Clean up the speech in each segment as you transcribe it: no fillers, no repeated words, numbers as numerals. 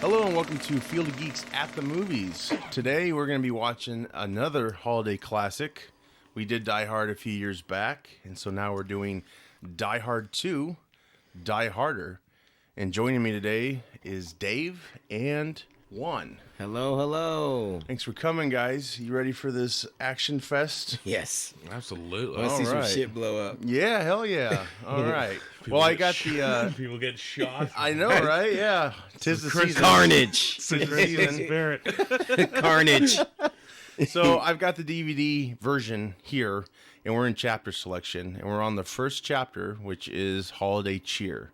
Hello and welcome to Field of Geeks at the Movies. Today we're going to be watching another holiday classic. We did Die Hard a few years back, and so now we're doing Die Hard 2, Die Harder. And joining me today is Dave and Juan. Hello, hello. Thanks for coming, guys. You ready for this action fest? Yes. Absolutely. Let's see some shit blow up. Yeah, hell yeah. All right. Well, I got the... People get shot. I know, right? Yeah. Tis the season. Carnage. Tis the season. Spirit. Carnage. So I've got the DVD version here, and we're in chapter selection, and we're on the first chapter, which is Holiday Cheer.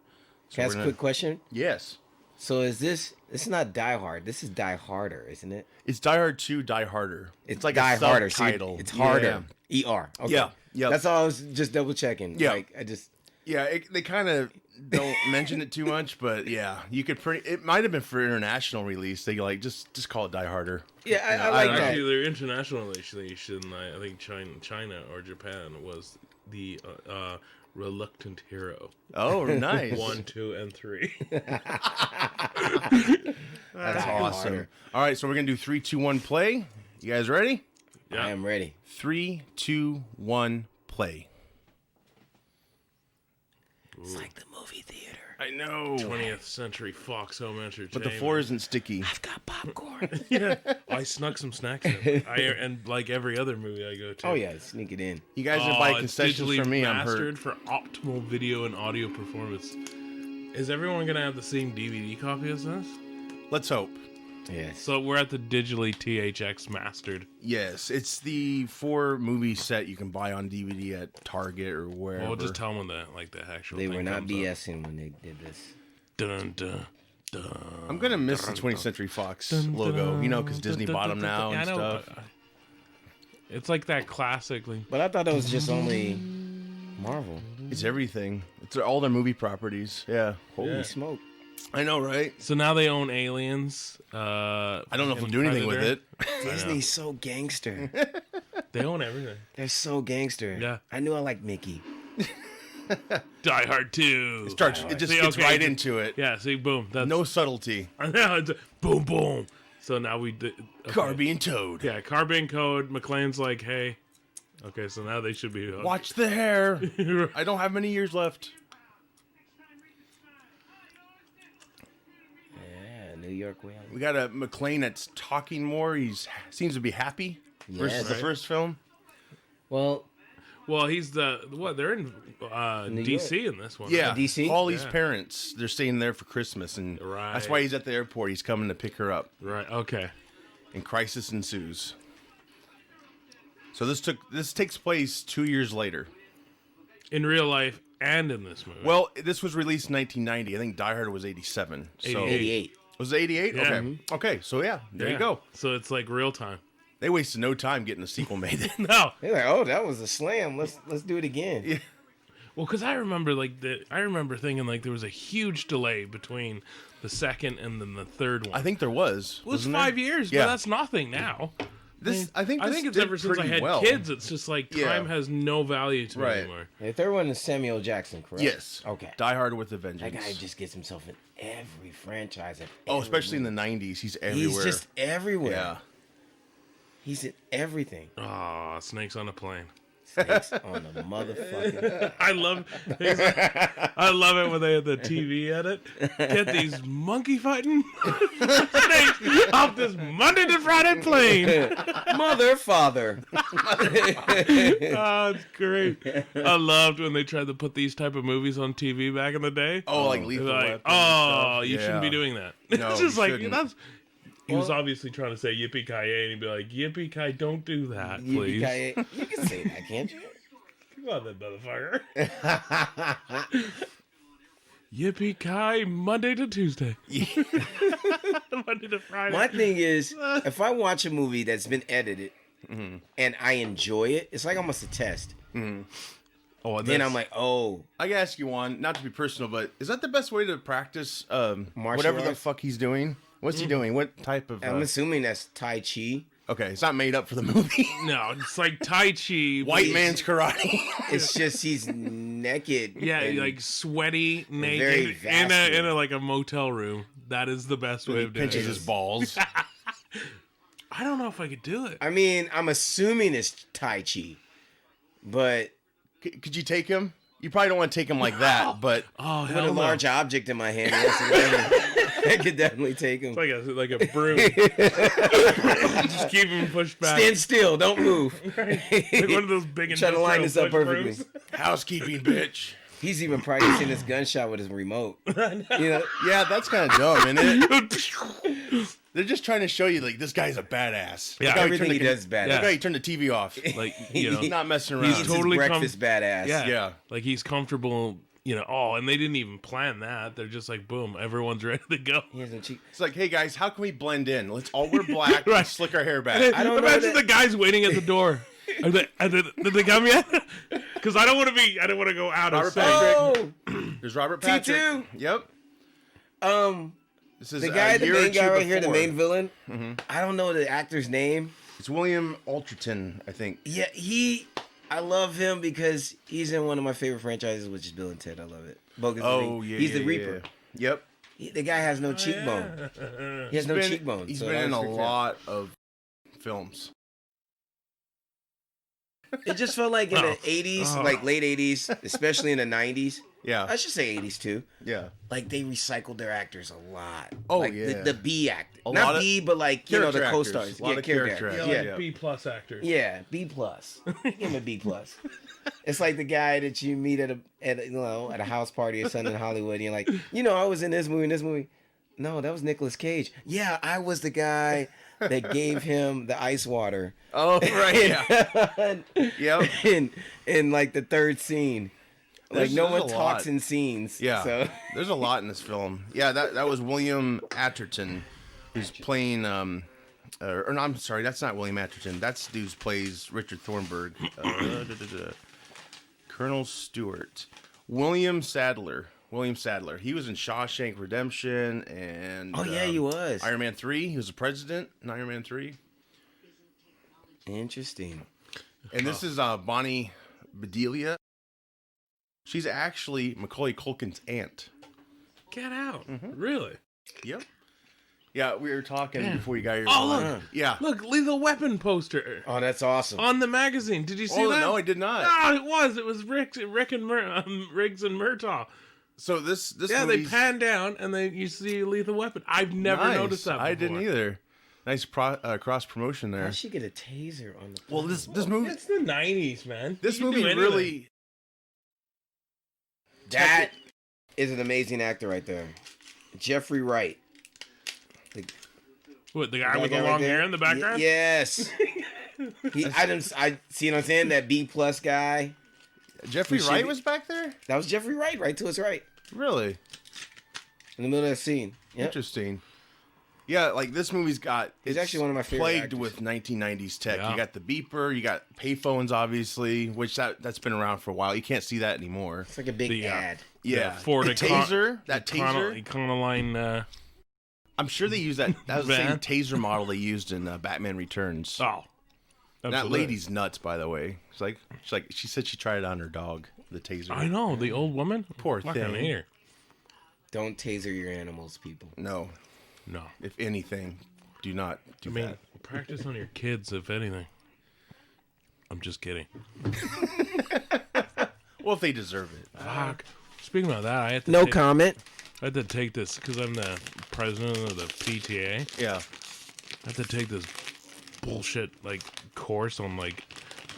So Can I ask a quick question? Yes. So this is not Die Hard. This is Die Harder, isn't it? It's Die Hard 2, Die Harder. It's like Die a Harder. subtitle. It's harder. E-R. Okay. Yeah. Yep. That's all I was just double checking. Yeah. Like, I just... Yeah, they kind of don't mention it too much, but yeah, you could it might have been for international release. They like just call it Die Harder. Yeah, I like that. Actually, their international relation, I think China or Japan was the reluctant hero. Oh, nice. 1, 2, and 3. That's awesome. All right, so we're gonna do 3, 2, 1, play. You guys ready? Yeah. I am ready. 3, 2, 1, play. It's like the movie theater. I know. 20th Century Fox Home Entertainment. But the floor isn't sticky. I've got popcorn. Yeah. I snuck some snacks in. And like every other movie I go to. Oh, yeah. Sneak it in. You guys didn't buy it's concessions digitally for me. I'm mastered hurt. for optimal video and audio performance. Is everyone gonna have the same DVD copy as us? Let's hope. Yes. So we're at the digitally THX mastered. Yes, it's the 4-movie set you can buy on DVD at Target or wherever. Well, just tell them the actual. They thing were not comes up. BSing when they did this. Dun, dun, dun, I'm gonna miss the 20th Century Fox logo, because Disney bought them now and stuff. But, it's like that classic. Like, But I thought it was just only Marvel. It's everything. It's all their movie properties. Yeah. Holy smoke. I know, right? so now they own Aliens. I don't know if they'll and do anything with Predator. it. Disney's so gangster. They own everything. They're so gangster. Yeah. I knew I liked Mickey. Die Hard 2. It just gets right into it. Yeah, see, boom. That's, No subtlety. it's boom, boom. So now we did. Okay. Car being towed. Yeah, car being code. McLean's like, hey. Okay, so now they should be. Watch the hair. I don't have many years left. Yeah, New York way. We got a McLean that's talking more. Seems to be happy versus the Right. first film. Well, Well, he's they're in DC in this one. Yeah, DC? Holly's Yeah. parents. They're staying there for Christmas, and Right. that's why he's at the airport. He's coming to pick her up, Right. Okay. and crisis ensues. So this takes place 2 years later. In real life and in this movie. Well, this was released in 1990. I think Die Hard was 87. So 88. Was it 88? Yeah. Okay. Okay. So yeah, there you go. So it's like real time. They wasted no time getting a sequel made. No. They're like, oh, that was a slam. Let's do it again. Yeah. Well, because I remember thinking like there was a huge delay between the second and then the third one. I think there was. it was wasn't 5 there? years, Yeah. but that's nothing now. I think this it's did ever since I pretty had well. kids. It's just like time Yeah. has no value to me Right. anymore. The third one is Samuel Jackson, correct? Yes. Okay. Die Hard with a That Vengeance. guy just gets himself in every franchise. Especially in the 90s. He's everywhere. He's just everywhere. Yeah. He's in everything. Oh, snakes on a plane. Snakes on the motherfucking... I love it when they had the TV edit. Get these monkey fighting snakes off this Monday to Friday plane. Mother, father. Oh, it's great. I loved when they tried to put these type of movies on TV back in the day. Oh, like Lethal Like, Weapon. and stuff. you shouldn't be Yeah. doing that. No, It's just you like shouldn't. he was obviously trying to say yippee ki yay, and he'd be like, yippee ki, don't do that, please. Yippee-ki-yay. You can say that, can't you? Come on, that motherfucker. Yippee ki, Monday to Tuesday. Monday to Friday. My thing is, if I watch a movie that's been edited and I enjoy it, it's like almost a test. Oh, Then I'm like, oh, I gotta ask you one, not to be personal, but is that the best way to practice whatever the arts? fuck he's doing? What's he doing? What type of... I'm assuming that's Tai Chi. Okay, it's not made up for the movie. No, it's like Tai Chi. White man's karate. It's just he's naked. Yeah, and like sweaty, very naked, in vascular. a like a motel room. That is the best way of doing Pinches it. his balls. I don't know if I could do it. I mean, I'm assuming it's Tai Chi, but Could you take him? You probably don't want to take him like that, but Oh, with hell a no. large object in my hand, yes, I could definitely take him. It's like a broom. Just keep him pushed back. Stand still, don't move. Like one of those big Trying to line this up push perfectly. brooms. housekeeping, bitch. He's even practicing his gunshot with his remote. You know, Yeah, that's kind of dumb, isn't it? They're just trying to show you, like, this guy's a badass. Yeah. Look how everything he turned the- does is bad. Yeah. Look how he turned the TV off. Like, you know, He's not messing around. He's totally totally breakfast badass. yeah, Yeah. like he's comfortable. You know, oh, and they didn't even plan that. They're just like, boom, everyone's ready to go. He has no cheek. It's like, hey guys, how can we blend in? Let's all wear black Right. and slick our hair back. I don't know Imagine that- the guys waiting at the door. Did they come yet? Because I don't want to go out of Robert sight. Patrick. Oh, There's Robert Patrick. T2. Yep. This is the guy, a the year or main two guy right here, the before. main villain. I don't know the actor's name. It's William Atherton, I think. Yeah, I love him because he's in one of my favorite franchises, which is Bill and Ted. I love it. Bogus Oh, Movie. yeah. He's yeah, the Reaper. Yeah. Yep. The guy has no cheekbone. He has no cheekbone. He's so been that in a was freaking out. lot of films. It just felt like in the 80s, like late 80s, especially in the 90s. Yeah. I should say 80s too. Yeah. Like they recycled their actors a lot. Oh, like yeah. the B actor, A lot not of B, but like you know the character co-stars. actors. A lot of character actors. actors. Yeah, Like B+ actors. yeah, B plus. Give him a B plus. It's like the guy that you meet at a house party or something in Hollywood. And you're like, I was in this movie. No, that was Nicolas Cage. Yeah, I was the guy that gave him the ice water. Oh, right. Yeah. Yep. in like the third scene. Like no There's one a talks lot. in scenes. Yeah. So There's a lot in this film. Yeah, that was William Atherton, who's playing. Or no, I'm sorry, that's not William Atherton. That's the dude who plays Richard Thornburg. Colonel Stewart. William Sadler. He was in Shawshank Redemption and. oh yeah, he was. Iron Man 3. He was the president in Iron Man 3. Interesting. And this is Bonnie Bedelia. She's actually Macaulay Culkin's aunt. Get out. Really? Yep. Yeah, we were talking before you got here. Oh, look. Yeah. Look, Lethal Weapon poster Oh, that's awesome. on the magazine. Did you see Oh, that? no, I did not. No, it was. It was Rick and Riggs and Murtaugh. So this Yeah, movie's they pan down and then you see Lethal Weapon. I've never nice. noticed that before. I didn't either. Nice cross promotion there. How'd she get a taser on the Well, this movie It's the 90s, man. this You can movie do anything. really That is an amazing actor right there. Jeffrey Wright. What, the guy with That the guy long right there? hair in the background? Yes. I see what I'm saying? That B plus guy. Jeffrey We should Wright be- was back there? That was Jeffrey Wright, right to his right. Really? In the middle of that scene. Yep. Interesting. Yeah, like this movie's got He's it's actually one of my favorite plagued actors. with 1990s tech. Yeah. You got the beeper, you got payphones obviously, which that's been around for a while. You can't see that anymore. It's like a big The, ad. Yeah. Ford the taser, that taser. Econoline. I'm sure they use that. That was the same Van. taser model they used in Batman Returns. Oh. That absolutely. lady's nuts, by the way. She said she tried it on her dog. The taser. I know, the old woman. Poor Fucking thing. hate her. Don't taser your animals, people. No, No. if anything, do not do I mean, that. practice on your kids, if anything. I'm just kidding. Well, if they deserve it. Fuck. Speaking about that, I had to No take, comment. I had to take this because I'm the president of the PTA. Yeah. I had to take this bullshit like course on like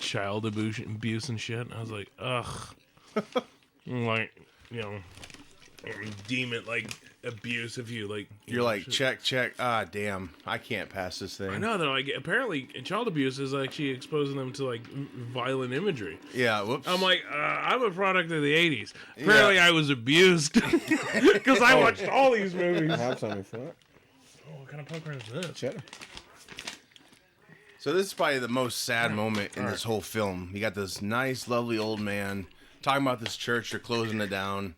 child abuse and shit. I was like, ugh. I'm like, deem it like abuse if you like. You're know, like, shit. check. Ah, damn. I can't pass this thing. I know they're like apparently child abuse is actually exposing them to like violent imagery. Yeah, whoops. I'm like, I'm a product of the 80s. Apparently, I was abused because I watched all these movies. I have something for it. Oh, what kind of popcorn is this? Cheddar. So this is probably the most sad moment in this whole film. You got this nice, lovely old man talking about this church. They're closing it down.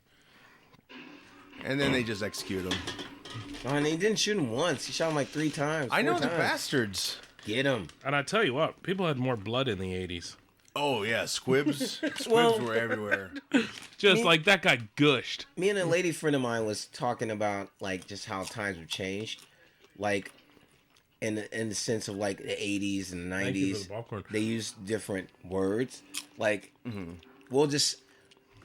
And then they just execute him. Oh, and he didn't shoot him once. He shot him like 3 times. I know, 4 the times. bastards. Get him. And I tell you what, people had more blood in the 80s. Oh yeah, squibs. Squibs Well- were everywhere. Just like that guy gushed. Me and a lady friend of mine was talking about like just how times have changed, like in the sense of like the 80s and the Thank you for 90s. the popcorn. They use different words. Like we'll just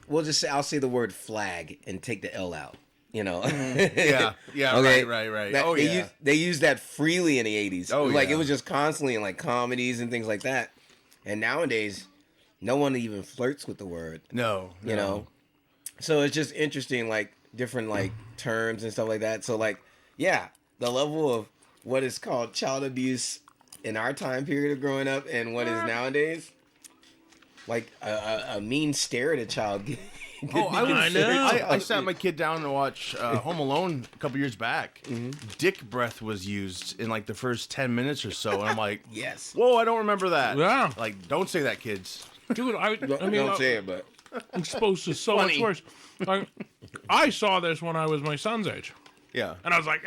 say I'll say the word flag and take the L out. You know. Yeah, yeah, Okay. right. That- Oh yeah. they used that freely in the 80s. Oh, Like yeah. it was just constantly in like comedies and things like that. And nowadays, no one even flirts with the word. No, You know. So it's just interesting, like different like terms and stuff like that. So like, yeah, the level of what is called child abuse in our time period of growing up and what is nowadays, like a mean stare at a child. Oh, I know. I sat my kid down to watch Home Alone a couple years back. Dick breath was used in like the first 10 minutes or so, and I'm like, Yes. whoa, I don't remember that. Yeah. Like, don't say that, kids. Dude, I mean, Don't say it, but exposed to so Funny. much worse. Like, I saw this when I was my son's age. Yeah. And I was like,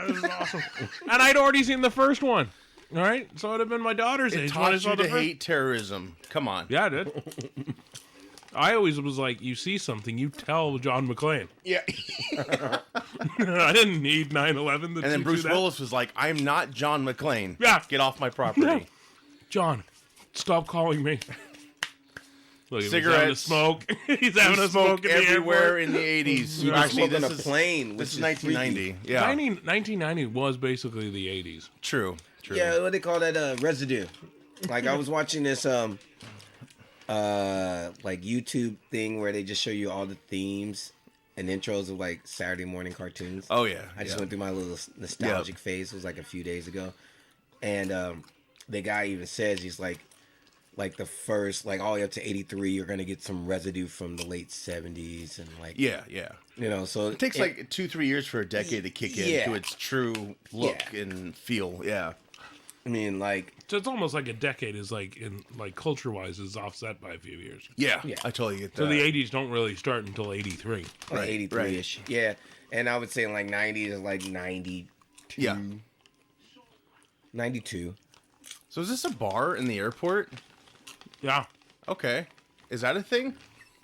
this is awesome. And I'd already seen the first one. All right? So it'd have been my daughter's It age when I taught saw you the to first. hate terrorism. Come on. Yeah, I did. I always was like, you see something, you tell John McClane. Yeah. I didn't need 9/11 to And then teach you Bruce that. Willis was like, I'm not John McClane. Yeah. Get off my property. Yeah. John, stop calling me. Look, he's having a Cigarettes. smoke. He's having a smoke in the everywhere airport. in the 80s. you Actually, smoking this a is, plane. this is which freaky. 1990. Yeah. 1990 was basically the 80s. True. Yeah, what they call that residue. Like I was watching this like YouTube thing where they just show you all the themes and intros of like Saturday morning cartoons. Oh, yeah. I just yeah. went through my little nostalgic phase. It was like a few days ago. And the guy even says he's like the first, like all the way up to 83, you're gonna get some residue from the late 70s and like Yeah, yeah. you know, so It takes like 2-3 years for a decade to kick in Yeah. to its true look Yeah. and feel. Yeah. I mean like So it's almost like a decade is like in like culture wise is offset by a few years. Yeah. Yeah. I totally get that. So the 80s don't really start until 83. like Right, 83-ish. Yeah. And I would say in like 90s is like 92. Yeah. 92. So is this a bar in the airport? Yeah. Okay. Is that a thing?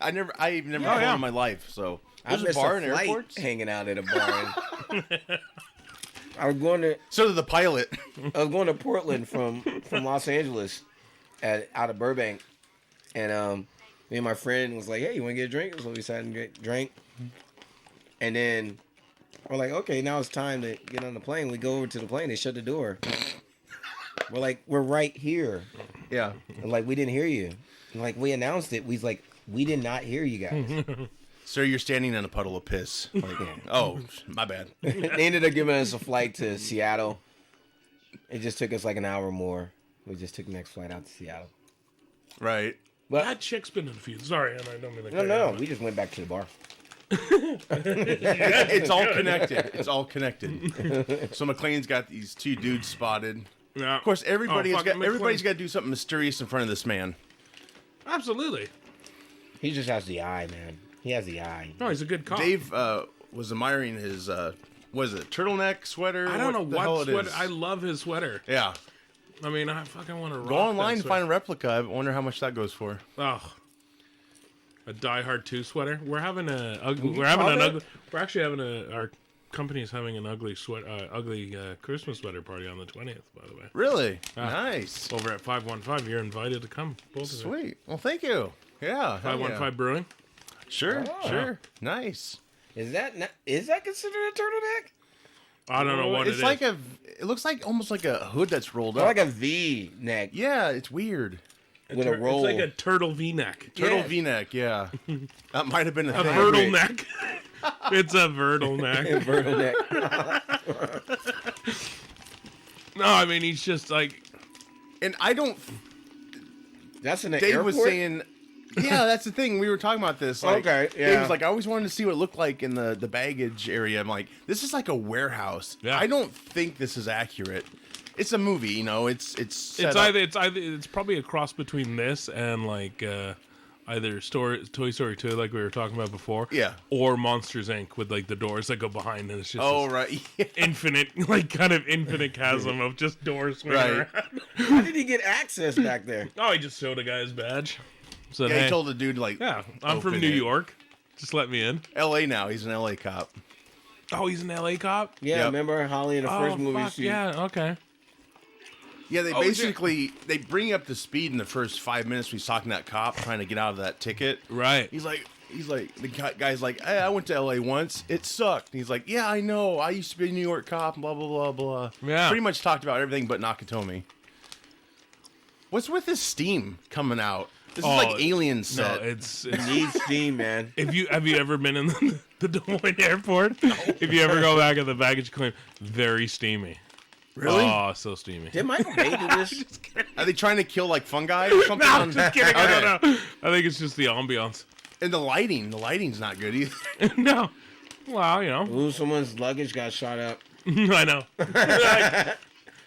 I've never Oh, gone yeah. in my life, so I there's a missed bar a in flight airports? hanging out at a bar. I was going to So did the pilot. Portland from Los Angeles out of Burbank, and me and my friend was like, "Hey, you want to get a drink?" So we decided to get a drink, and then we're like, "Okay, now it's time to get on the plane." We go over to the plane. They shut the door. We're like, "We're right here," Yeah. and like we didn't hear you. And like we announced it. We was like, "We did not hear you guys." Sir, you're standing in a puddle of piss. Like, oh, my bad. They ended up giving us a flight to Seattle. It just took us like an hour more. We just took the next flight out to Seattle. Right. But That chick's been in a few. Sorry, and I don't mean to. no, we just went back to the bar. It's all connected. It's all connected. So McLean's got these two dudes spotted. Yeah. Of course, everybody's fucking got everybody's McLean. got to do something mysterious in front of this man. Absolutely. He just has the eye, man. He has the eye. No, he's a good cop. Dave was admiring his what is it, turtleneck sweater? I don't know the hell what it sweater. is. I love his sweater. Yeah. I mean, I fucking want to rock Go online that and find a replica. I wonder how much that goes for. Oh, a Die Hard 2 sweater. We're having a ugly. you We're having call an that? ugly. We're actually having our company's having an ugly Christmas sweater party on the 20th. By the way, Really? Nice. over at 515, you're invited to come. Both of you. Sweet. Well, thank you. Yeah. hell 515 yeah. Brewing. Sure. Oh. Sure. Nice. Is that considered a turtleneck? I don't know what it's it like is. it looks like almost like a hood that's rolled Or up. like a V neck Yeah, it's weird. with a roll. It's like a turtle V-neck. Turtle Yeah. V-neck, yeah. That might have been a A thing. vertle neck. It's a vertle neck. Vertical neck. No, I mean he's just like And I don't That's in the Dave airport. was saying yeah, that's the thing. We were talking about this. Like, Okay, Dave yeah. was like, I always wanted to see what it looked like in the baggage area. I'm like, this is like a warehouse. Yeah. I don't think this is accurate. It's a movie, you know. It's set it's up. either it's probably a cross between this and like either Toy Story 2, like we were talking about before, Yeah. or Monsters Inc. with like the doors that go behind, and it's just Oh, this right. Yeah. infinite, like kind of infinite chasm of just doors swinging Right. around. How did he get access back there? Oh, he just showed a guy his badge. Said, Yeah, he hey, told the dude, like, yeah, I'm from open New it. York. Just let me in. L.A. now. He's an L.A. cop. Oh, he's an LA cop? Yeah, Yep. remember Holly in the first movie? Fuck, yeah, okay. Yeah, they Oh, basically, they bring up the speed in the first 5 minutes when he's talking to that cop, trying to get out of that ticket. Right. He's like, the guy's like, hey, I went to L.A. once. It sucked. And he's like, yeah, I know. I used to be a New York cop, blah, blah, blah, blah. Yeah. Pretty much talked about everything but Nakatomi. What's with this steam coming out? This is like Alien set. No, it's Needs steam, man. have you ever been in the Des Moines airport? No. If you ever go back at the baggage claim, very steamy. Really? Oh, so steamy. Did Michael Bay do this? Are they trying to kill like fungi or something? No, I'm just kidding. I Okay. don't know. I think it's just the ambiance. And the lighting's not good either. No. Well, you know. Ooh, someone's luggage got shot up. I know.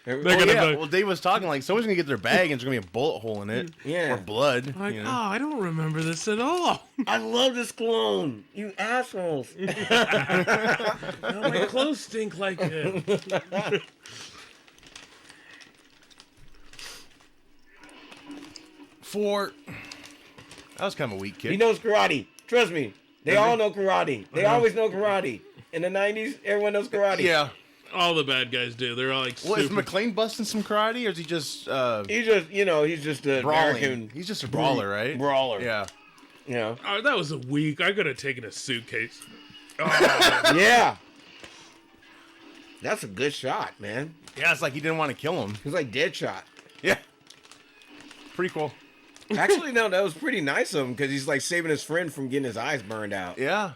They're Oh, gonna yeah. be- Well, Dave was talking like someone's gonna get their bag and there's gonna be a bullet hole in it. Yeah. Or blood. like, you oh, know? I don't remember this at all. I love this cologne. You assholes. No, my clothes stink like it. That was kind of a weak kid. He knows karate. Trust me. They all know karate. They always know karate. In the 90s, everyone knows karate. Yeah. All the bad guys do. They're all like Well, is super. McClane busting some karate, or is he just He's just, he's just an brawling? American He's just a brawler, right? brawler. Yeah. You know? Oh, that was a week. I could have taken a suitcase. Yeah. That's a good shot, man. Yeah, it's like he didn't want to kill him. He's like dead shot. Yeah. Pretty cool. Actually, no, that was pretty nice of him because he's like saving his friend from getting his eyes burned out. Yeah.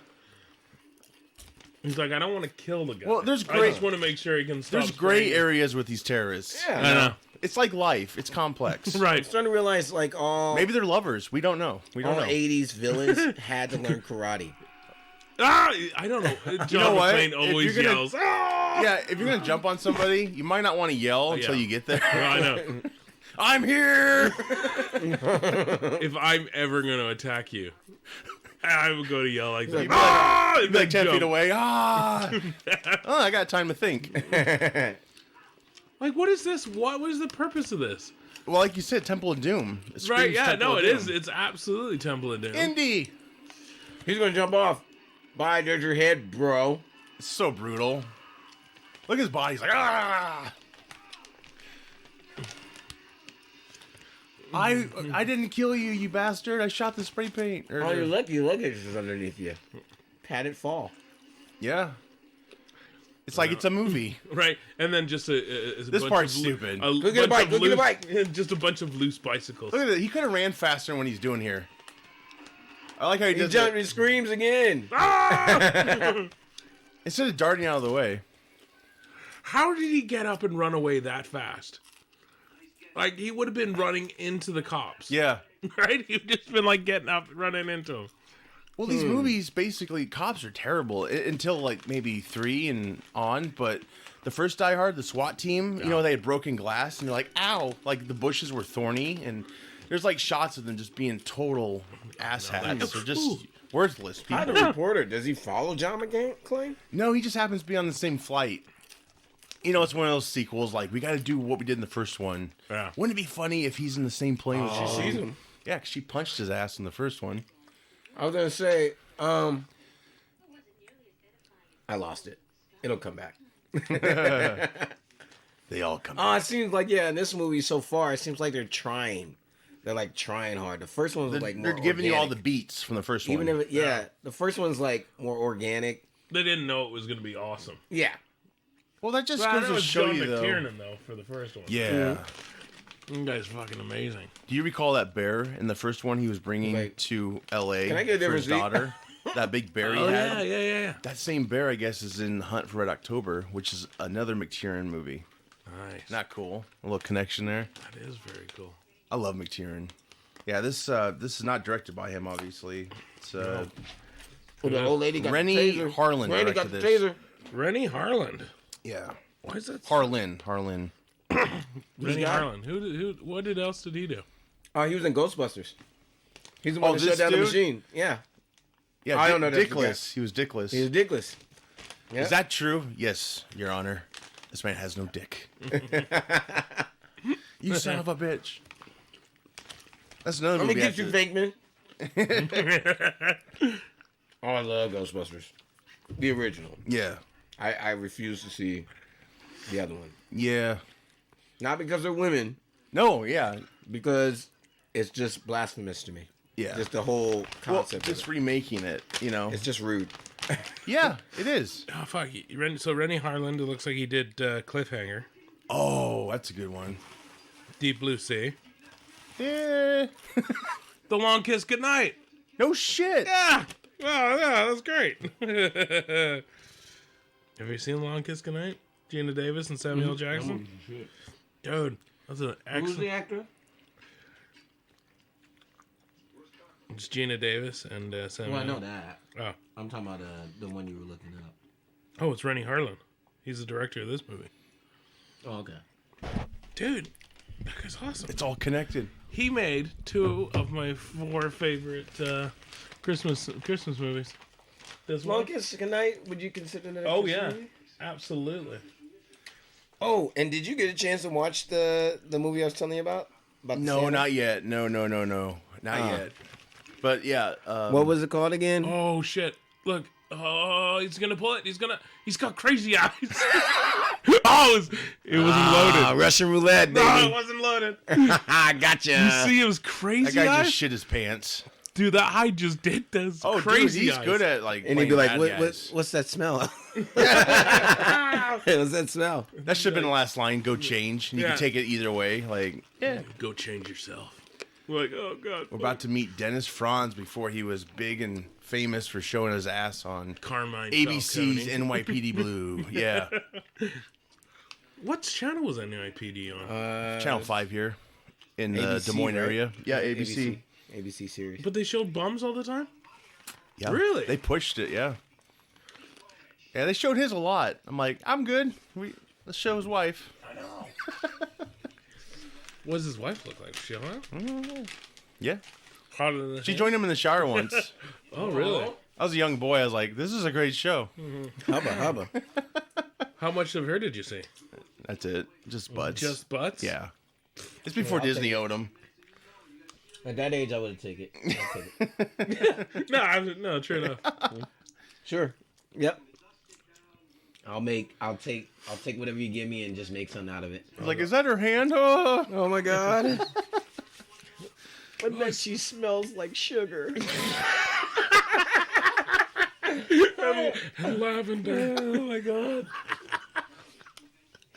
He's like, I don't want to kill the guy. Well, there's I great- just want to make sure he can stop. There's gray spraying. areas with these terrorists. Yeah. I know. It's like life. It's complex. I'm Right. starting to realize like all Maybe they're lovers. We don't know. We don't all know. 80s villains had to learn karate. Ah, I don't know. John know what? McClane If always you're gonna- yells. Ah! Yeah, if you're gonna jump on somebody, you might not want to yell until Yeah. you get there. Well, I know. I'm here. If I'm ever going to attack you, I would go to yell like that. You'd be like- Ah! You'd be like 10 Jump. feet away. Ah. Oh, I got time to think. Like, what is this? What is the purpose of this? Well, like you said, Temple of Doom. It Right? screams Yeah. Temple No, of it Doom. is. It's absolutely Temple of Doom. Indy. He's gonna jump off. Bye, there's your head, bro. It's so brutal. Look at his body. He's like, ah. I didn't kill you, you bastard. I shot the spray paint. Or- Oh, you're lucky. Luggage is underneath you. Padded fall. yeah. It's like it's a movie. Right, and then just a This bunch part's of stupid. Go get a bike, go get a bike. Just a bunch of loose bicycles. Look at that. He could have ran faster than what he's doing here. I like how he He does jumps, it. he screams again. Instead of darting out of the way. How did he get up and run away that fast? Like, he would have been running into the cops. Yeah. Right? He'd just been, like, getting up and running into them. Well, these movies, basically, cops are terrible until, like, maybe 3 and on. But the first Die Hard, the SWAT team, you know, they had broken glass. And you're like, ow. Like, the bushes were thorny. And there's, like, shots of them just being total asshats. They're just worthless people. How the reporter? Does he follow John McClane? No, he just happens to be on the same flight. You know, it's one of those sequels. Like, we got to do what we did in the first one. Yeah. Wouldn't it be funny if he's in the same plane with She sees him. Yeah, 'cause she punched his ass in the first one. I was gonna say, I lost it. It'll come back. They all come. Oh, it seems like in this movie so far, it seems like they're trying. They're like trying hard. The first one was like more They're giving you all the organic. beats from the first Even one. if the first one's like more organic. They didn't know it was going to be awesome. Yeah. Well, that just Well, goes that to was show John you, though. McTiernan, though, for the first one. Yeah. You guys fucking amazing. Do you recall that bear in the first one he was bringing Like, to L.A. can I get a for his different seat? daughter? That big bear he Oh, had? yeah. That same bear, I guess, is in Hunt for Red October, which is another McTiernan movie. Nice. Not cool. A little connection there. That is very cool. I love McTiernan. Yeah, this is not directed by him, obviously. It's Well, the old lady got Rennie the taser. Harlan Rennie got directed the this. taser. Rennie Harland. yeah, Why is that? Harlan. Rennie got- Harland. What else did he do? Oh, he was in Ghostbusters. He's the one that shut down the machine. Yeah. Yeah, I don't know that Dickless. He was dickless. He was dickless. Yeah. Is that true? Yes, Your Honor. This man has no dick. You son of a bitch. That's another Let movie. me get you, fake man. Oh, I love Ghostbusters. The original. Yeah. I refuse to see the other one. Yeah. Not because they're women, No, yeah. because it's just blasphemous to me. Yeah. Just the whole Well, concept. just of remaking it, you know. it's just rude. Yeah, it is. Oh, fuck. So Rennie Harlan, it looks like he did Cliffhanger, Oh, that's a good one. Deep Blue Sea, Yeah. The Long Kiss Goodnight. No shit. Yeah. Oh, yeah, that's great. Have you seen Long Kiss Goodnight? Gina Davis and Samuel L. Jackson? Dude, that's an excellent... Who's the actor? It's Gina Davis and Samuel. Well, I know that. Oh. I'm talking about the one you were looking up. Oh, it's Rennie Harlan. He's the director of this movie. Oh, okay. Dude, that guy's awesome. It's all connected. He made 2 of my 4 favorite Christmas movies. This one. Long Kiss Goodnight, would you consider that a Oh, Christmas yeah. movie? Absolutely. Oh, and did you get a chance to watch the movie I was telling you about? About the No, Santa? not yet. No. Not yet. But yeah. What was it called again? Oh, shit. Look. Oh, he's going to pull it. He's got crazy eyes. It wasn't loaded. Russian roulette, baby. No, it wasn't loaded. I gotcha. You see his crazy that guy eyes? just shit his pants. Dude, that eye just did this Oh, crazy dude, he's eyes. good at like. And he'd be playing like, bad guys. what's that smell? What's that smell? That should have been the last line. Go change. And you Yeah. can take it either way. Like, yeah. Go change yourself. We're like, oh, God. We're about to meet Dennis Franz before he was big and famous for showing his ass on Carmine ABC's Falcone. NYPD Blue. Yeah. What channel was NYPD on? Channel 5 here in the ABC, Des Moines right? area. Yeah, ABC. ABC series. But they showed bums all the time? Yeah. Really? They pushed it, yeah. Yeah, they showed his a lot. I'm like, I'm good. Let's show his wife. I know. What does his wife look like? Was she hot? Yeah. Hotter than She joined him in the shower once. Oh, really? I was a young boy. I was like, this is a great show. Hubba. How much of her did you see? That's it. Just butts. Just butts? Yeah. It's before I'll Disney take owed him. At that age, I would have taken it. No, true enough. Sure. Yep. I'll take whatever you give me and just make something out of it. I was like, is that her hand? Oh, Oh my god. I bet she smells like sugar. And lavender. Oh, my God.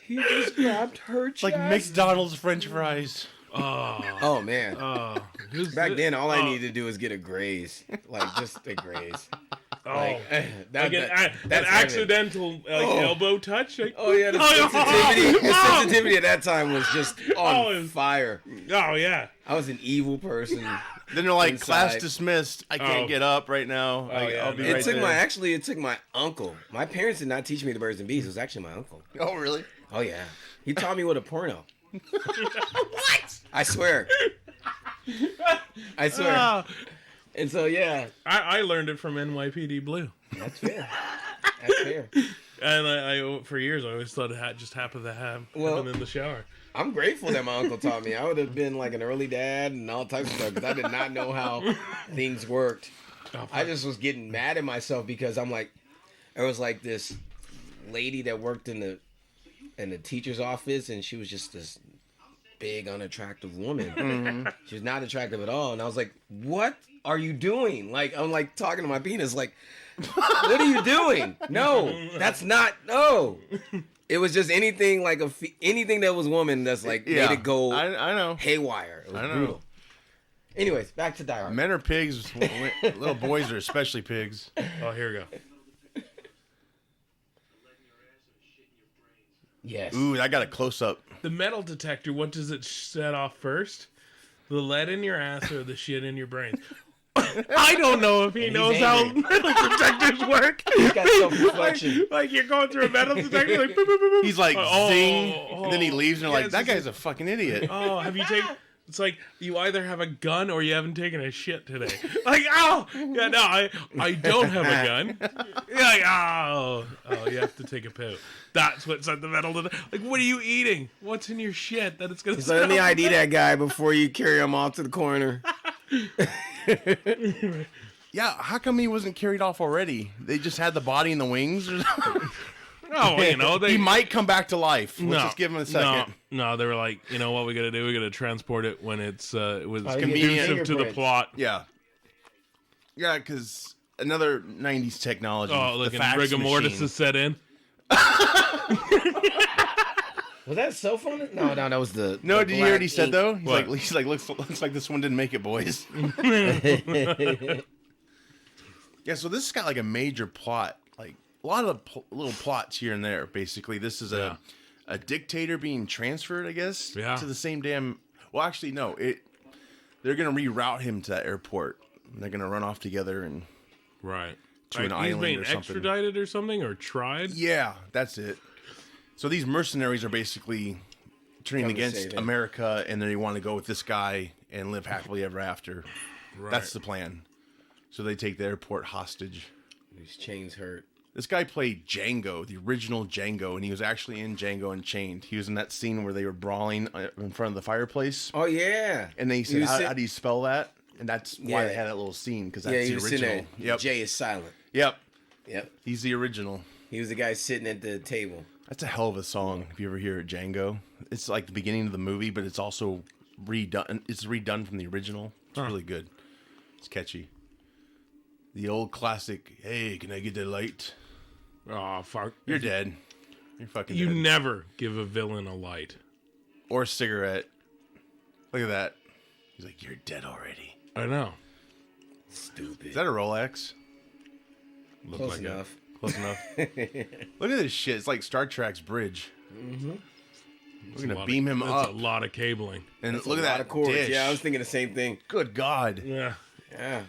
He just grabbed her chest. like McDonald's French fries. Oh man. Back then, all I Oh. needed to do was get a graze, like just a graze. Oh. Like, Like an that's heaven. accidental elbow touch? Like, Oh yeah, the Oh, sensitivity at that time was just on Oh. fire. Oh, yeah. I was an evil person. Then they're like, class Inside. dismissed. I can't Oh. get up right now. yeah, I'll be no. right It took there. it took my uncle. My parents did not teach me the birds and bees. It was actually my uncle. Oh, really? Oh yeah, he taught me what a porno. What? I swear. I swear. Oh. And so yeah, I learned it from NYPD Blue. that's fair. That's fair. And I for years, I always thought it just happened to happen in the shower. I'm grateful that my uncle taught me. I would have been like an early dad and all types of stuff because I did not know how things worked. I just was getting mad at myself because I'm like, there was like this lady that worked in the teacher's office and she was just this big unattractive woman. She was not attractive at all. And I was like, what are you doing? Like, I'm like talking to my penis like, what are you doing? No, that's not, no. It was just anything like anything that was woman that's like made it go I know. haywire. It was I know. brutal. Anyways, back to Die Hard. Men are pigs. Little boys are especially pigs. Oh, here we go. Yes. Ooh, I got a close up. The metal detector, what does it set off first? The lead in your ass or the shit in your brain? I don't know if he knows how angry. metal detectors work. He's got self-reflection. Like you're going through a metal detector, like boop, boop, boop, boop. He's like Oh, zing, oh, and then he leaves, and they're yeah, like, it's that just- guy's a fucking idiot. Oh, have you taken? It's like you either have a gun or you haven't taken a shit today. Like, oh, yeah, no, I don't have a gun. You're like, oh, you have to take a poo. That's what's sentimental to the, like, what are you eating? What's in your shit that it's gonna? So let me ID that guy bore you carry him off to the corner. Yeah, how come he wasn't carried off already? They just had the body and the wings or something? Oh, you know, He might come back to life. Let's just give him a second. No, they were like, you know what we gotta do? We gotta transport it when it was convenient. conducive to the plot. Yeah. Yeah, because another 90s technology. Oh, look, the and fax rigor mortis machine. is set in. Was that cell phone? No, that was the. No, the did you hear what he black said ink. though? What? He's like, looks like this one didn't make it, boys. Yeah, so this has got like a major plot, like a lot of little plots here and there. Basically, this is a dictator being transferred, I guess, to the same damn. Well, actually, no. They're gonna reroute him to that airport. And they're gonna run off together and Right. to an He's island being or something. extradited or something or tried. Yeah, that's it. So these mercenaries are basically turning Come to against save him. America, and they want to go with this guy and live happily ever after. Right. That's the plan. So they take the airport hostage. These chains hurt. This guy played Django, the original Django, and he was actually in Django Unchained. He was in that scene where they were brawling in front of the fireplace. Oh yeah. And they said, how do you spell that? And that's why Yeah. they had that little scene, because that's Yeah, he the was sitting original. there. Yep. J is silent. Yep. Yep. He's the original. He was the guy sitting at the table. That's a hell of a song. If you ever hear it, Django, it's like the beginning of the movie, but it's also redone. It's redone from the original. It's really good. It's catchy. The old classic. Hey, can I get the light? Oh fuck! You're dead. You're fucking You dead. never give a villain a light. Or a cigarette. Look at that. He's like, you're dead already. I know. Stupid. Is that a Rolex? Look Close like enough. Close enough. Look at this shit. It's like Star Trek's bridge. Mm-hmm. We're gonna beam him That's up. a lot of cabling. And That's look a at lot that of cords. dish. Yeah, I was thinking the same thing. Good God. Yeah. Yeah.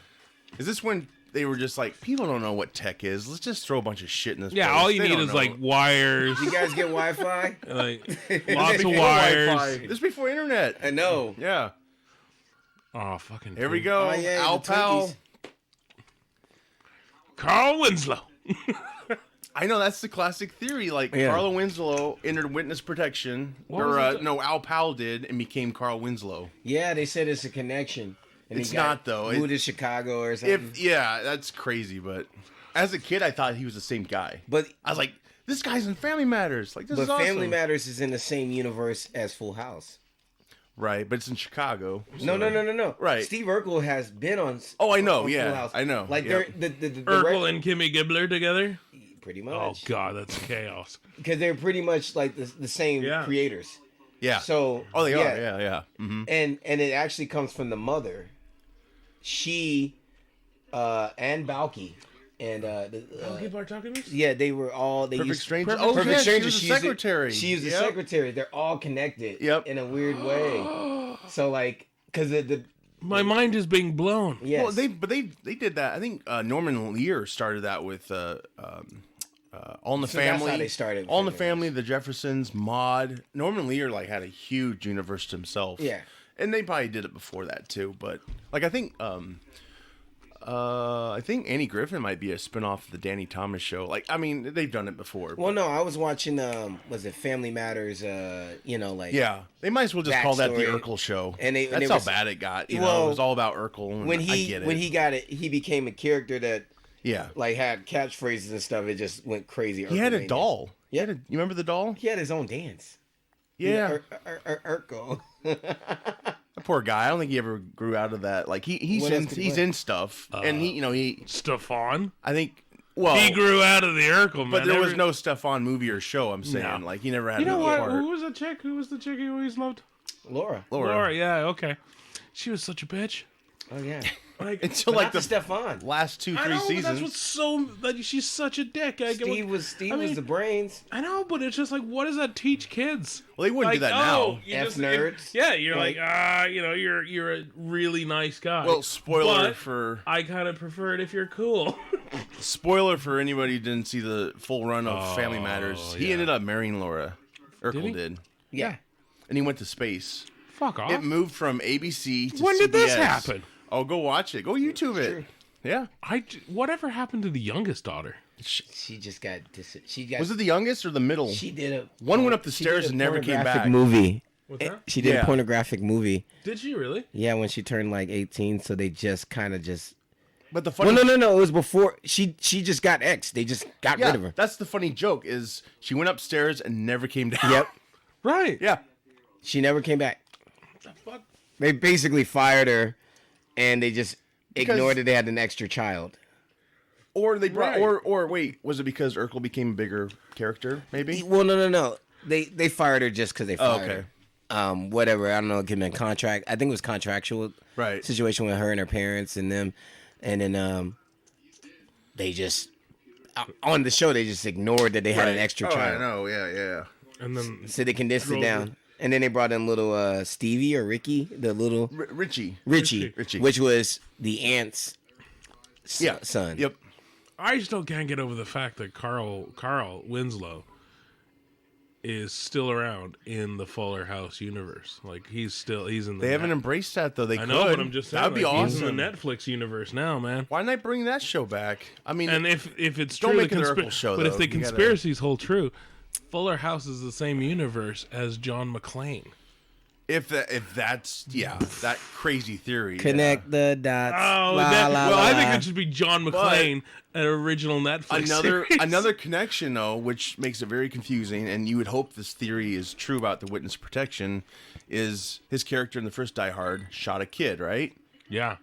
Is this when they were just like, people don't know what tech is. Let's just throw a bunch of shit in this Yeah. place. All you They need don't is know. like wires. You guys get Wi-Fi? Like This lots of before wires. Wi-Fi. This is before internet. I know. Yeah. Oh fucking. Here we twin- go. Oh, yeah, Al the Pal. Twinkies. Carl Winslow. I know that's the classic theory. Like Yeah. Carl Winslow entered witness protection, What or was it? no, Al Pal did and became Carl Winslow. Yeah, they said it's a connection. And It's he got not, though. Moved to Chicago or something. That's crazy. But as a kid, I thought he was the same guy. But I was like, this guy's in Family Matters. Like this is awesome. Family Matters is in the same universe as Full House. Right, but it's in Chicago. No. Right. Steve Urkel has been on. Oh, I know. on Yeah, Full House. I know. Like Yep. they're the Urkel and Kimmy Gibbler together. pretty Oh much god, that's chaos. because they're pretty much like the same Yeah. creators. Yeah. So Oh, they are. Yeah. Mm-hmm. and it actually comes from the mother. She, Anne Balky, and People are talking to me. yeah, they were all they Perfect used Stranger. Perfect, Oh, Perfect yeah, Stranger. she was a she's secretary. She was the Yep. secretary. They're all connected. Yep. In a weird way. So like, because the My mind is being blown. yes. Well, they did that. I think Norman Lear started that with All in the So that's Family. how they started All in the Family Family, The Jeffersons, Maude. Norman Lear like had a huge universe to himself. Yeah. and they probably did it before that too. But like I think Annie Griffin might be a spinoff of the Danny Thomas show. Like I mean they've done it before. Well, no, I was watching. Was it Family Matters? Like Yeah, they might as well just call that the Backstory. Urkel show. And they- that's it how was- bad it got. You know, Well, it was all about Urkel. And when I get it. when he got it, he became a character that yeah, like had catchphrases and stuff. It just went crazy. he had a Urkelmania. doll. Yeah. You remember the doll? He had his own dance. Yeah. Urkel. The poor guy. I don't think he ever grew out of that. Like he's What else could he he's play? in stuff, and he Stefan. I think well He grew out of the Urkel, man. but there was no Stefan movie or show. I'm saying No. like he never had. You know a what? part. Who was the chick? Who was the chick you always loved? Laura. Laura. Yeah. Okay. She was such a bitch. Oh yeah. Like Until But like not the Stefan. last 2-3 I know, but seasons. that's what's so. Like, she's such a dick. Steve was the brains. I know, but it's just like, what does that teach kids? Well, they wouldn't do Like, that now. you F just- nerds. Yeah, you're like, Like- you're a really nice guy. Well, spoiler But for I kind of prefer it if you're cool. anybody who didn't see the full run of Family Matters. He yeah. ended up marrying Laura. Urkel he? did. Yeah. And he went to space. Fuck off. It moved from ABC to When did this CBS. happen? Oh, go watch it. Go YouTube it. Yeah. Whatever happened to the youngest daughter? She just got. She got. Was it the youngest or the middle? She did a. One went up the she stairs did a and never came pornographic back. Movie. What's that? She did Yeah. a pornographic movie. Did she really? Yeah, when she turned like 18, so they just kind of just. But the funny Well, no. It was before she just got X. They just got rid of her. That's the funny joke is she went upstairs and never came down. Yep. Right. Yeah. She never came back. What the fuck? They basically fired her, and they just Because- ignored that they had an extra child. Or they brought Right. or wait, was it because Urkel became a bigger character, maybe? Well, no. They fired her just because they fired okay. her. Whatever. I don't know. It could have been contract. I think it was contractual. Right. Situation with her and her parents and them, and then they just on the show they just ignored that they had an extra Oh, I child. know. Yeah. And then So they condensed it Drove down. her. And then they brought in little Stevie or Ricky, the little Richie. Richie, Richie. which was the aunt's son. Yep. I still can't get over the fact that Carl Winslow is still around in the Fuller House universe. Like he's in the They haven't embraced that though. They I could. know, but I'm just saying That'd be like, he's awesome. in the Netflix universe now, man. Why not bring that show back? I mean, And if it's Don't true, make it an Urkel show, but if though. the You gotta- conspiracies hold true, Fuller House is the same universe as John McClane. if that's that crazy theory. Connect the dots. Oh, la, I think la. it should be John McClane, an original Netflix Another series. another connection though, which makes it very confusing, and you would hope this theory is true about the witness protection, is his character in the first Die Hard shot a kid, right? Yeah.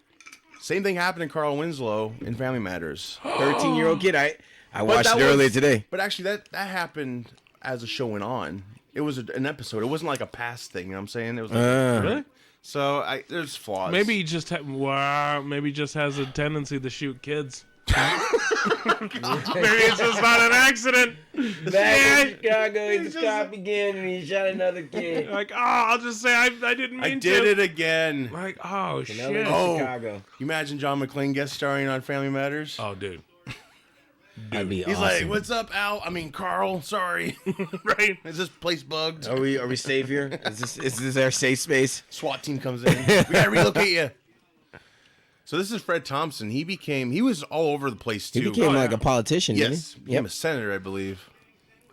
Same thing happened to Carl Winslow in Family Matters. 13-year-old kid. I But watched that it earlier was- today. But actually, that happened as the show went on. It was an episode. It wasn't like a past thing. You know what I'm saying? It was like, Really? so there's flaws. Maybe he just maybe he just has a tendency to shoot kids. Maybe it's just not an accident. Back in Chicago, he's a cop again, and he shot another kid. Like, I'll just say I didn't mean I did to. it again. Like, oh LA shit. to Oh. Chicago. You imagine John McClane guest starring on Family Matters? Oh, dude. That'd be He's awesome. like, "What's up, Al? I mean, Carl. Sorry, Right. is this place bugged?" Are we safe here? Is this our safe space? SWAT team comes in. We gotta relocate you. So this is Fred Thompson. He was all over the place too. He became like a politician, yes, didn't he? became a senator, I believe.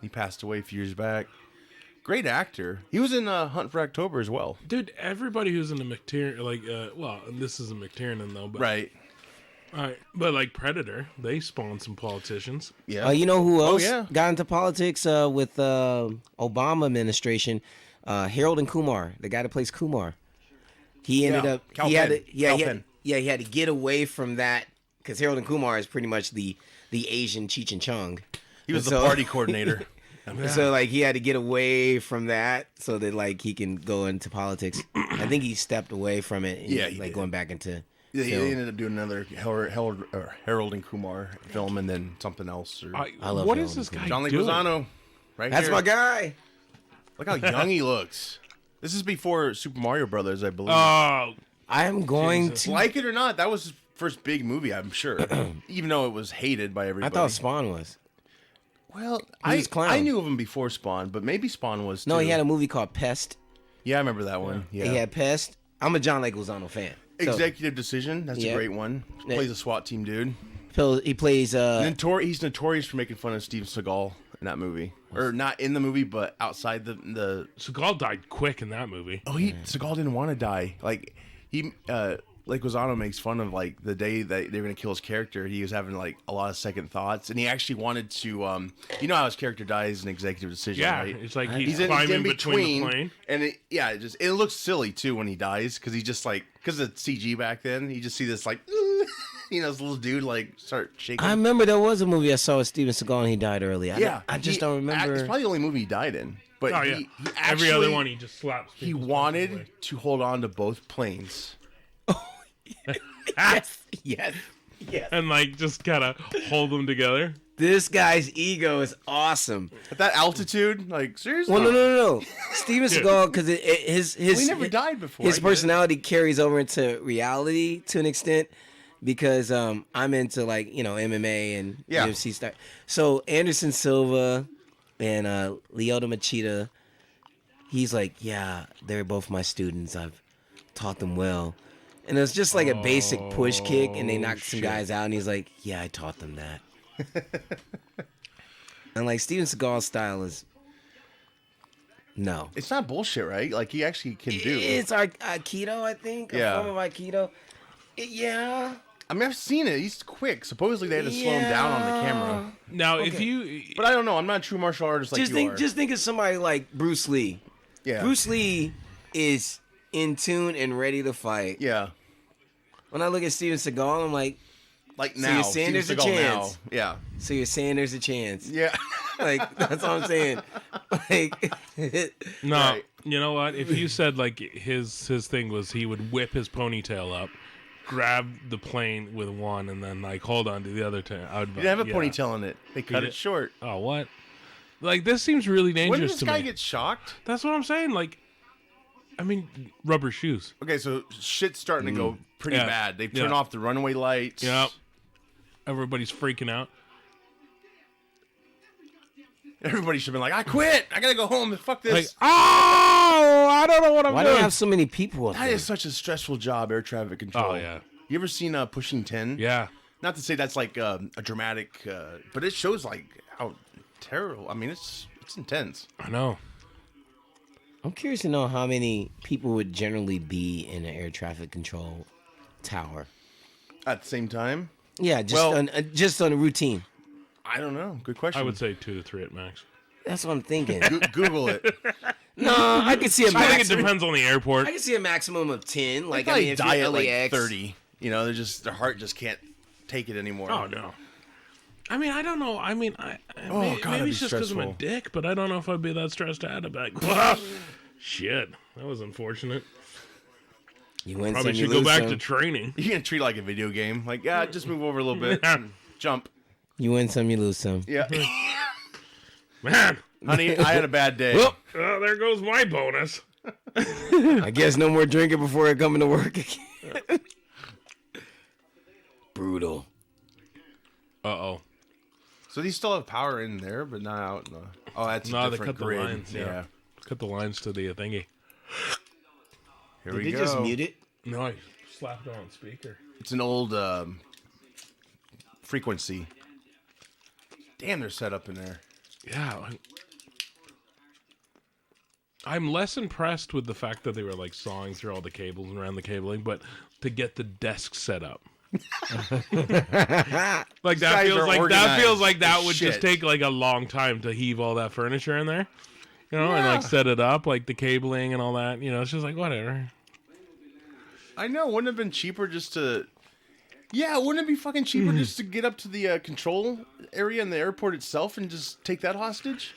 He passed away a few years back. Great actor. He was in Hunt for October as well. Dude, everybody who's in the McTiernan, like, well, this isn't McTiernan though, but Right. but like Predator, they spawned some politicians. Yeah. You know who else yeah. got into politics with Obama administration? Harold and Kumar, the guy that plays Kumar. He ended up Cal he had Penn. to Cal Penn. he had to get away from that because Harold and Kumar is pretty much the Asian Cheech and Chong. He was And the so- party coordinator. So like he had to get away from that so that like he can go into politics. I think he stepped away from it. And, Yeah, he like did. going back into. Yeah, he film. ended up doing another Harold and Kumar film, and then something else. Or I love What Harold is this and guy John doing? Leguizamo. Right That's here. my guy. Look how young he looks. This is before Super Mario Brothers, I believe. Oh, I am going Jesus. to. Like it or not, that was his first big movie, I'm sure. Even though it was hated by I everybody. thought Spawn was. Well, was Clown. I knew of him before Spawn, but maybe Spawn was too. No, he had a movie called Pest. Yeah, I remember that one. Yeah. He had Pest. I'm a John Leguizamo fan. So, Executive Decision. That's Yeah. a great one. Yeah. Plays a SWAT team dude. he plays. He's notorious for making fun of Steven Seagal in that movie, or not in the movie, but outside the. Seagal died quick in that movie. Oh, Seagal didn't want to die. Like Leguizamo makes fun of like the day that they were gonna kill his character. He was having like a lot of second thoughts, and he actually wanted to. You know how his character dies in Executive Decision, Yeah, right? it's like he's He's in climbing between the plane. and it looks silly too when he dies because he just like because of CG back then. You just see this like this little dude like start shaking. I remember there was a movie I saw with Steven Seagal and he died early. I just don't remember. It's probably the only movie he died in. But Oh yeah, he every other actually- one he just slaps. He people's wanted faces to hold on to both planes. yes. and like just kind of hold them together. This guy's ego is awesome. At that altitude, like seriously. Well, no. Steven Seagal, because his Well, he never died before. His I get it. personality carries over into reality to an extent because I'm into like MMA and Yeah. UFC stuff. So Anderson Silva and Lyoto Machida, he's like, yeah, they're both my students. I've taught them well. And it was just like a basic push kick, and they knocked some guys out, and he's like, yeah, I taught them that. And like Steven Seagal's style is, no. It's not bullshit, right? Like he actually can do. It's Aikido, I think. Yeah. A form of Aikido. Yeah. I mean, I've seen it. He's quick. Supposedly they had to slow him down on the camera. Now, if you... But I don't know. I'm not a true martial artist like you are. Just think of somebody like Bruce Lee. Yeah. Bruce Lee is in tune and ready to fight. Yeah. When I look at Steven Seagal, I'm like now. you're saying there's a Steven Seagal chance. Now. Yeah. So you're saying there's a chance. Yeah. Like, that's what I'm saying. Like, No, Right. you know what? If you said like his thing was he would whip his ponytail up, grab the plane with one, and then like hold on to the other tail. I would. He didn't have a ponytail in it. They cut it short. Oh, what? Like this seems really dangerous When did this to guy me. get shocked? That's what I'm saying. Like, I mean, rubber shoes. Okay, so shit's starting to go pretty Yeah. bad. They've turned Yeah. off the runway lights. Yep. Everybody's freaking out. Everybody should have been like, I quit. I gotta go home. Fuck this. Like, oh, I don't know what I'm why do doing. you have so many people up That there? is such a stressful job, air traffic control. Oh yeah, You ever seen Pushing 10? yeah. Not to say that's like a dramatic, but it shows like how terrible. I mean, it's intense. I know. I'm curious to know how many people would generally be in an air traffic control tower. At the same time, Yeah, just on a routine. I don't know. Good question. I would say 2 to 3 at max. That's what I'm thinking. Google it. No, I could see a I think it maximum. depends on the airport. I can see a maximum of 10. Like, They I mean, if die you're at like LAX, 30. You know, their heart just can't take it anymore. Oh no. I mean, I don't know. I mean, Oh, maybe, God, maybe that'd it's be just because I'm a stressful. dick, but I don't know if I'd be that stressed out about it. Shit, that was unfortunate. you win Probably some, you should go lose back some. to training. You can treat it like a video game. Like, yeah, just move over a little bit. And jump. You win some, you lose some. Yeah. Man, Honey, I had a bad day. Well, there goes my bonus. I guess no more drinking before I come into work again. Brutal. Uh-oh. So these still have power in there, but not out in the... Oh, that's No, a they different cut grid. the lines. Yeah. Cut the lines to the thingy. Here Did we they go. just mute it? No, I slapped it on speaker. It's an old frequency. Damn, they're set up in there. Yeah. I'm less impressed with the fact that they were like sawing through all the cables and around the cabling, but to get the desk set up. Like that guys feels are like organized that as would shit. just take like a long time to heave all that furniture in there. You know, and like set it up, like the cabling and all that. You know, it's just like whatever. I know. Wouldn't it have been cheaper just to... Yeah, wouldn't it be fucking cheaper just to get up to the control area in the airport itself and just take that hostage?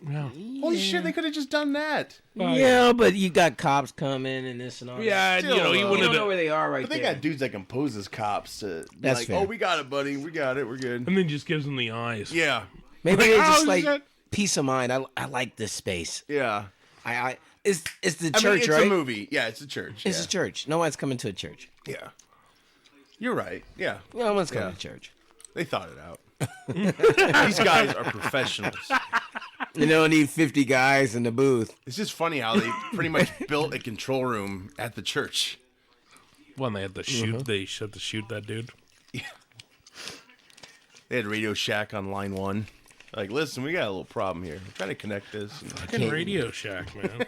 Yeah. Holy shit, they could have just done that. Yeah, but you got cops coming and this and all Yeah, that. and, you know, Still, you You wouldn't don't know have. where they are right But they there. got dudes that can pose as cops to be That's like, fair. oh, we got it, buddy. We got it. We're good. And then just gives them the eyes. Yeah. Maybe they Like, just oh, like shit. peace of mind. I like this space. Yeah. It's the I church, mean, it's right? a movie. Yeah, it's a church. It's a church. No one's coming to a church. Yeah. You're right. Yeah. No one's coming Yeah. to church. They thought it out. These guys are professionals. You don't need 50 guys in the booth. It's just funny how they pretty much built a control room at the church. When they had to shoot, they had to shoot that dude. They had Radio Shack on line 1. Like, listen, we got a little problem here. We're trying to connect this. Fucking Radio Shack, man.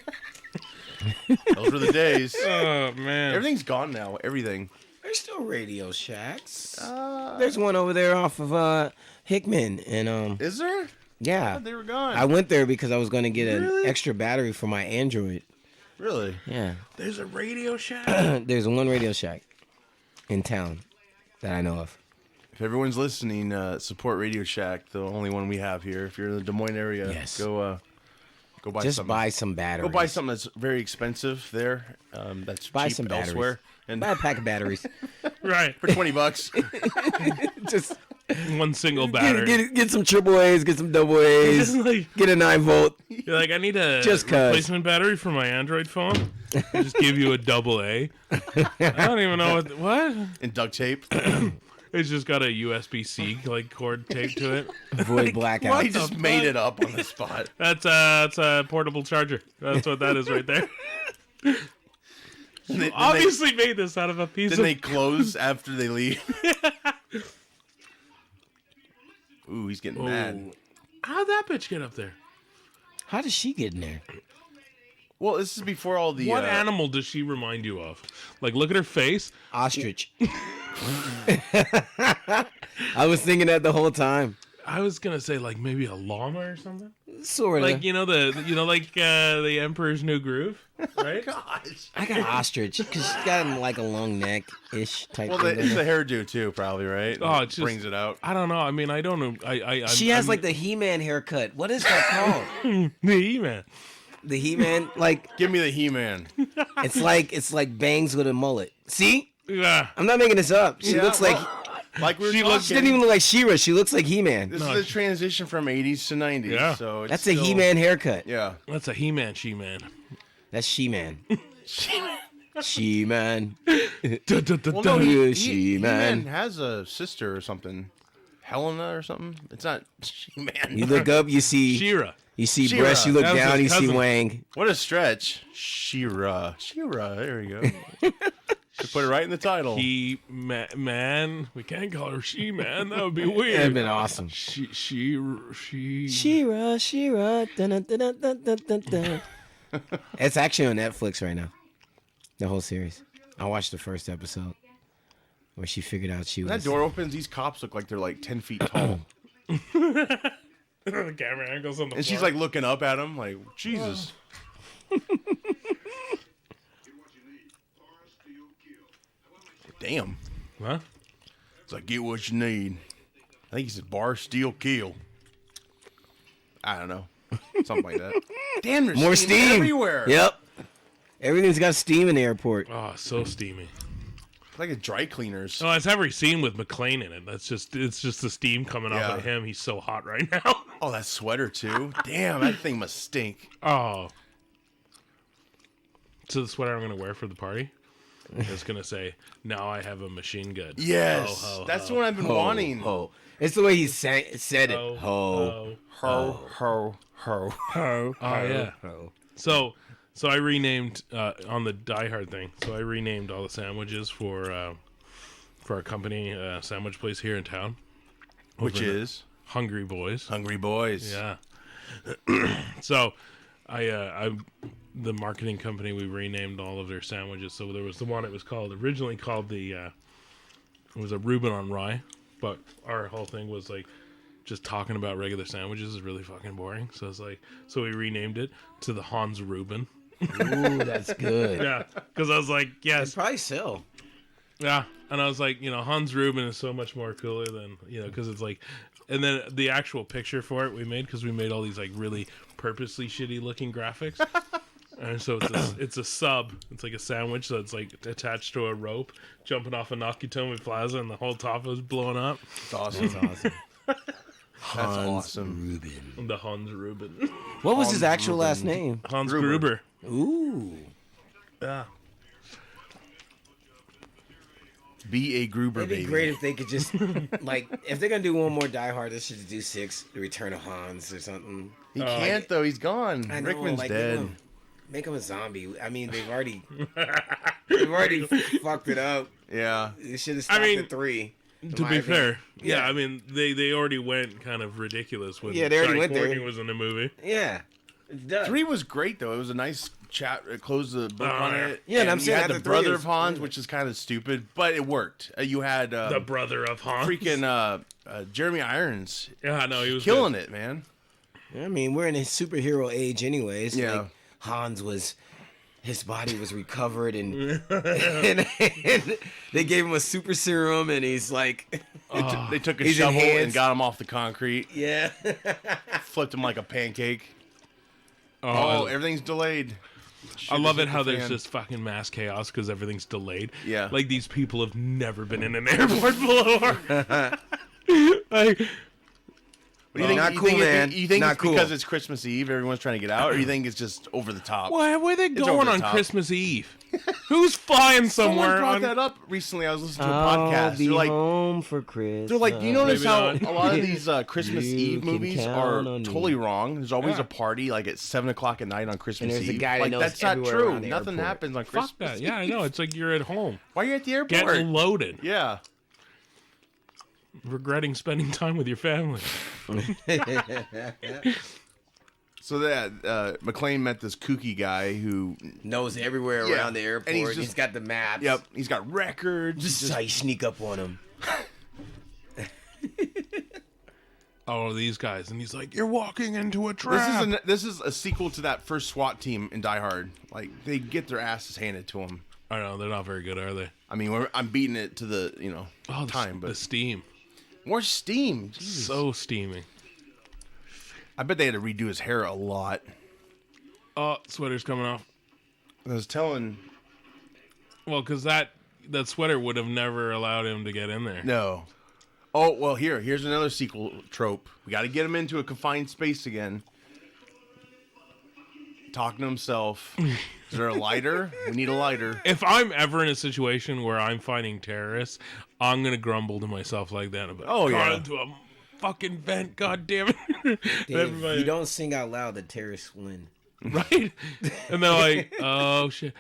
Those were the days. Oh man. Everything's gone now. Everything. There's still Radio Shacks. There's one over there off of Hickman, and Is there? yeah, They were gone. I went there because I was going to get an Really? extra battery for my Android. Really? Yeah, There's a Radio Shack. there's one Radio Shack in town that I know of. If everyone's listening, support Radio Shack, the only one we have here. If you're in the Des Moines area, Yes. go buy Just something. buy some batteries. Go buy something that's very expensive there. That's Buy cheap some batteries. elsewhere. And Buy a pack of batteries. Right. for $20. Just One single battery. get some triple A's, get some double A's, Just like, get a 9-volt. you're like, I need a Just 'cause. replacement battery for my Android phone. I just give you a double A. I don't even know what. And duct tape. It's just got a USB-C like cord taped to it. Avoid blackout. He just made it up on the spot. That's a portable charger. That's what that is right there. Then Obviously made this out of a piece then of... they close after they leave. Ooh, he's getting mad. How'd that bitch get up there? How does she get in there? Well, this is before all the... What animal does she remind you of? Like, look at her face. Ostrich. I was thinking that the whole time. I was gonna say like maybe a llama or something. Sort of. Like the Emperor's New Groove, right? Gosh. I got ostrich because she's got like a long neck ish type Well, thing. it's the hairdo too, probably, right? Oh, it just brings it out. I don't know. I mean, I don't know. She has like the He-Man haircut. What is that called? the He-Man. The He-Man, like Give me the He-Man. it's like Bangs with a mullet. See, Yeah. I'm not making this up. She Yeah, looks like like we were She talking. looks- she doesn't even look like She-Ra. She looks like He-Man. This is a transition from 80s to 90s. Yeah. So it's That's a still- He-Man haircut. Yeah. That's a He-Man, She-Man. That's She-Man. She-Man. Well, no, She-Man. He-Man has a sister or something. Helena or something. It's not She-Man. You look up, you see She-Ra. She-Ra. breast. You look That was down, his you see cousin. Wang. What a stretch. She-Ra. She-Ra. There we go. Should put it right in the title. Man. We can't call her She-Man. That would be weird. That'd been awesome. She. She-Ra, She-Ra. Dun, dun, dun, dun, dun, dun, dun. It's actually on Netflix right now. The whole series. I watched the first episode where she figured out she When was. that door opens, these cops look like they're like 10 feet tall. The camera angles on the And she's floor. like looking up at him like, Jesus. Damn. Huh? It's like, get what you need. I think he said bar, steal, kill. I don't know. Something like that. Damn, there's More steam everywhere. Yep. Everything's got steam in the airport. Oh, so steamy. It's like a dry cleaners. Oh, it's every scene with McClane in it. It's just the steam coming off Yeah. of him. He's so hot right now. Oh, that sweater too. Damn, that thing must stink. Oh. So the sweater I'm gonna wear for the party is gonna say, "Now I have a machine gun." Yes, Ho, ho, that's ho. the one I've been wanting. Ho. It's the way he said it. Ho, Ho. Ho, ho, ho. Ho. Oh yeah. Ho. So I renamed on the Die Hard thing. So I renamed all the sandwiches for our company sandwich place here in town, Which Over the- is Hungry Boys. Hungry Boys. Yeah. So, I the marketing company, we renamed all of their sandwiches. So there was the one, it was originally called it was a Reuben on Rye, but our whole thing was like just talking about regular sandwiches is really fucking boring. So it's like, so we renamed it to the Hans Reuben. Ooh, that's good. Yeah, because I was like, yes, Probably so. yeah, and I was like, Hans Reuben is so much more cooler than because it's like, and then the actual picture for it we made, because we made all these like really purposely shitty looking graphics, and so it's a sub, it's like a sandwich that's like attached to a rope, jumping off a Nakatomi Plaza, and the whole top is blowing up. It's awesome. That's awesome. That's awesome. Reuben. The Hans Reuben, What was his Hans actual Reuben. last name? Hans Gruber. Gruber. Ooh. Yeah. Be a Gruber It'd be baby. great if they could just like if they're gonna do one more Die Hard, they should just do 6, The Return of Hans or something. He can't though. He's gone. I know, Rickman's like, dead. Make him a zombie. I mean, they've already fucked it up. Yeah. They should have stopped mean, at 3. To my be opinion. fair, yeah, Yeah. I mean they already went kind of ridiculous when Yeah, they already went there. Courtney was in the movie. Yeah, it's done. 3 was great though. It was a nice chat. It closed the book on yeah. it. Yeah, and I'm you saying had the after 3 brother is- of Hans, which is kind of stupid, but it worked. You had The brother of Hans. freaking Jeremy Irons Yeah, no, he was killing good. it, man. I mean, we're in a superhero age, anyways. Yeah. Like, Hans was. His body was recovered, and they gave him a super serum, and he's like, They took a He's shovel and enhanced. got him off the concrete, yeah. flipped him like a pancake. Oh, Oh, everything's delayed. I love Shit it how hit the there's fan. just fucking mass chaos because everything's delayed. Yeah. Like these people have never been in an airport before. Like, What do you think? Not you cool, think man. You think Not it's cool. because it's Christmas Eve, everyone's trying to get out, or you think it's just over the top? Why were they over going the on top. Christmas Eve? Who's flying Someone somewhere? brought on... that up recently. I was listening to a I'll podcast. be They're like, home for Christmas. They're like, you notice Maybe how not. a lot of these Christmas You Eve can movies count are on me. totally wrong. There's always Yeah. a party like at 7:00 at night on Christmas there's a Eve. guy that like knows that's not everywhere true. around the Nothing airport. happens on Christmas. Fuck that. Yeah, I know. It's like you're at home. Why are you at the airport? Getting loaded. Yeah. Regretting spending time with your family. So that McClane met this kooky guy who, knows everywhere Yeah. around the airport. And He's just- got the maps. yep, he's got records. This is how you sneak up on him. Oh, these guys. And he's like, you're walking into a trap. This is a sequel to that first SWAT team in Die Hard. Like they get their asses handed to them. I know. They're not very good, are they? I mean, I'm beating it to the time, the but steam. more steam. Jesus. So steamy. I bet they had to redo his hair a lot. Oh, sweater's coming off. I was telling. Well, because that sweater would have never allowed him to get in there. No. Oh, well, here's another sequel trope. We got to get him into a confined space again. Talking to himself. Is there a lighter? We need a lighter. If I'm ever in a situation where I'm fighting terrorists, I'm going to grumble to myself like that. About, Oh, yeah. Into a fucking vent, God damn it. Dave, if you don't sing out loud, the terrorists win. Right? And they're like, oh, shit.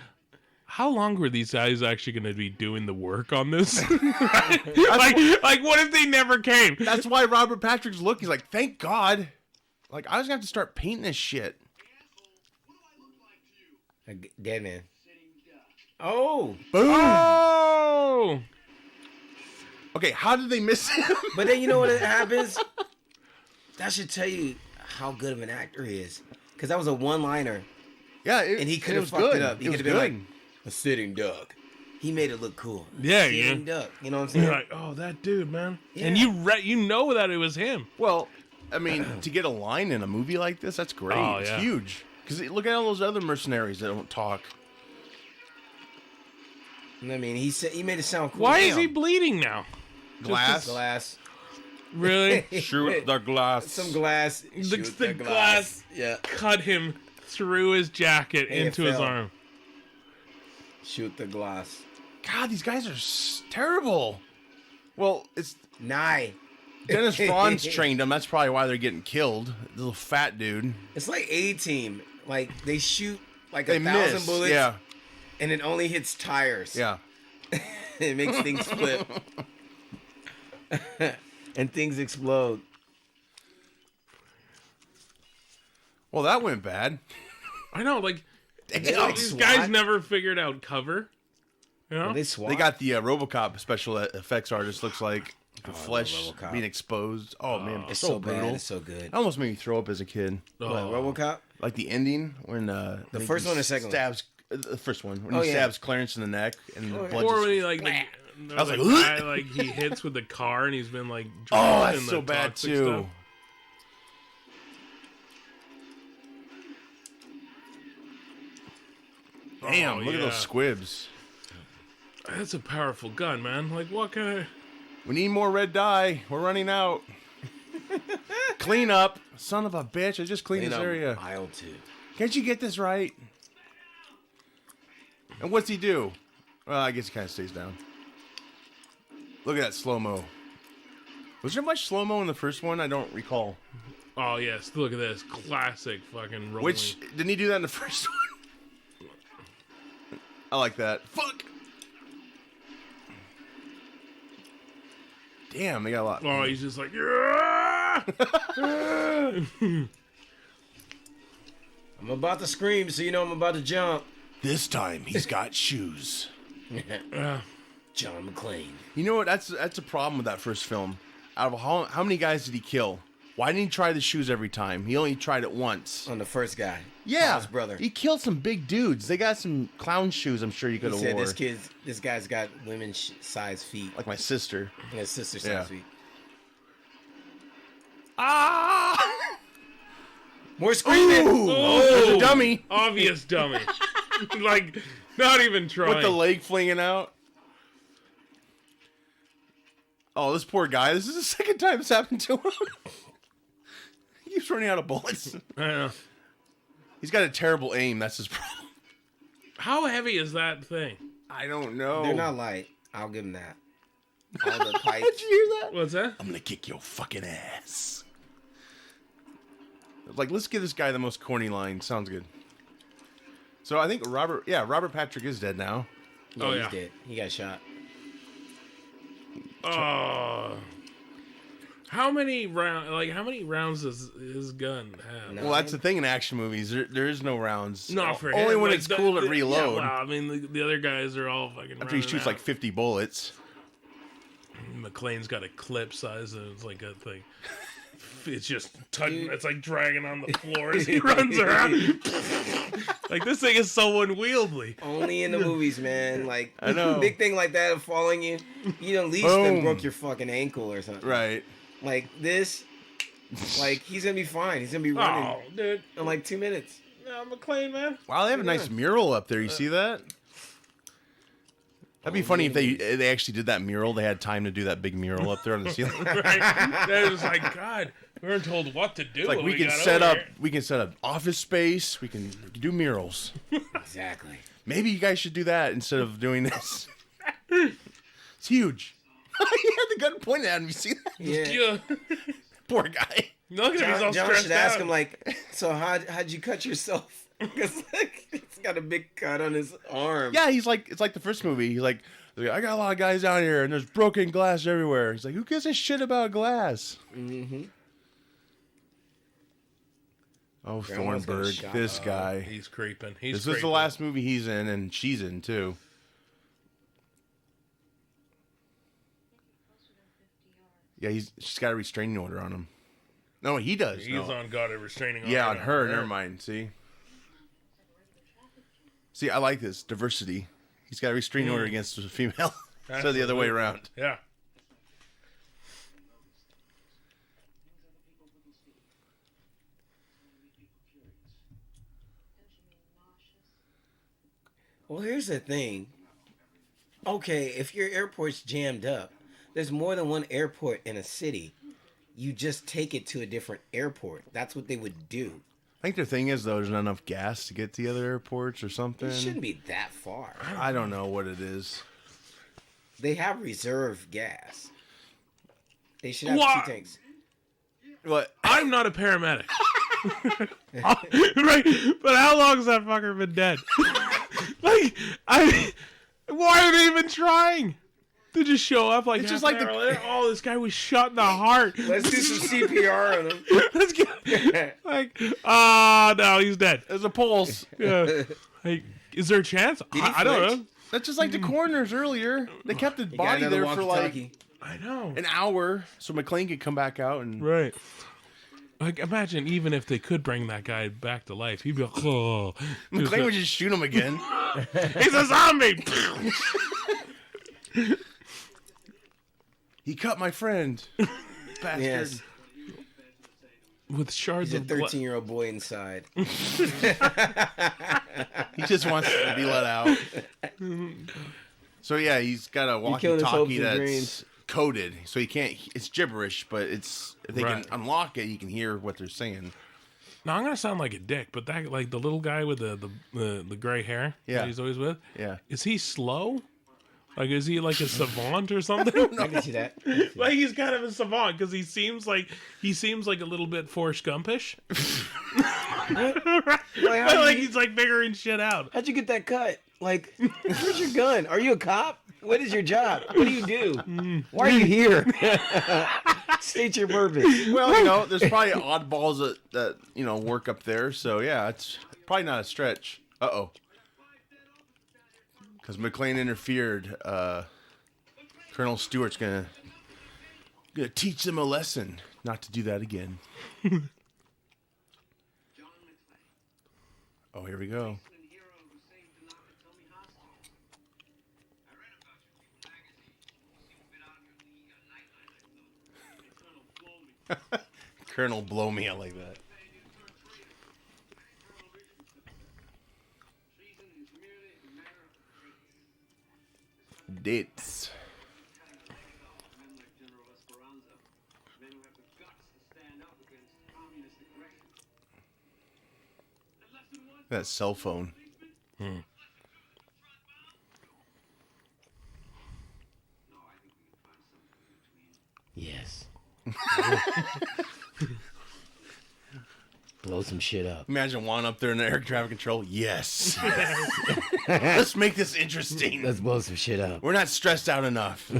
How long were these guys actually going to be doing the work on this? like, what if they never came? That's why Robert Patrick's look. He's like, thank God. Like, I was going to have to start painting this shit. A dead man. Oh, Boom. Oh! Okay, how did they miss him? but then you know what happens? That should tell you how good of an actor he is. Because that was a one-liner, Yeah, and he could have was fucked good. it up. He It could have was been good. like a sitting duck. He made it look cool. Yeah, Sitting yeah. duck. You know what I'm saying? You're like, oh, that dude, man. Yeah. And you know that it was him. Well, I mean, to get a line in a movie like this, that's great. Oh, It's yeah. huge. Because look at all those other mercenaries that don't talk. I mean, he said he made it sound cool. Why is he Damn. bleeding now? Glass. Glass? Really? Shoot the glass. Some glass. The Shoot glass. Yeah. Cut him through his jacket into his AFL. arm. Shoot the glass. God, these guys are terrible. Well, it's Nye. Dennis Franz trained them. That's probably why they're getting killed. The little fat dude. It's like A-Team. Like, they shoot like They 1,000 miss. bullets, Yeah, and it only hits tires. yeah. It makes things flip. And things explode. Well, that went bad. I know, like, like these SWAT? guys never figured out cover. You know? They swat. They got the RoboCop special effects artist. Looks like the I love flesh RoboCop. being exposed. Oh man, It's so so brutal. bad. It's so good. It almost made me throw up as a kid. What, Oh. RoboCop? Like the ending when the first one or second one? stabs the first one when Oh, he yeah. stabs Clarence in the neck and the blood Or just when he, like, I was the like, guy, like, he hits with the car and he's been, like, oh, drowned that's in the so bad toxic too. stuff. Damn, Oh, look at yeah. those squibs. That's a powerful gun, man. Like, what kind of... We need more red dye. We're running out. Clean up, son of a bitch! I just cleaned Clean this up area. Aisle 2. Can't you get this right? And what's he do? Well, I guess he kind of stays down. Look at that slow-mo. Was there much slow-mo in the first one? I don't recall. Oh, yes. Look at this. Classic fucking rolling. Which, didn't he do that in the first one? I like that. Fuck! Damn, they got a lot. Oh, he's just like... "Yeah!" I'm about to scream, so you know I'm about to jump. This time, he's got shoes. John McClane. You know what? That's a problem with that first film. Out of how many guys did he kill? Why didn't he try the shoes every time? He only tried it once. On the first guy. Yeah, His brother. He killed some big dudes. They got some clown shoes. I'm sure you could He have said wore. this guy's got women's size feet. Like my sister. And his sister's size Yeah. feet. Ah! More screaming. Ooh! Oh, There's a dummy Obvious dummy. Like, not even trying. with the leg flinging out. Oh, this poor guy. This is the second time it's happened to him. keeps running out of bullets. I know. He's got a terrible aim. That's his problem. How heavy is that thing? I don't know. They're not light. I'll give them that. All the pipes. Did you hear that? What's that? I'm gonna kick your fucking ass. Like, let's give this guy the most corny line. Sounds good. So I think Robert Patrick is dead now. Yeah, Oh, he's yeah. dead. He got shot. How many rounds does his gun have? No. Well, that's the thing in action movies. There is no rounds. Not for Only him. when Like, it's cool to reload. Yeah, well, I mean, the other guys are all fucking. After he shoots like 50 bullets. McClane's got a clip size, and it's like a thing. It's just tugging. It's like dragging on the floor as he runs around. Like, this thing is so unwieldy. Only in the movies, man. Like, I know. big thing like that of falling you. You at least then broke your fucking ankle or something. Right. Like this, like he's gonna be fine. He's gonna be running Oh, dude. in like 2 minutes. No, McClane, man. Wow, they have a nice mural up there. You see that? That'd be funny if they actually did that mural. They had time to do that big mural up there on the ceiling. Right? They're just like, God, we weren't told what to do. Like when we can got set over up, here. we can set up office space. We can do murals. Exactly. Maybe you guys should do that instead of doing this. It's huge. He had the gun pointed at him. You see that? Yeah. Yeah. Poor guy. Look at him, he's all John stressed should ask out. him like, so how'd you cut yourself? Because like he's got a big cut on his arm. Yeah, it's like the first movie. He's like, I got a lot of guys out here, and there's broken glass everywhere. He's like, who gives a shit about glass? Mm-hmm. Oh, Grandma's got a Thornburg, shot. this guy. He's creeping. This is the last movie he's in, and she's in too. Yeah, she's got a restraining order on him. No, he does. He's no. got a restraining order. Yeah, on her. Never mind. See, I like this diversity. He's got a restraining order against a female, so the other way around. Yeah. Well, here's the thing. Okay, if your airport's jammed up, there's more than one airport in a city. You just take it to a different airport. That's what they would do. I think their thing is, though, there's not enough gas to get to the other airports or something. It shouldn't be that far. I don't know what it is. They have reserve gas. They should have What? 2 tanks. What? I'm not a paramedic. Right? But how long has that fucker been dead? Like, why are they even trying? To just show up like It's half just like an hour later, oh, this guy was shot in the heart. Let's do some CPR on him. Let's get like, no, he's dead. There's a pulse. Yeah. Like, is there a chance? I don't know. That's just like the coroners earlier. They kept the You got body another there for like walkie-talkie. I know. an hour, so McClane could come back out and. Right. Like, imagine even if they could bring that guy back to life, he'd be like, oh. McClane would just shoot him again. He's a zombie! He cut my friend. Bastard. Yes. With shards He's a of glass. 13-year-old boy inside. He just wants to be let out. So yeah, he's got a killing his hopes walkie-talkie and that's dreams. coded, so he can't. It's gibberish, but it's if they Right. can unlock it, you can hear what they're saying. Now, I'm going to sound like a dick, but that, like, the little guy with the gray hair Yeah. that he's always with, Yeah. is he slow? Like, is he like a savant or something? I can see that. Like, he's kind of a savant because he seems like a little bit Forrest Gumpish. Like he's like figuring shit out. How'd you get that cut? Like, where's your gun? Are you a cop? What is your job? What do you do? Why are you here? State your purpose. Well, there's probably oddballs that work up there. So yeah, it's probably not a stretch. Because McClane interfered. Colonel Stewart's gonna teach them a lesson not to do that again. Oh, here we go. Colonel Blow Me, I like that. Dates. That cell phone. Yes. Blow some shit up. Imagine Juan up there in the air traffic control. Yes. Let's make this interesting. Let's blow some shit up. We're not stressed out enough.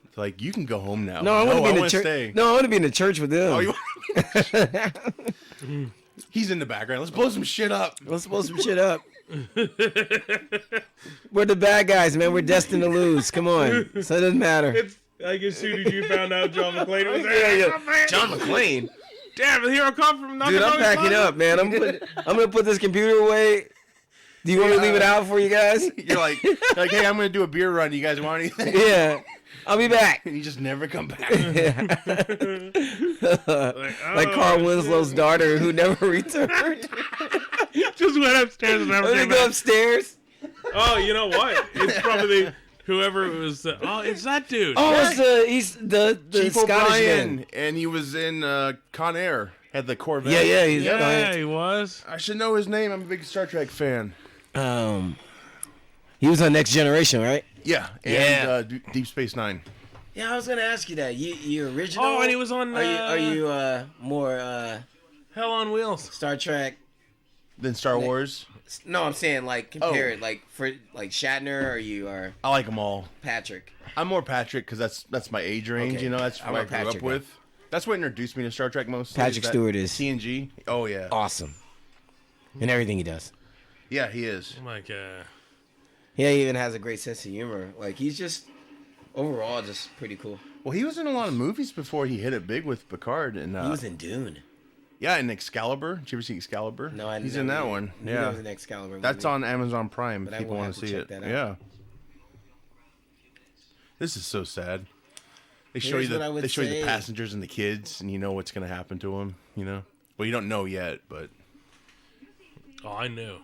It's like, you can go home now. No, I want to be in the wanna church. stay. No, I want to be in the church with them. Oh, you He's in the background. Let's blow some shit up. Let's blow some shit up. We're the bad guys, man. We're destined to lose. Come on. So it doesn't matter. It's like as soon as you found out John McClane was there. Yeah. John McClane. Damn, the hero come from nothing. Dude, I'm packing up, man. I'm gonna put this computer away. Do you want me to leave it out for you guys? You're like, hey, I'm going to do a beer run. You guys want anything? Yeah. I'll be back. And you just never come back. Like Carl Winslow's daughter who never returned. Just went upstairs and never Let me came go back. upstairs. Oh, you know what? It's probably whoever it was. Oh, it's that dude. Oh, he's the Chief Scottish O'Brien, man. and he was in Con Air. Had the Corvette. Yeah, Yeah, he was. I should know his name. I'm a big Star Trek fan. He was on Next Generation, right? Yeah, and Yeah. Deep Space Nine. Yeah, I was gonna ask you that. You original? Oh, and he was on. Are you more Hell on Wheels? Star Trek? Then Star Wars. No, I'm saying like compare it like for like Shatner or you are I like them all. Patrick. I'm more Patrick because that's my age range. Okay. You know, that's I'm what a I grew Patrick up guy. with. That's what introduced me to Star Trek most. Patrick Stewart is TNG. Oh yeah. awesome in everything he does. Yeah, he is. I'm like, Yeah, he even has a great sense of humor. Like he's just overall just pretty cool. Well, he was in a lot of movies before he hit it big with Picard, and He was in Dune. yeah, in Excalibur. Did you ever see Excalibur? No, I He's in that one. Yeah, That was an Excalibur. that's movie. on Amazon Prime. But If I people will want have to to see check it. that out. Yeah. This is so sad. They show Here's you what I would they show you the say. passengers and the kids, and you know what's gonna happen to them. You know, well, you don't know yet, but oh, I knew.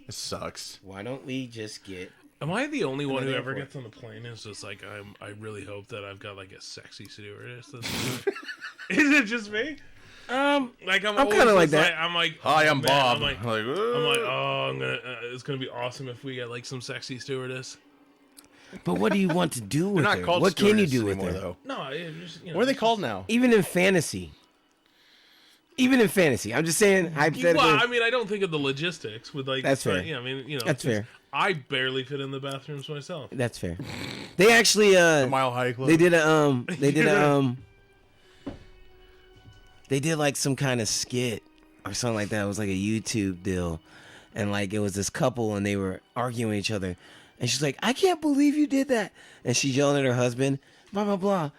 it sucks. Why don't we just get? Am I the only one who there ever for it. gets on the plane? Is just like I really hope that I've got like a sexy stewardess. Is it just me? Like I'm I'm always kinda like just that. I'm like, Hi, I'm man, Bob. I'm like, oh, I'm gonna. It's gonna be awesome if we get like some sexy stewardess. But what do you want to do with They're not her? called What can you stewardess do with anymore, her? though. No, it just What are they called now? Even in fantasy. I'm just saying hypothetically. Well, I mean, I don't think of the logistics with like. That's fair. Yeah, I mean, you know, That's 'cause fair. I barely fit in the bathrooms myself. That's fair. They actually Mile High Club. they did like some kind of skit or something like that. It was like a YouTube deal. And like it was this couple and they were arguing with each other. And she's like, I can't believe you did that. And she's yelling at her husband, blah, blah, blah.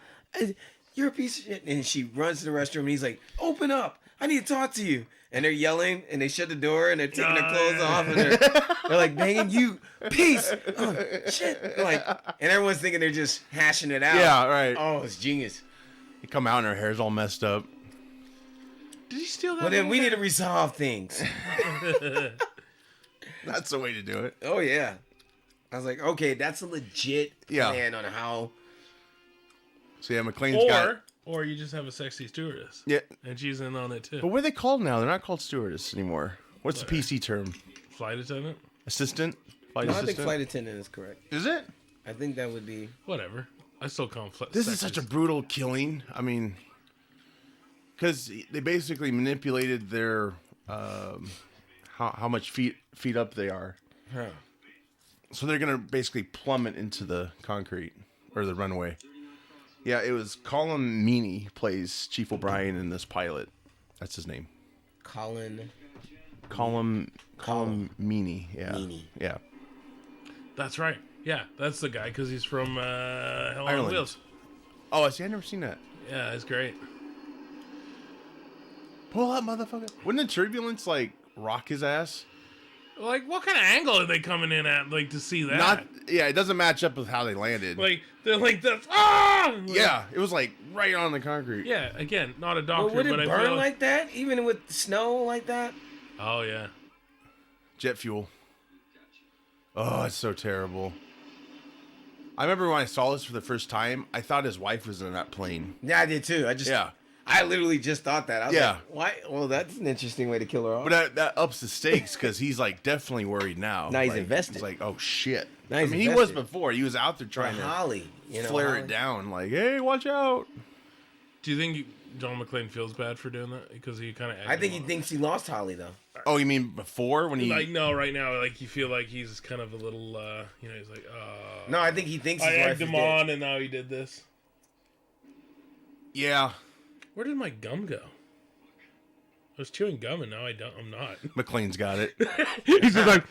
You're a piece of shit. And she runs to the restroom and he's like, open up. I need to talk to you. And they're yelling and they shut the door and they're taking their clothes off and they're like banging you, peace. Oh, shit. And everyone's thinking they're just hashing it out. Yeah, right. Oh, it's genius. You come out and her hair's all messed up. Did he steal that? But then we movie? need to resolve things. That's the way to do it. Oh, yeah. I was like, okay, that's a legit Yeah. plan on how. So yeah, McLean's got. Or you just have a sexy stewardess. Yeah, And she's in on it too. but what are they called now? They're not called stewardess anymore. What's the PC term? Flight attendant? Assistant? Flight No, I assistant? think flight attendant is correct. Is it? I think that would be. Whatever. I still call him This is such a brutal killing. I mean, because they basically manipulated their how much feet up they are. Huh. So they're gonna basically plummet into the concrete or the runway. Yeah, it was Colin Meaney plays Chief O'Brien in this pilot. That's his name. Colin Meaney. Yeah. Meaney. Yeah. That's right. Yeah, that's the guy because he's from Hell on Ireland. Wheels. Oh, I see. I never seen that. Yeah, it's great. Pull up, motherfucker. Wouldn't the turbulence like rock his ass? Like, what kind of angle are they coming in at, like, to see that? Not. Yeah, it doesn't match up with how they landed. Like, they're like this. Ah! Like, Yeah, it was like right on the concrete. Yeah, again, not a But doctor, would it but I burn feel like that? Even with snow like that? Oh, yeah. Jet fuel. Oh, it's so terrible. I remember when I saw this for the first time, I thought his wife was in that plane. Yeah, I did too. Yeah. I literally just thought that. I was Yeah. like, why? Well, that's an interesting way to kill her off. But that ups the stakes because he's like definitely worried now. Now he's Like, invested. He's like, oh shit. Now I he's mean, he was invested. before. He was out there trying to Holly, flare Holly. it down. Like, hey, watch out. Do you think John McClane feels bad for doing that? Because he kind of. I think he thinks he lost Holly though. Oh, you mean before when he? Like, no, right now, like, you feel like he's kind of a little, he's like, No, I think he thinks I his wife egged is him dead. on, and now he did this. Yeah. Where did my gum go? I was chewing gum, and now I'm not. McLean's got it. He's just like,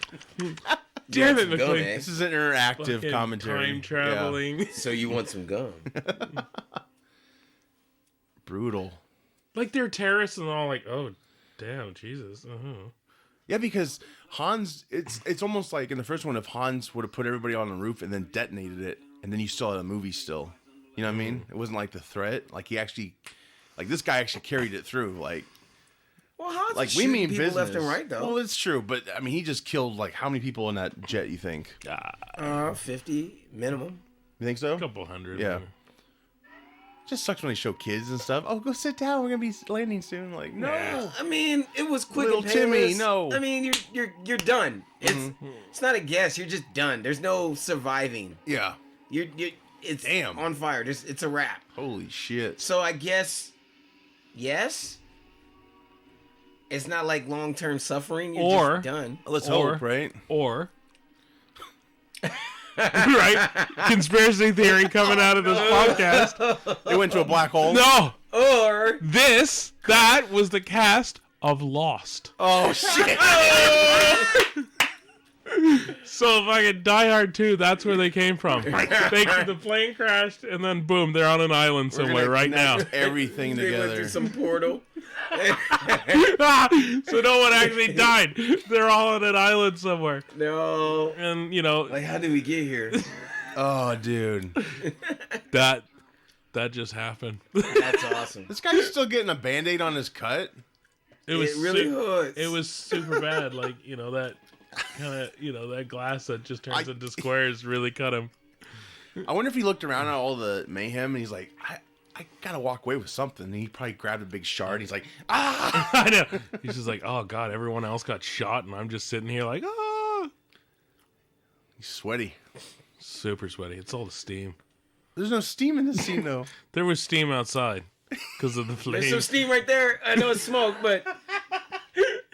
damn it, some gum, McClane. eh? This is an interactive Fucking commentary. Time traveling. So you want some gum? Yeah. Brutal. Like, they're terrorists, and all like, oh, damn, Jesus. Uh-huh. Yeah, because Hans, it's almost like in the first one, if Hans would have put everybody on the roof and then detonated it, and then you still had a movie still. You know what I mean? It wasn't like the threat. Like he actually, like this guy actually carried it through. Like Well, like we mean people business. left and right though. Well, it's true, but I mean he just killed like how many people in that jet? You think? 50 minimum. You think so? A couple hundred. Yeah. Just sucks when they show kids and stuff. Oh, go sit down. We're gonna be landing soon. Like no. Yeah. I mean, it was quick Little and painless. Timmy, no. I mean, you're done. It's not a guess. You're just done. There's no surviving. Yeah. You're it's Damn. on fire. It's a wrap. Holy shit. So I guess yes. It's not like long-term suffering. You're Or- just done. Let's Or- hope, right? Or, right? Conspiracy theory coming out of this podcast. They went to a black hole. No, Or that was the cast of Lost. Oh shit. So fucking Die Hard 2, that's where they came from. The plane crashed, and then boom, they're on an island somewhere right now. Everything they went together. through some portal. So no one actually died. They're all on an island somewhere. No. And, Like, how did we get here? Oh, dude. that just happened. That's awesome. This guy's still getting a Band-Aid on his cut. It was It really hurts. It was super bad. Like, that kind of, that glass that just turns into squares really cut him. I wonder if he looked around at all the mayhem and he's like, I gotta walk away with something. And he probably grabbed a big shard. And he's like, ah! I know. He's just like, oh, God, everyone else got shot, and I'm just sitting here like, ah. He's sweaty. Super sweaty. It's all the steam. There's no steam in this scene, though. There was steam outside because of the flames. There's some steam right there. I know it's smoke, but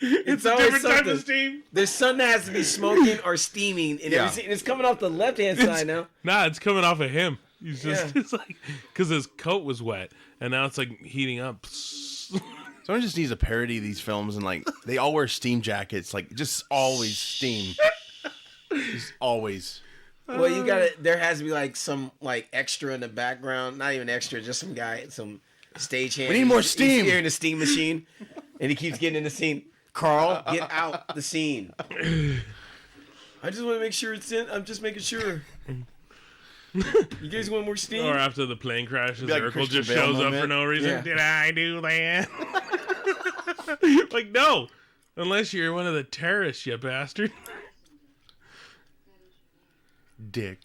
it's a always different type something. of steam. There's something that has to be smoking or steaming in Yeah. every scene. And it's coming off the left-hand side now. Nah, it's coming off of him. He's just, Yeah. it's like, because his coat was wet, and now it's like heating up. Someone just needs a parody of these films and like they all wear steam jackets. Like just always steam. Just always. Well, you gotta. There has to be like some like extra in the background. Not even extra, just some guy, some stagehand. We need more He's steam. here in the steam machine, and he keeps getting in the scene. Carl, get out the scene. I just want to make sure it's in. I'm just making sure. You guys want more steam? Or after the plane crashes, Be like Urkel Christian just Bale shows up moment. for no reason. Yeah. Did I do that? Like, no. Unless you're one of the terrorists, you bastard. Dick.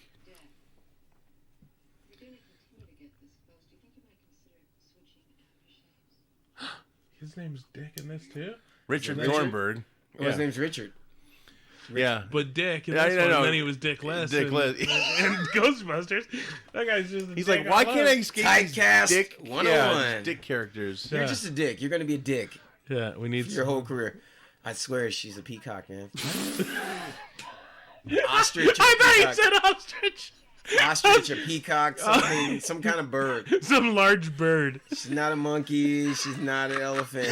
His name's Dick in this, too? Richard Richard? Dornberg. Well, his name's Richard. Yeah. But Dick in Yeah, this I one, know. and then he was Dick Less. Dick in, Less. in Ghostbusters. That guy's just a He's dick like, why on can't I love. escape these Typecast dick 101. yeah, dick characters? You're Yeah. just a dick. You're gonna be a dick Yeah, we need your whole career. I swear, she's a peacock, man. Ostrich. Or I thought peacock. you said ostrich. Ostrich or peacock, something, some kind of bird. Some large bird. She's not a monkey. She's not an elephant.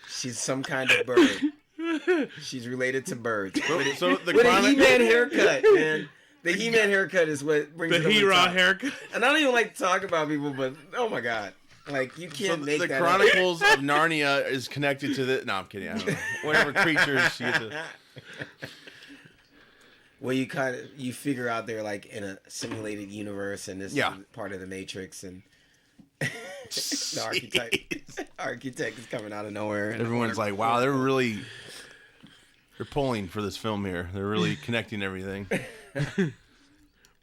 She's some kind of bird. She's related to birds. So the With a chronic- He-Man haircut, man. The He-Man haircut is what brings The it over the He-Ra top. haircut. And I don't even like to talk about people, but oh my god, like you So can't make the that. Chronicles of Narnia is connected to the. No, I'm kidding. I don't know. Whatever creatures you get to. Well, you figure out they're like in a simulated universe, and this Yeah. is part of the Matrix, and the architect is coming out of nowhere. And Everyone's like, wow, they're pulling for this film here. They're really connecting everything.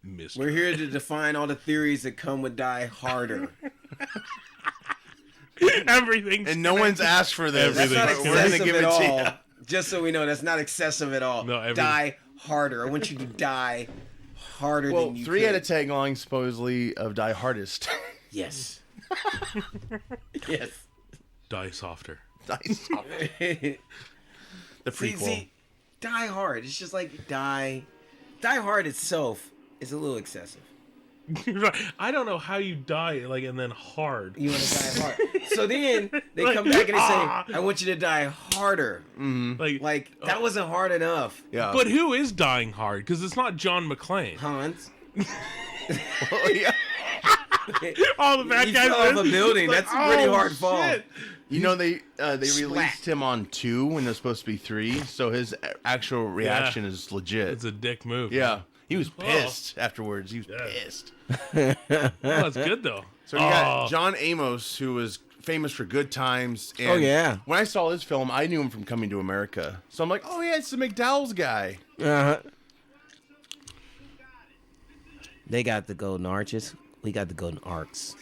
Mystery. we're here to define all the theories that come with Die Harder. Everything's And no one's asked for this. That's not Everything's We're gonna excessive give at it to all. you. Just so we know, that's not excessive at all. No, die harder. I want you to die harder Well, than you 3 could. had a tagline supposedly of Die Hardest. Yes. Yes. Die softer. Die Soft. The prequel. See, Die Hard. It's just like Die Hard itself is a little excessive. I don't know how you die like and then hard. You want to die hard. So then they come back and they say, I want you to die harder. Like, that wasn't hard enough. Yeah. But who is dying hard? Because it's not John McClane. Hans. Well, yeah. All the bad He guys. fell off a building. That's a pretty hard fall. Shit. You know, they released Splat. him on 2 when they're supposed to be 3, so his actual reaction is legit. It's a dick move. Yeah. He was pissed afterwards. He was pissed. Man. Oh, that's good though. So you got John Amos, who was famous for Good Times. And Oh, yeah. When I saw this film, I knew him from Coming to America. So I'm like, oh, yeah, it's the McDowell's guy. Uh-huh. They got the golden arches. We got the golden arcs.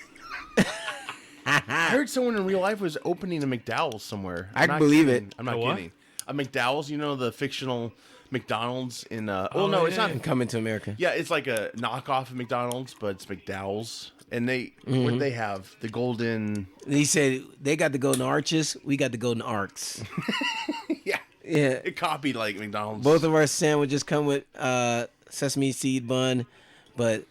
I heard someone in real life was opening a McDowell's somewhere. I I'm not believe kidding. it. I'm not A what? kidding. A McDowell's, you know, the fictional McDonald's in... no, Oh, it's yeah, not... yeah. Coming to America. Yeah, it's like a knockoff of McDonald's, but it's McDowell's. And they... What do they have? The golden... He said, they got the golden arches. We got the golden arcs. Yeah. Yeah. It copied like McDonald's. Both of our sandwiches come with sesame seed bun, but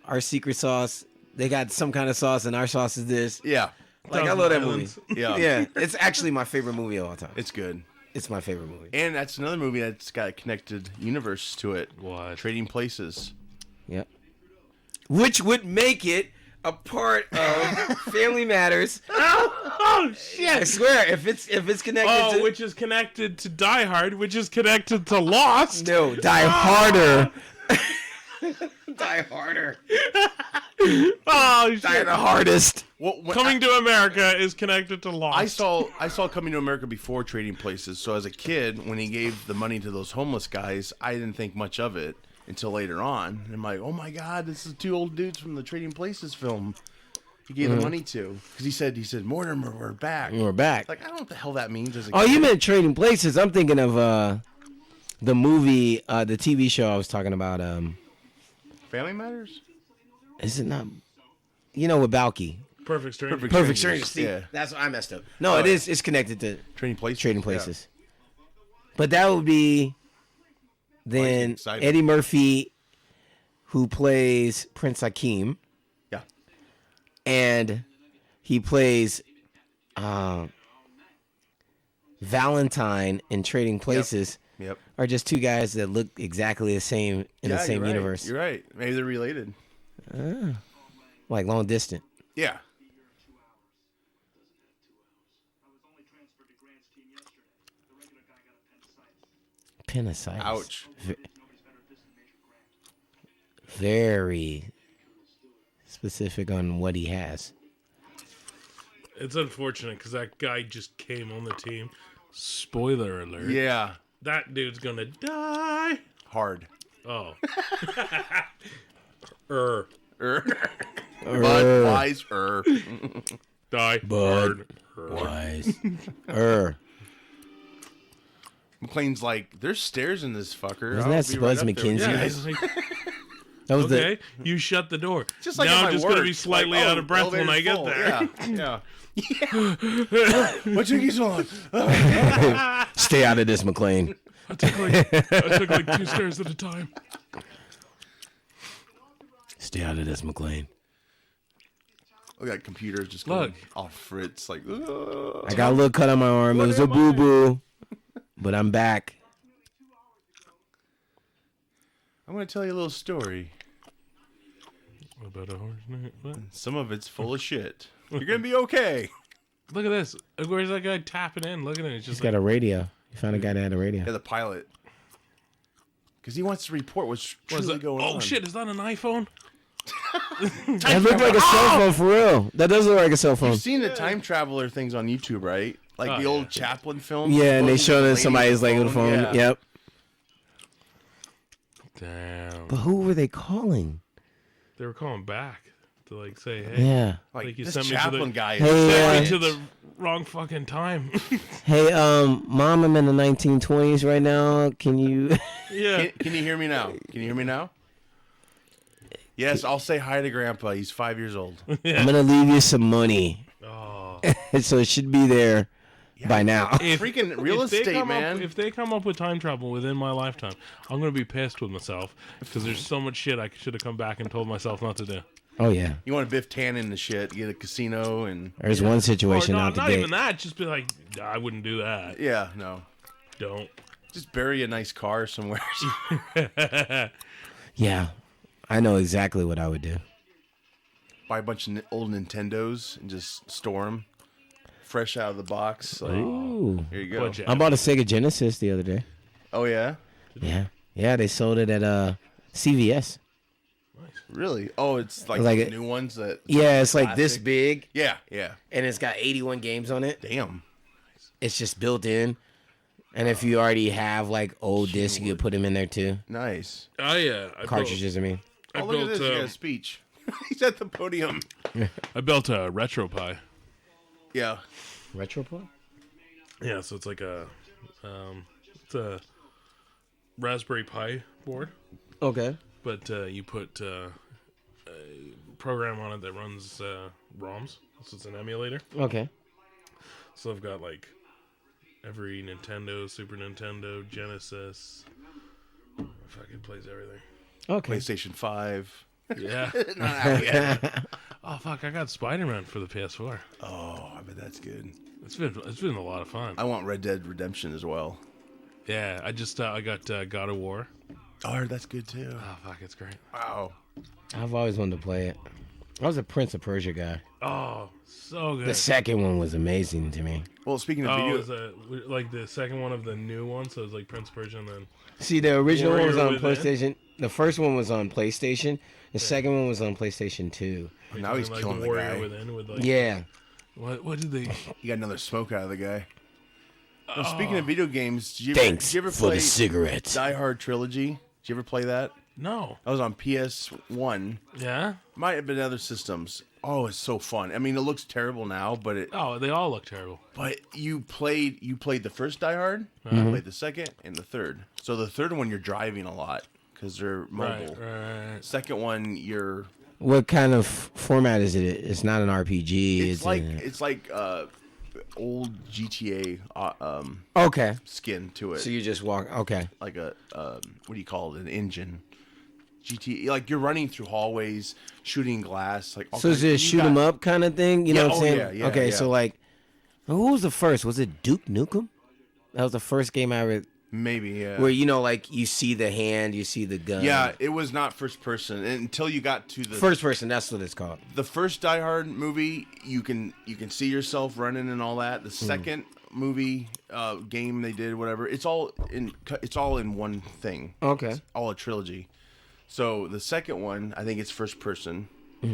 our secret sauce, they got some kind of sauce, and our sauce is this. Yeah. Like, I love that movie. Islands. Yeah. Yeah. It's actually my favorite movie of all time. It's good. It's my favorite movie. And that's another movie that's got a connected universe to it. What? Trading Places. Yep. Which would make it a part of Family Matters. Oh shit! I swear, if it's connected Oh, to which is connected to Die Hard, which is connected to Lost. no, Die Harder. Die harder. Oh Die shit! the hardest. Well, when Coming to America is connected to Lost. I saw Coming to America before Trading Places. So as a kid, when he gave the money to those homeless guys, I didn't think much of it until later on. And I'm like, oh my god, this is 2 old dudes from the Trading Places film. He gave the money to because he said Mortimer, we're back. We're back. Like I don't know what the hell that means. As a Oh, kid. you meant Trading Places. I'm thinking of the movie, the TV show I was talking about. Family Matters? Is it not? You know, with Balky. Perfect Stranger. Perfect Stranger. Strangers, See, yeah. that's what I messed up. No, it is. It's connected to Trading Places. Trading Places. But that would be then excited. Eddie Murphy, who plays Prince Hakeem, Yeah. and he plays Valentine in Trading Places. Yep. Are just 2 guys that look exactly the same in the same you're right. universe, You're right. Maybe they're related. like long distant. Yeah. Appendicitis. Ouch. Very specific on what he has. It's unfortunate because that guy just came on the team. Spoiler alert. Yeah. That dude's gonna die. Hard. Oh. Bud Wise. Die. Bud. Hard. Wise. McLean's like, there's stairs in this fucker. Wasn't I'll that be right Buzz up there with McKenzie? you Yeah, guys." he's like, That was okay, you shut the door. Just like now at I'm my just work. gonna be slightly Like, out of breath when I get elevator's there. full. Yeah. Yeah. What took you so long? the stay out of this, McLean. I took like 2 stairs at a time. Stay out of this, McLean. We got computers just Look. going off fritz. Like, ugh. I got a little cut on my arm. It was a boo boo, but I'm back. I'm going to tell you a little story. About a horse. What? Some of it's full of shit. You're going to be okay. Look at this. Where's that guy tapping in? Look at it. It's He's just got like, a radio. You found a guy that had a radio. Yeah, the pilot. Because he wants to report what's what's truly that? going on. Oh shit! Is that an iPhone? That looked like a cell phone for real. That does look like a cell phone. You've seen the time traveler things on YouTube, right? Like Oh, the old yeah. Chaplin film. Yeah, and they showed us somebody's like with a phone. Yeah. Yep. Damn. But who were they calling? They were calling back to like say, hey, Yeah. Like, Like you this sent me to Chaplin the- guy is Hey, send yeah. me to the wrong fucking time. Hey, Mom, I'm in the 1920s right now. Can you? Yeah. Can you hear me now? Can you hear me now? Yes, I'll say hi to Grandpa. He's 5 years old. Yeah. I'm gonna leave you some money, Oh. so it should be there by now. Freaking real If they estate, come man. if they come up with time travel within my lifetime, I'm gonna be pissed with myself because there's so much shit I should have come back and told myself not to do. Oh yeah. You want to Biff Tannen the shit, get a casino and... There's one situation Or out the not gate. even that. Just be like, I wouldn't do that. Yeah, no. Don't. Just bury a nice car somewhere. Yeah, I know exactly what I would do. Buy a bunch of old Nintendos and just store them. Fresh out of the box. Like, Ooh. here you go. Bunch of- I bought a Sega Genesis the other day. Oh, yeah? Yeah, they sold it at CVS. Really? Oh, it's like, Like those it- new ones that... Yeah, it's like this Classic. big, Yeah. and it's got 81 games on it. Damn. It's just built in. And if you already have like old discs, you could put them in there too. Nice. I Cartridges, I mean. I Oh, look at built, this. You got a speech. He's at the podium. I built a RetroPie. Yeah. RetroPort? Yeah, so it's like it's a Raspberry Pi board, Okay. but you put a program on it that runs ROMs. So it's an emulator. Okay. So I've got like every Nintendo, Super Nintendo, Genesis. Fucking plays everything. Okay. PlayStation 5. Yeah. Not out yet. Oh fuck! I got Spider-Man for the PS4. Oh, I bet that's good. It's been a lot of fun. I want Red Dead Redemption as well. Yeah, I just I got God of War. Oh, that's good too. Oh fuck, it's great. Wow. I've always wanted to play it. I was a Prince of Persia guy. Oh, so good. The second one was amazing to me. Well, speaking of Oh, video, it was like the second one of the new one, so it was like Prince Persia and then... See, the original one was Warrior on Within? PlayStation. The first one was on PlayStation. The second one was on PlayStation 2. now he's like killing the Warrior guy. Within with like... Yeah. What did they... You got another smoke out of the guy. Well, speaking of video games, did you Thanks ever for play the cigarettes. Die Hard Trilogy? Did you ever play that? No. I was on PS1. Yeah? Might have been other systems. Oh, it's so fun. I mean, it looks terrible now, but Oh, they all look terrible. you played the first Die Hard, you played the second and the third. So the third one you're driving a lot because they're mobile. Right. Second one you're What kind of format is it? It's not an RPG. it's like old GTA Okay. skin to it. So you just walk. Okay. Like a what do you call it? An engine. GTA, like you're running through hallways, shooting glass, like all So is it a you shoot got- 'em up kind of thing? You know Yeah, what I'm oh, saying? yeah, yeah, okay, yeah. so like, who was the first? Was it Duke Nukem? That was the first game I ever. Maybe, yeah. Where like you see the hand, you see the gun. Yeah, it was not first person until you got to the First person. That's what it's called. the first Die Hard movie. You can see yourself running and all that. The Hmm. second movie game they did, whatever. It's all in one thing. Okay. It's all a trilogy. So the second one, I think it's first person.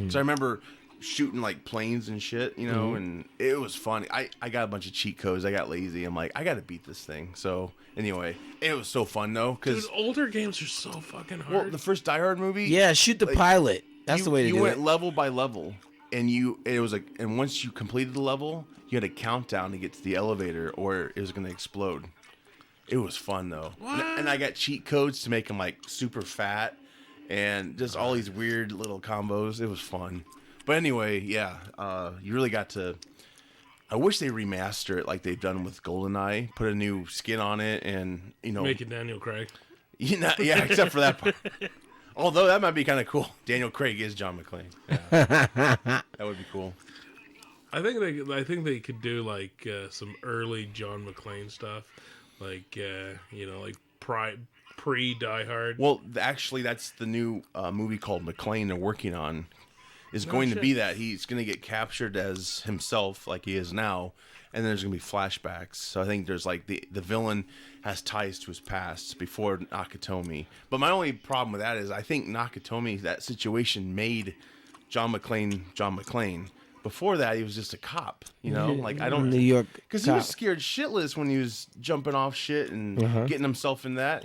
So I remember shooting like planes and shit, and it was fun. I got a bunch of cheat codes. I got lazy. I'm like, I got to beat this thing. So anyway, it was so fun though, because Dude, older games are so fucking hard. well, the first Die Hard movie, Yeah, shoot the pilot. That's the way to you do went it. level by level, and and once you completed the level, you had a countdown to get to the elevator, or it was gonna explode. It was fun though, and I got cheat codes to make them like super fat, and just all these weird little combos. It was fun, but anyway, yeah, you really got to. I wish they remaster it like they've done with GoldenEye, put a new skin on it, and Make it Daniel Craig. yeah, except for that part. Although that might be kind of cool. Daniel Craig is John McClane. Yeah. That would be cool. I think they could do like some early John McClane stuff, like like pre Die Hard. Well, actually, that's the new movie called McClane they're working on. Is going to be that he's going to get captured as himself, like he is now, and then there's going to be flashbacks. So I think there's like the villain has ties to his past before Nakatomi. But my only problem with that is I think Nakatomi, that situation made John McClane. Before that, he was just a cop. Like I don't New York. because he was scared shitless when he was jumping off shit and getting himself in that.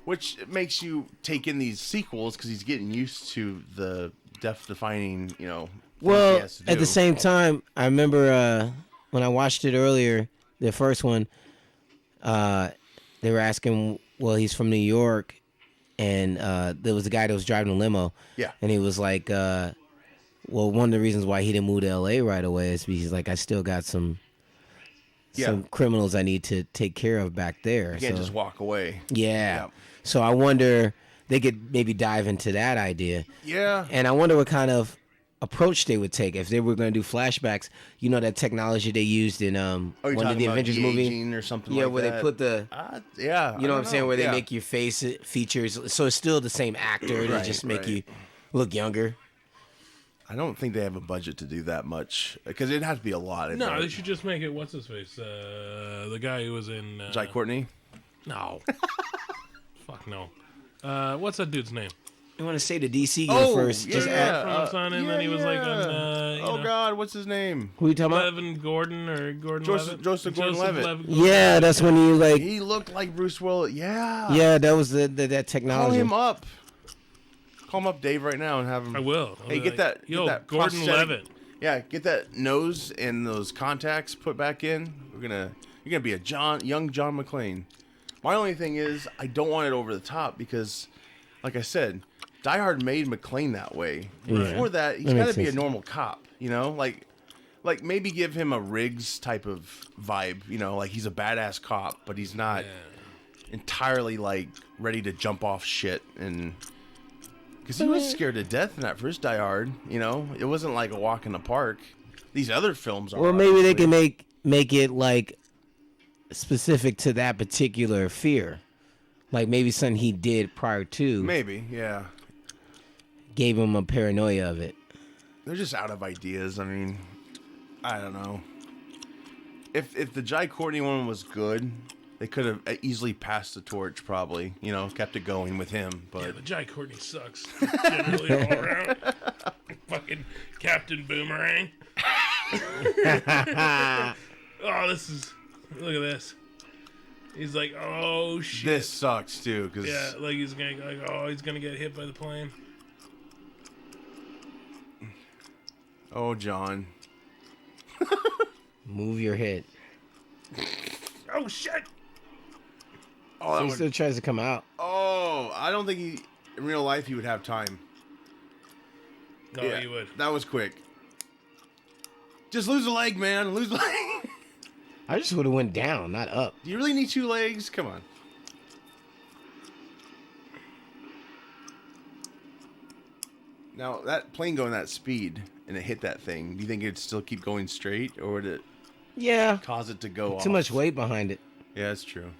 Which makes you take in these sequels because he's getting used to the death-defining, things he Well, has to at the do. same time, I remember when I watched it earlier, the first one, they were asking, well, he's from New York, and there was a guy that was driving a limo. Yeah. And he was like, well, one of the reasons why he didn't move to L.A. right away is because, like, I still got some criminals I need to take care of back there. You can't just walk away. Yeah. So I wonder, they could maybe dive into that idea. Yeah. And I wonder what kind of approach they would take if they were going to do flashbacks. You know that technology they used in one of the Avengers movie or something yeah, like where that. they put the you know what I'm saying, where they make your face features, so it's still the same actor. They just make you look younger. I don't think they have a budget to do that much because it'd have to be a lot. No, they should just make it. What's his face? The guy who was in Jai Courtney. No. Fuck no. What's that dude's name? You want to say the DC first? Just from Son, and then he was like on. God, what's his name? Who you talking about? Levin Gordon or Gordon Levitt? Joseph Gordon-Levitt. Yeah, that's when you like. He looked like Bruce Willis. Yeah. Yeah, that was that technology. Call him up. Call him up, Dave, right now, and have him. I will. Hey, get that. Yo, get that Gordon prosthetic- Levitt. Yeah, get that nose and those contacts put back in. You're gonna be a young John McClane. My only thing is, I don't want it over the top because, like I said, Die Hard made McClane that way. Yeah. Before that, he's That got to makes be a sense. normal cop. You know, like maybe give him a Riggs type of vibe. You know, like he's a badass cop, but he's not entirely like ready to jump off shit and. Because he was scared to death in that first Die Hard, you know? It wasn't like a walk in the park. These other films are. Well, maybe they can make it like specific to that particular fear. Like maybe something he did prior to Maybe, yeah. gave him a paranoia of it. They're just out of ideas. I mean, I don't know. If the Jai Courtney one was good, they could have easily passed the torch, probably. You know, kept it going with him. But Yeah, the Jai Courtney sucks. Generally all around. Fucking Captain Boomerang. Oh, this is... Look at this. He's like, oh, shit. this sucks, too. Cause Yeah, like he's gonna get hit by the plane. Oh, John. Move your head. Oh, shit! Oh, He still tries to come out. I don't think in real life, he would have time. No, Yeah, you would. That was quick. Just lose a leg, man. Lose a leg. I just would have went down, not up. Do you really need 2 legs? Come on. Now, that plane going that speed and it hit that thing, do you think it'd still keep going straight or would it Yeah. cause it to go off? Too much weight behind it. Yeah, that's true.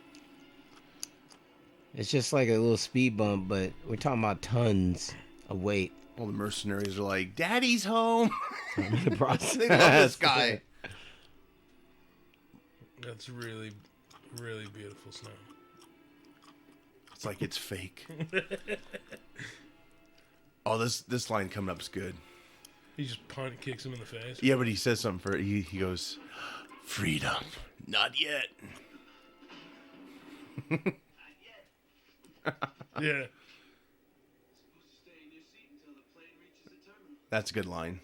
It's just like a little speed bump, but we're talking about tons of weight. All the mercenaries are like, Daddy's home. The process. They love this guy. That's really, really beautiful snow. It's like it's fake. Oh, this line coming up's good. He just kicks him in the face. Yeah, but he says something for he goes, freedom, not yet. Yeah. That's a good line.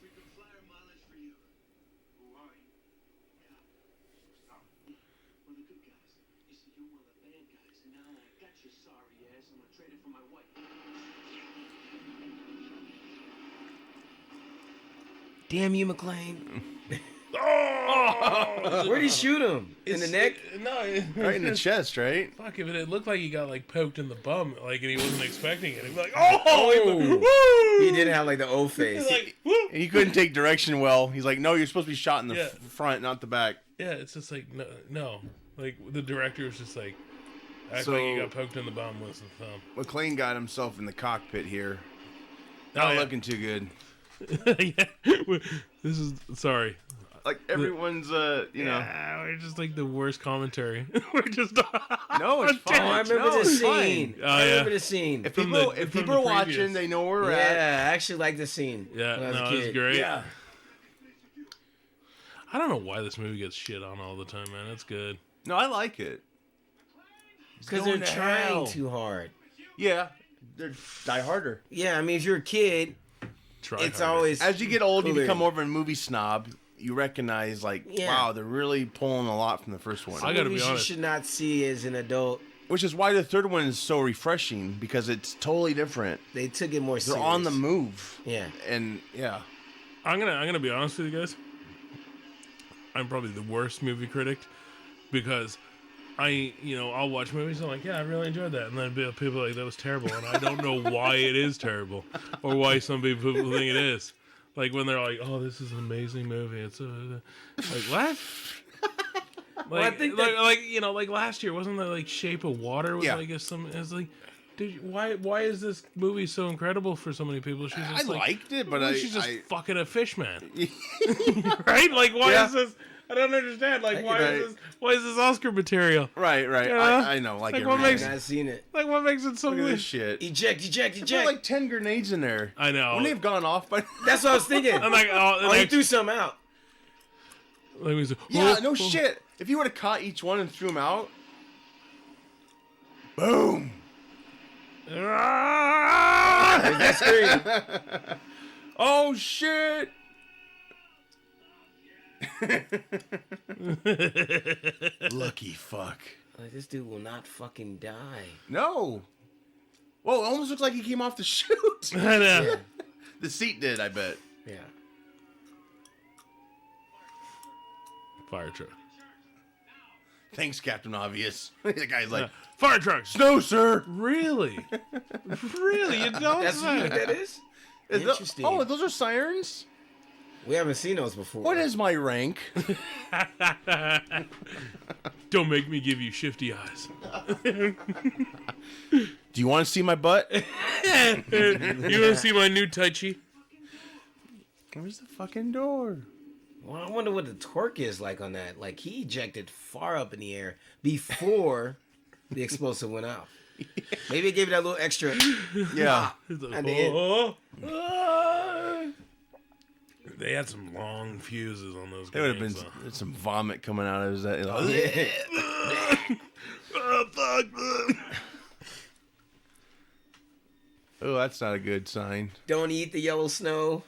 Damn you, McClane. Oh! Where'd he shoot him? In the neck? No. Right in the chest, right? Fuck, if it looked like he got like poked in the bum, like, and he wasn't expecting it. He'd be like, oh! He didn't have like the old face. He's like, woo! He couldn't take direction well. He's like, no, you're supposed to be shot in the Yeah. front, not the back. Yeah, it's just like, no. Like, the director was just like, act So- like you got poked in the bum with the thumb. McClane got himself in the cockpit here. Oh, Not yeah. looking too good. Yeah. This is, sorry. Like everyone's, you know. Yeah, we're just like the worst commentary. We're just. No, it's fine. Oh, I remember No, the it's scene. fine. Oh, I yeah. remember the scene. If From people, the- if from people the are watching, previous. they know where we're Yeah, at. I actually like the scene. Yeah, when I was no, a it's kid. great. Yeah. I don't know why this movie gets shit on all the time, man. It's good. No, I like it. Because Going they're to trying hell. too hard. Yeah, they're die harder. Yeah, I mean, if you're a kid, Try it's harder. always As you get old, you cooler. become more of a movie snob. you recognize, like, Yeah. wow, they're really pulling a lot from the first one. I gotta be Movies honest. you should not see as an adult. Which is why the third one is so refreshing, because it's totally different. They took it more They're serious. on the move. Yeah. And, yeah. I'm gonna be honest with you guys. I'm probably the worst movie critic because I'll watch movies and I'm like, yeah, I really enjoyed that, and then people are like, that was terrible, and I don't know why it is terrible or why some people think it is. Like when they're like, oh, this is an amazing movie. It's like what? Well, I think that- like last year wasn't that like Shape of Water was Yeah. like it's like. Dude, why is this movie so incredible for so many people? She's just I liked it, but she's just I fucking a fish man, right? Like, why Yeah. is this? I don't understand. Like, why Right. is this Oscar material? Right. Yeah. I know. Like Like, everything. what makes- I've seen it. Like, what makes it so Look at good? this shit. Eject. There were like 10 grenades in there. I know. Wouldn't they have gone off by That's what I was thinking. I'm like, Oh, he threw some out. like we said, Yeah, oh, no oh. shit. If you would have caught each one and threw them out, boom. Ah! That scream. Oh shit. Lucky fuck. Like, this dude will not fucking die. No. Whoa, it almost looks like he came off the chute. I know. The seat did, I bet. Yeah. Fire truck. Thanks, Captain Obvious. The guy's like, Fire trucks. no, sir. Really? Really? You don't That's what you think say? that is? Is the- Interesting. oh, those are sirens? We haven't seen those before. What is my rank? Don't make me give you shifty eyes. Do you want to see my butt? You want to see my new Tai Chi? Where's the fucking door? Well, I wonder what the torque is like on that. Like, he ejected far up in the air before the explosive went out. Maybe it gave it that little extra. Yeah. It's like, And then- oh, ah. They had some long fuses on those There would have games, been though. some vomit coming out of that. Oh, fuck. Oh, that's not a good sign. Don't eat the yellow snow.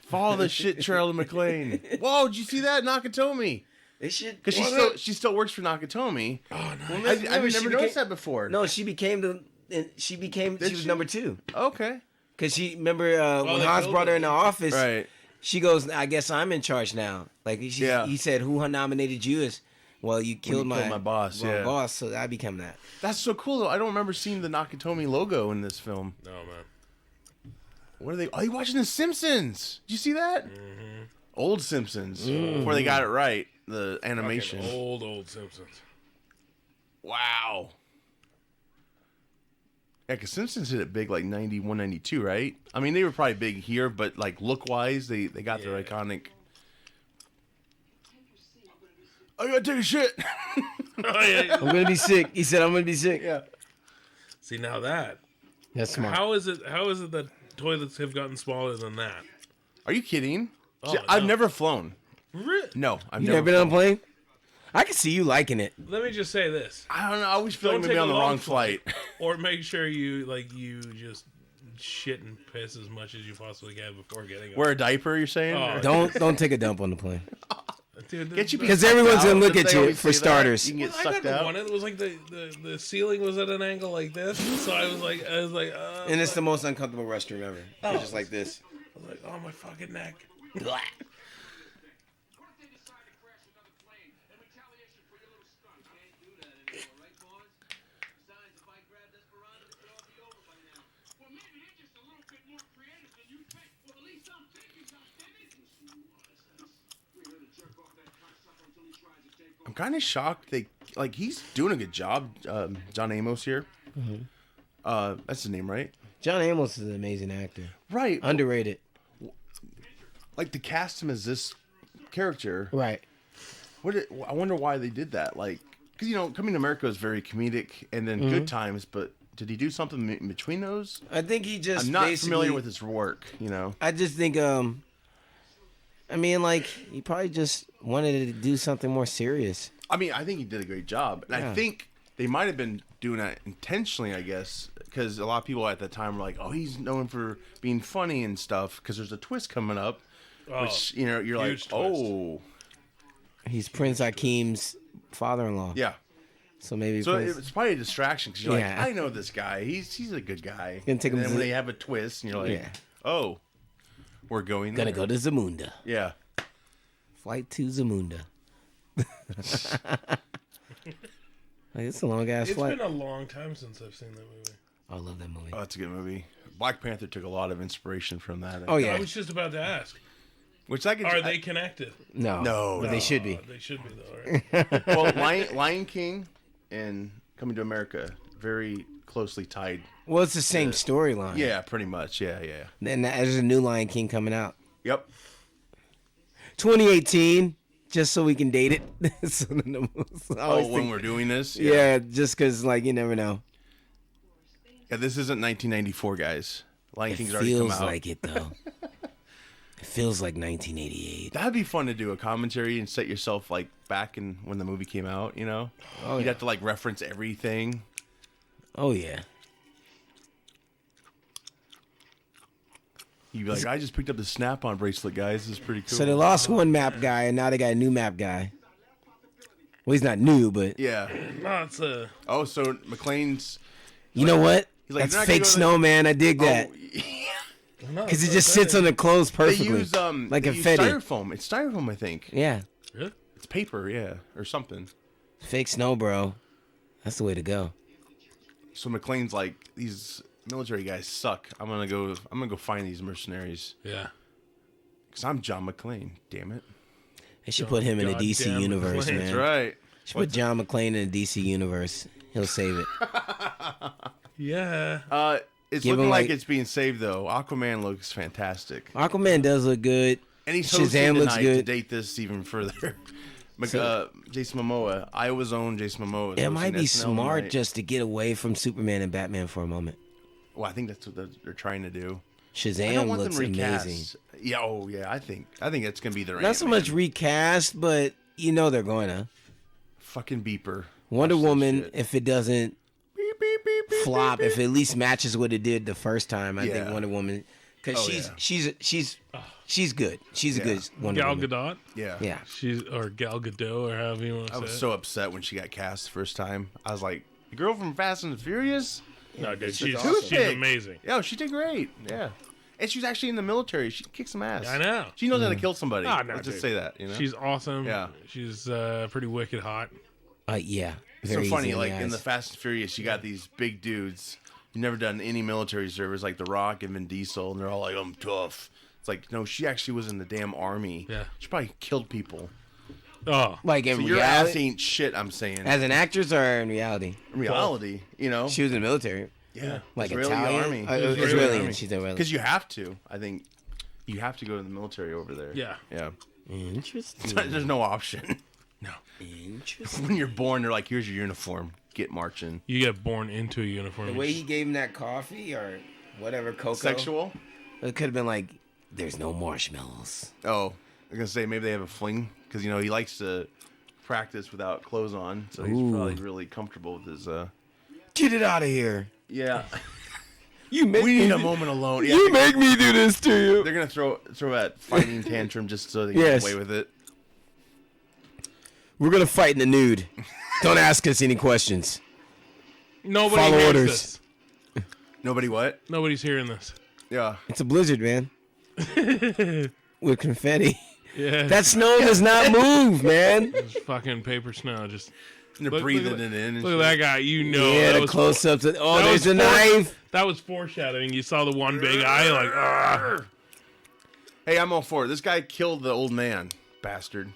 Follow the shit trail to McLean. Whoa, did you see that? Nakatomi. They should. Because she still works for Nakatomi. Oh, no. Well, I've remember, never she noticed became- that before. No, she became she was she? number 2. Okay. Because she, remember when they Hans killed brought her her. in the office, Right. she goes, I guess I'm in charge now. Like, Yeah. he said, who nominated you as, well, you killed my boss, yeah. boss, so I become that. That's so cool, though. I don't remember seeing the Nakatomi logo in this film. No, man. What are they? Oh, you watching The Simpsons? Did you see that? Mm-hmm. Old Simpsons. Before they got it right. The animation. Fucking old Simpsons. Wow. Yeah, because Simpsons hit it big like 91, 92, right? I mean, they were probably big here, but like look-wise, they got their Yeah. iconic... I gotta take a shit. Oh, yeah. I'm going to be sick. He said, I'm going to be sick. Yeah. See, now that. That's smart. How is it that toilets have gotten smaller than that? Are you kidding? Oh, See, I've no. never flown. Really? No, I've You never never been on a plane? I can see you liking it. Let me just say this. I don't know. I always feel like Don't maybe take on a the long wrong flight. Or make sure you just shit and piss as much as you possibly can before getting up. Wear a diaper, you're saying? Oh, Don't take a dump on the plane. Dude, Get you Because everyone's going to look at They you, always for say that. starters. You can get I sucked got out. one. It was like the ceiling was at an angle like this, so I was like, And it's the most uncomfortable restroom ever. It's just like this. I was like, oh my fucking neck. I'm kind of shocked. He's doing a good job. John Amos here. That's his name, right? John Amos is an amazing actor. Right. Underrated. Like to cast him as this character. Right. I wonder why they did that. Like, because Coming to America is very comedic, and then Good Times. But did he do something in between those? I think he just I'm not basically- familiar with his work. I just think, I mean, like, he probably just wanted to do something more serious. I mean, I think he did a great job, and Yeah. I think they might have been doing that intentionally. I guess because a lot of people at the time were like, "Oh, he's known for being funny and stuff," because there's a twist coming up, which you're like, huge twist. "Oh, He's Prince Akeem's father-in-law. yeah." So maybe So Prince... it's probably a distraction because you're Yeah. like, "I know this guy. He's a good guy." Gonna take and him then to when the- they have a twist, and you're like, Yeah. "Oh, we're going there." Gonna go to Zamunda. Yeah. Flight to Zamunda. Like, it's a long ass It's flight. been a long time since I've seen that movie. I love that movie. Oh, that's a good movie. Black Panther took a lot of inspiration from that. Oh I yeah. was just about to ask. Which I could. Are they connected? No. No, But no. they should be. They should be, though, right? Well, Lion King and Coming to America very closely tied. Well, it's the same storyline. Yeah, pretty much. Yeah. And there's a new Lion King coming out. Yep. 2018, just so we can date it. So I Oh, always when think- we're doing this. yeah, just because, like, you never know. Yeah, this isn't 1994, guys. Lion It King's already come feels out. like it, though. It feels like 1988. That'd be fun to do a commentary and set yourself like back in when the movie came out. You know, Oh, you'd yeah. have to like reference everything. Oh, yeah. You'd be like, I just picked up the Snap-on bracelet, guys. This is pretty cool. So they lost one map guy, and now they got a new map guy. Well, he's not new, but Yeah. No, it's a. Oh, so McLean's. you know what? He's like, That's "You're not gonna fake go to snow, man. I dig that. Oh, Because it just sits on the clothes they perfectly. use like they confetti. use styrofoam. It's styrofoam, I think. Yeah. Really? It's paper, yeah, or something. Fake snow, bro. That's the way to go. So McLean's like, these military guys suck. I'm gonna go find these mercenaries Yeah. because I'm John McClane. Damn it. They should put him in a God DC damn universe, McClane. man. That's right. Should put John McClane in a DC universe. He'll save it. Yeah. It's Give looking him, like like- it's being saved though. Aquaman looks fantastic, Aquaman does look good. and he's hosting Shazam looks tonight to good. date this even further. So- Jason Momoa, Iowa's own Jason Momoa. is It hosting might be SNL smart tonight. just to get away from Superman and Batman for a moment. Well, I think that's what they're trying to do. I Shazam don't want looks them recast. amazing. Yeah, oh yeah, I think that's gonna be their. Not so Ant-Man. much recast, but you know they're going to. Fucking beeper. Wonder Watch that Woman, shit. if it doesn't Beep, beep, beep, beep, flop, beep, if it at least matches what it did the first time, I think Yeah. Wonder Woman, because Oh, she's good. She's a Yeah. good Wonder Gal Woman. Gadot. Yeah. Yeah. She's or Gal Gadot or however you want to I say was it. so upset when she got cast the first time. I was like, the girl from Fast and the Furious? No, dude, She's she's, awesome. she's amazing. Yeah, she did great. Yeah. And she's actually in the military. She kicks some ass. I know. She knows how to kill somebody. Ah, no, Let's just dude. say that, you know? She's awesome. Yeah. She's pretty wicked hot. Yeah. It's Very so funny, easy in like the in the eyes. Fast and Furious, you got these big dudes who've never done any military service, like The Rock and Vin Diesel, and they're all like, I'm tough. It's like, no, she actually was in the damn army. Yeah. She probably killed people. Oh, Like in So your ass reality, ain't shit, I'm saying. as an actress or in reality? In reality, you know? She was in the military. yeah. Like Israeli Italian? army. Israeli Israeli. army. She's Israeli. Because you have to. I think you have to go to the military over there. yeah. Yeah. Interesting. There's no option. No, Interesting. When you're born, they're like, here's your uniform. Get marching. you get born into a uniform. The way he gave him that coffee or whatever cocoa. Sexual? It could have been like, there's no marshmallows. Oh, I was going to say maybe they have a fling. Because, you know, he likes to practice without clothes on. So he's Ooh. probably really comfortable with his... Get it out of here. Yeah. You make We need a me, moment alone. Yeah, you make me do this to you. they're going to throw that fighting tantrum just so they can Yes. get away with it. We're gonna fight in the nude. Don't ask us any questions. Nobody Follow hears orders. this. Nobody what? Nobody's hearing this. Yeah. It's a blizzard, man. With confetti. Yeah, That snow does not move, man. it's fucking paper snow. Just And they're look breathing at- it in. And look at that guy. You know, Yeah, that the was close ups. Oh, that there's was a knife. That was foreshadowing. You saw the one big eye, like, ah. Hey, I'm all for it. This guy killed the old man. Bastard.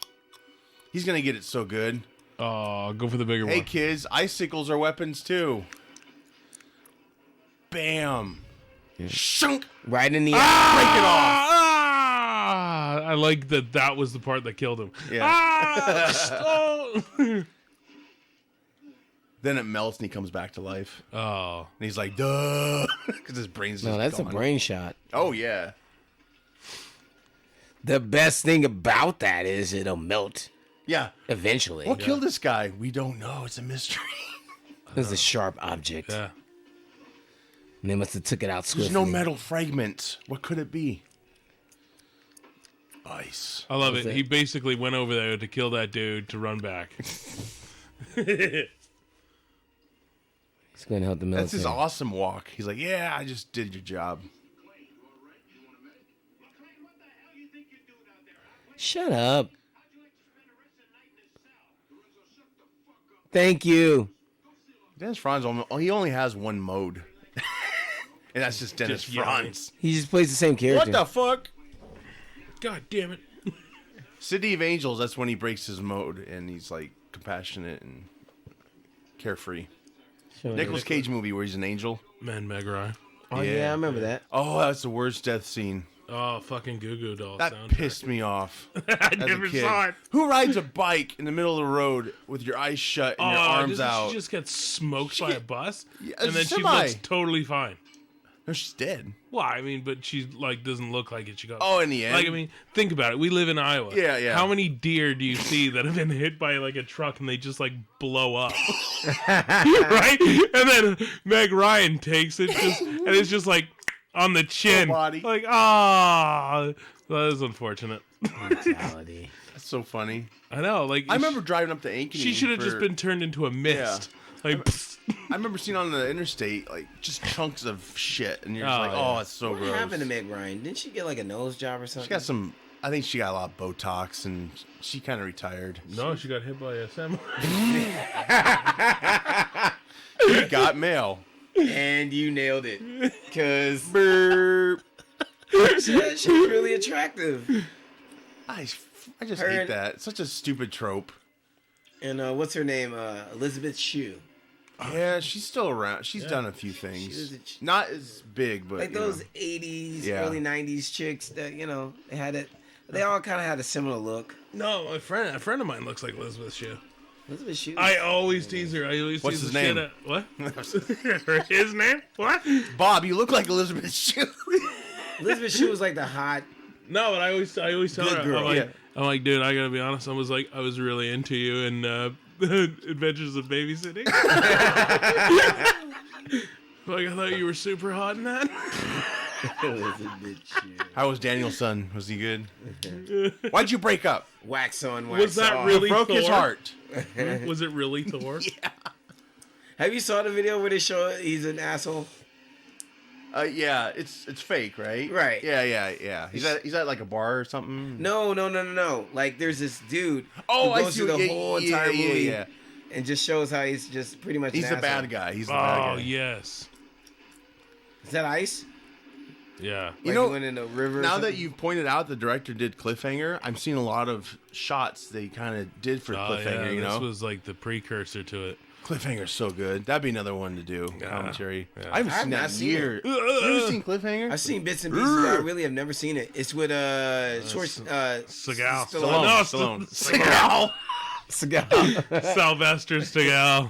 He's going to get it so good. Oh, go for the bigger Hey, one. kids, icicles are weapons too. Bam. Shunk. Right in the Break it off. Ah! I like that. That was the part that killed him. Yeah. Ah! Oh! Then it melts and he comes back to life. Oh. And he's like, duh. Because his brain's No, just that's gone. a brain shot. Oh, yeah. The best thing about that is it'll melt Yeah. eventually. What killed this guy? We don't know. It's a mystery. It's a sharp object. Yeah. And they must have took it out swiftly. There's no metal fragments. What could it be? Ice. I love What's it. that? He basically went over there to kill that dude to run back. He's going to help the military. That's his awesome walk. He's like, yeah, I just did your job. Shut up. Thank you. Dennis Franz, he only has one mode. And that's just Dennis Just yelling. Franz. He just plays the same character. What the fuck? God damn it. City of Angels, that's when he breaks his mode and he's like compassionate and carefree. Sure. Nicolas Cage movie where he's an angel. Man, Meg Ryan. Oh, yeah, I remember that. Oh, that's the worst death scene. Oh, fucking Goo Goo Doll That soundtrack. pissed me off. I as a never kid. saw it. Who rides a bike in the middle of the road with your eyes shut and your arms doesn't out? She just gets smoked by a bus, Yeah, and then she semi. looks totally fine. No, she's dead. Well, I mean, but she like doesn't look like it. She goes. Oh, in the end? Like, I mean, think about it. We live in Iowa. Yeah, yeah. How many deer do you see that have been hit by like a truck and they just like blow up? Right? And then Meg Ryan takes it and it's just like on the chin. Full body. Like, that is unfortunate. Brutality. That's so funny. I know. Like, I remember driving up to Ankeny. she should have just been turned into a mist. Like, I remember seeing on the interstate like just chunks of shit, and you're just Oh, like, yeah. oh, it's so What gross. happened to Meg Ryan? Didn't she get like a nose job or something? She got some. I think she got a lot of Botox, and she kind of retired. no, she got hit by a semi. She got mail. And you nailed it. Because Burp. she's really attractive. I just Her hate and- that. It's such a stupid trope. And what's her name? Elizabeth Shue. Yeah, she's still around. She's Yeah. done a few She things. was Not as big, but Like you know. those 80s, Yeah. early 90s chicks that, they had it. They all kind of had a similar look. No, a friend of mine looks like Elizabeth Shue. Elizabeth Shue. I always tease her. I always What's tease his the shit name? out. What? His name? What? Bob, you look like Elizabeth Shue. Elizabeth Shue was like the hot. No, but I always tell Good her. girl. I'm like, dude, I gotta be honest. I was really into you in Adventures of Babysitting. Like, I thought you were super hot in that. Elizabeth Shue. How was Daniel's son? Was he good? Why'd you break up? Wax on, wax Was that off. really Broke his Thor? heart. Was it really Thor? Have you saw the video where they show he's an asshole? Yeah, it's fake, right? Right. Yeah. He's at like a bar or something. No. Like there's this dude Oh, who I goes see. through the Yeah, whole yeah, entire yeah, movie yeah. and just shows how he's just pretty much He's an the asshole. bad guy. He's the bad Oh guy. yes, Is that Ice? yeah. You Like know, he went in the river or now that something? you've pointed out the director did Cliffhanger, I'm seeing a lot of shots they kind of did for Cliffhanger. Yeah, you know, this was like the precursor to it. Cliffhanger's so good. That'd be another one to do. Yeah. Commentary. Yeah. I haven't I've seen not that in seen years. You ever seen Cliffhanger? I've seen bits and pieces, but I really have never seen it. It's with Seagal. Stallone. No, Stallone. Seagal. Seagal. Sylvester Seagal.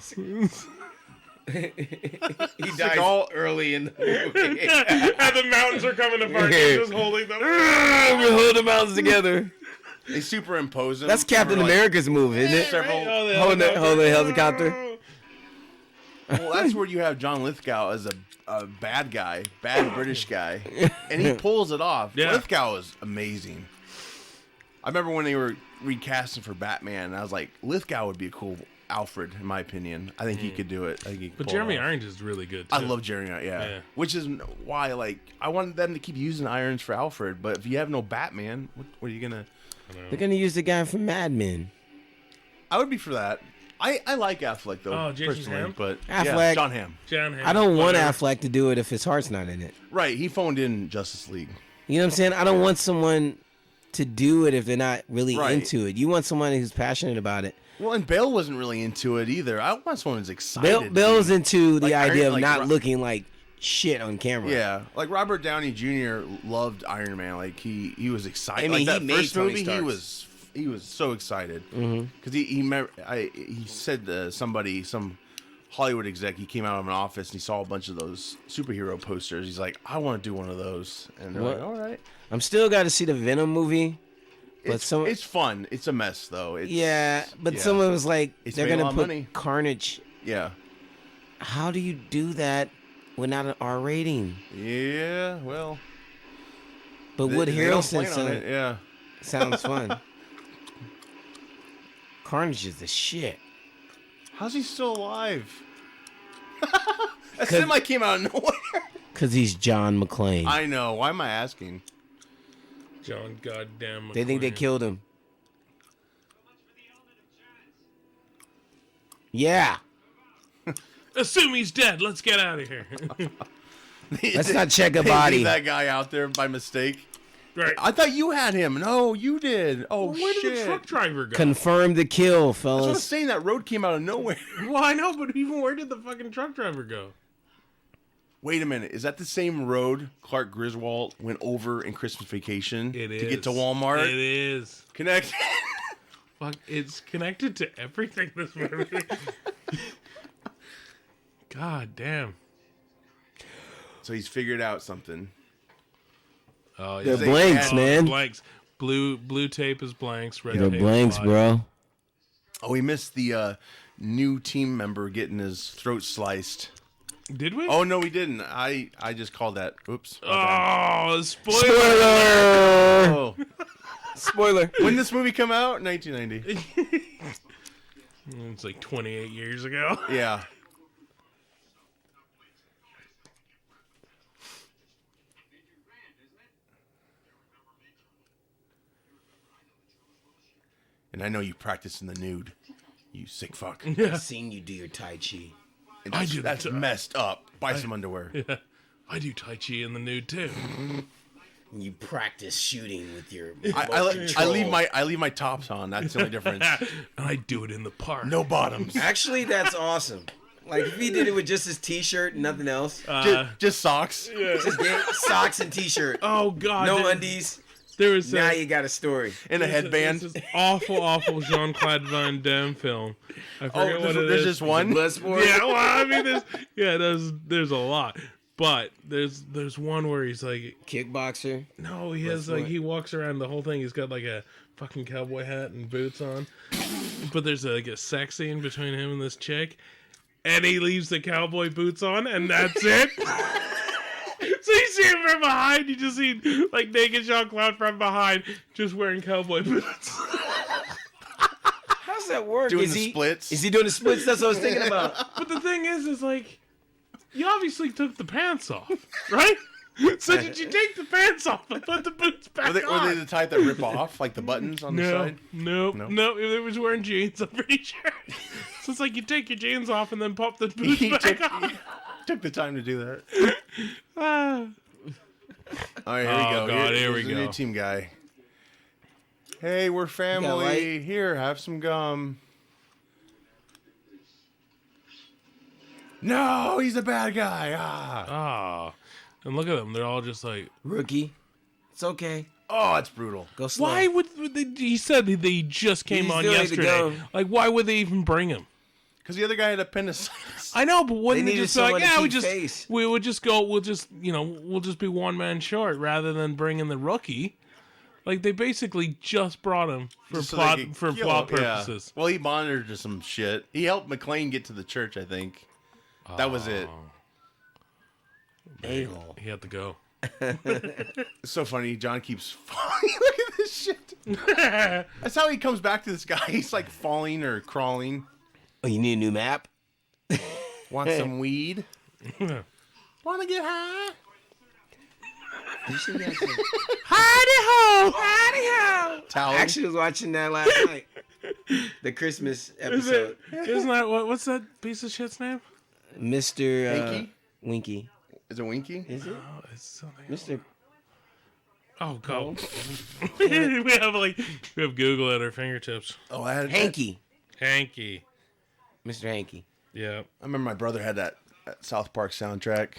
He dies Seagal. early in the movie. And the mountains are coming apart. He's just holding them. We hold the mountains together. They superimpose him. That's Captain for, like, America's move, isn't it? Several. Hold the helicopter. Well, that's where you have John Lithgow as a bad guy, bad British guy, and he pulls it off. Yeah. Lithgow is amazing. I remember when they were recasting for Batman, and I was like, Lithgow would be a cool Alfred, in my opinion. I think he could do it. I think he could But pull Jeremy it off. Irons is really good too. I love Jeremy Irons, Yeah. Which is why, like, I wanted them to keep using Irons for Alfred, but if you have no Batman, what are you gonna? They're gonna use the guy from Mad Men. I would be for that. I like Affleck though, Oh, Jason personally, Hamm? but Affleck. yeah, John Hamm. John Hamm, I don't want whatever. Affleck to do it if his heart's not in it. Right, he phoned in Justice League. You know what I'm saying? I don't want someone to do it if they're not really Right. into it. You want someone who's passionate about it. Well, and Bale wasn't really into it either. I want someone who's excited. Bill's into the Like idea Iron- of like not Ro- looking like shit on camera. Yeah, like Robert Downey Jr. loved Iron Man. Like he was excited. I mean, like he that made first Tony movie, Stark's. he was so excited because he said to somebody, some Hollywood exec, he came out of an office and he saw a bunch of those superhero posters. He's like, I want to do one of those, and they're like, What? all right. I'm still got to see the Venom movie. But It's fun. It's a mess though. But yeah. someone was like, It's they're made a gonna lot of put money. Carnage. Yeah. How do you do that Went out an R rating. Yeah, well. But Wood They don't Harrelson plan on it, yeah. sounds fun. Carnage is the shit. How's he still alive? A semi came out of nowhere. Because he's John McClane. I know. Why am I asking? John goddamn McClane. They think they killed him. Yeah. Assume he's dead. Let's get out of here. Let's not check a They body. leave that guy out there by mistake. Right. I thought you had him. No, you did. Oh, Where shit. did the truck driver go? Confirm the kill, That's what I was fellas. saying. That road came out of nowhere. Well, I know, but even where did the fucking truck driver go? Wait a minute. Is that the same road Clark Griswold went over in Christmas Vacation It is. to get to Walmart? It is. Connect. Fuck, it's connected to everything this movie. God damn. So he's figured out something. Oh, They're They blanks, had- man. Blanks. Blue tape is blanks. Red They're tape blanks, is bro. Oh, he missed the new team member getting his throat sliced. Did we? Oh, no, he didn't. I just called that. Oops. my bad. Oh, spoiler. Spoiler! Oh. Spoiler. When did this movie come out? 1990. It's like 28 years ago. Yeah. And I know you practice in the nude, you sick fuck. I've seen you do your Tai Chi. And I that's, do that's that. messed up. Buy some underwear. Yeah. I do Tai Chi in the nude too. You practice shooting with your I leave my tops on. That's the only difference. And I do it in the park. No bottoms. Actually, that's awesome. Like, if he did it with just his T-shirt and nothing else. Just socks. Just socks and T-shirt. Oh God. No undies. There was Now you got a story. And a headband. This awful Jean-Claude Van Damme film. I forget what it there's is. just one. Bloodsport. Yeah, well, I mean, there's a lot, but there's one where he's like, Kickboxer. no, he has like, he walks around the whole thing. He's got like a fucking cowboy hat and boots on, but there's like a sex scene between him and this chick, and he leaves the cowboy boots on, and that's it. So you see him from behind. You just see like naked Jean-Claude from behind, just wearing cowboy boots. How's that work? Doing is the he, splits. Is he doing the splits? That's what I was thinking about. But the thing is like, you obviously took the pants off, right? So did you take the pants off and put the boots back Were they on? the type that rip off, like the buttons on the side? No. It was wearing jeans, I'm pretty sure. So it's like you take your jeans off and then pop the boots He back on. took the time to do that. Ah. All right, here we go. God, here we here's the new go. team guy. Hey, we're family. light? Here, have some gum. No, he's a bad guy. Ah. And look at them. They're all just like, Rookie. It's okay. Oh, it's brutal. Go slow. why would they, he said they just came He's on ready to yesterday. go. Like, why would they even bring him? Because the other guy had appendicitis. I know, but wouldn't They they needed just be like, someone to yeah, keep face. we'll just be one man short rather than bring in the rookie. Like they basically just brought him for Just so plot they could for kill plot him, yeah. purposes. Well, he monitored some shit. He helped McClane get to the church, I think. That was it. A-hole. He had to go. It's so funny. John keeps falling. Look at this shit. That's how he comes back to this guy. He's like falling or crawling. Oh, you need a new map? Want some weed? Want to get high? You should have some. Howdy ho! Howdy ho! Towel. I actually was watching that last night. The Christmas episode. Isn't that what's that piece of shit's name? Mr. Winky? Winky. Is it Winky? Is it? Oh, it's something. Mr. Oh god. we have Google at our fingertips. Oh, I had Hanky. Hanky. Mr. Hanky. Yeah. I remember my brother had that South Park soundtrack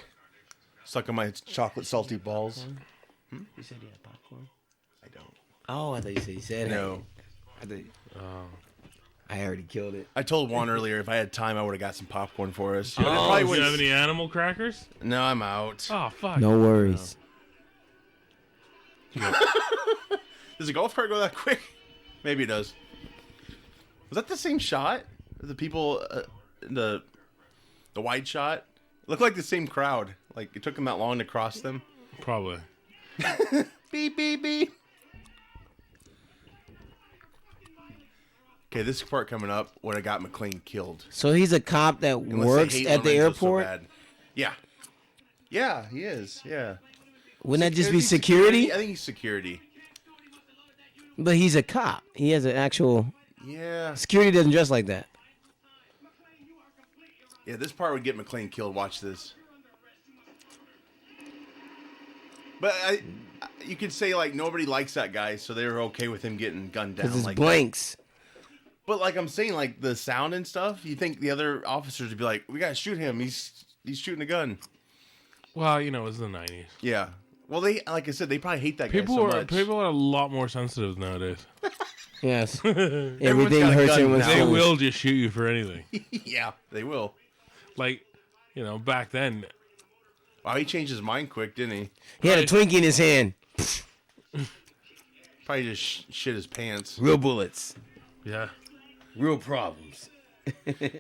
stuck in my chocolate salty balls. You said you had popcorn? I don't. Oh, I thought you said you said No. I thought. I already killed it. I told Juan earlier if I had time, I would have got some popcorn for us. Oh, Probably do you wouldn't- have any animal crackers? No, I'm out. Oh fuck. No worries. Does a golf cart go that quick? Maybe it does. Was that the same shot? The people, the wide shot Looked like the same crowd. Like it took them that long to cross them. Probably. Beep beep beep. Okay, this part coming up when I got McClane killed. So he's a cop that Unless works they hate at the Lorenzo so airport? bad. Yeah. Yeah, he is. Yeah. Wouldn't that just be Is he security? I think he's security. But he's a cop. He has an actual... Yeah. Security doesn't dress like that. Yeah, this part would get McClane killed. Watch this. But you could say, like, nobody likes that guy, so they were okay with him getting gunned down. Because it's like blanks. But, like I'm saying, like, the sound and stuff, you think the other officers would be like, we gotta shoot him. He's shooting a gun. Well, you know, it was the 90s. Yeah. Well, they, like I said, they probably hate that guy People so are much. people are a lot more sensitive nowadays. Yes. Everyone's Everything got a hurts gun everyone's now. They feelings. will just shoot you for anything. Yeah, they will. Like, you know, back then. Wow, he changed his mind quick, didn't he? He had a Twinkie in his hand. Probably just shit his pants. Real bullets. Yeah. Real problems.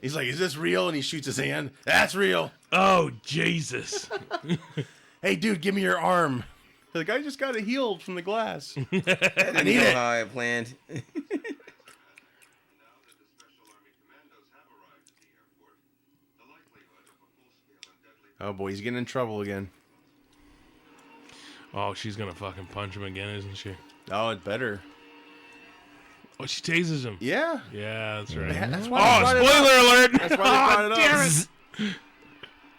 He's like, is this real? And he shoots his hand. That's real. Oh, Jesus. Hey, dude, give me your arm. The guy just got it healed from the glass. I need it. how I planned. Oh, boy, he's getting in trouble again. Oh, she's going to fucking punch him again, isn't she? Oh, it better. Oh, she tases him. Yeah. Yeah, that's right. That's why Oh, they brought it up. spoiler alert! That's why they brought it up. Damn it.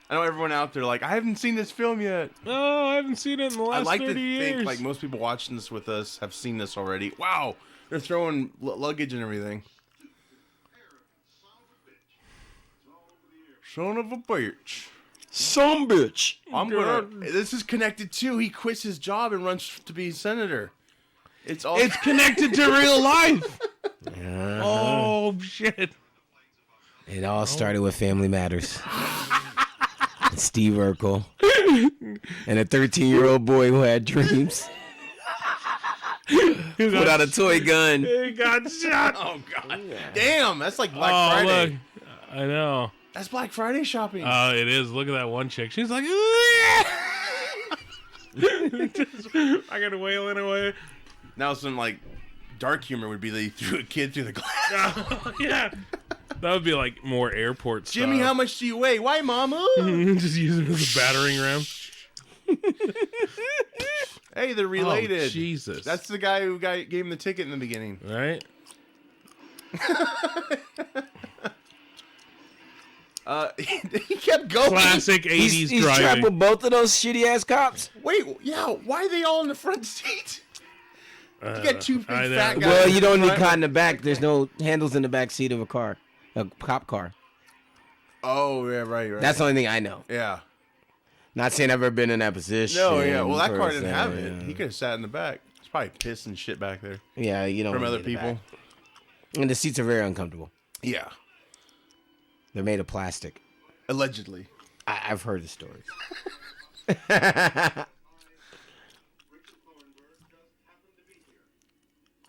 I know everyone out there like, I haven't seen this film yet. Oh, I haven't seen it in the last I like to 30 years. think like most people watching this with us have seen this already. Wow, they're throwing luggage and everything. Son of a bitch. Some bitch. I'm gonna. This is connected too. He quits his job and runs to be senator. It's all. It's connected to real life. Oh, shit. It all started with Family Matters. Steve Urkel. And a 13-year-old boy who had dreams. Put out a toy gun. He got shot. Oh God! Damn, that's like Black Oh, Friday. look. I know. That's Black Friday shopping. Oh, it is. Look at that one chick. She's like, just fucking wailing away. Now some like dark humor would be they threw a kid through the glass. Yeah. That would be like more airport stuff. Jimmy, how much do you weigh? Why, Mama? Just use him as a battering ram. Hey, they're related. Oh, Jesus. That's the guy who gave him the ticket in the beginning. Right? He kept going. Classic 80s He's trapped driving. with both of those shitty ass cops. Wait, yeah. Why are they all in the front seat? You got two big I know. fat guys. Well, you in don't need front. caught in the back. There's no handles in the back seat of a car, a cop car. Oh yeah, right. That's the only thing I know. Yeah. Not saying I've ever been in that position. No, yeah. Well, that car per didn't se, have it. yeah. He could have sat in the back. It's probably piss and shit back there Yeah, you know. from other people. And the seats are very uncomfortable. Yeah. They're made of plastic. Allegedly. I've heard the stories.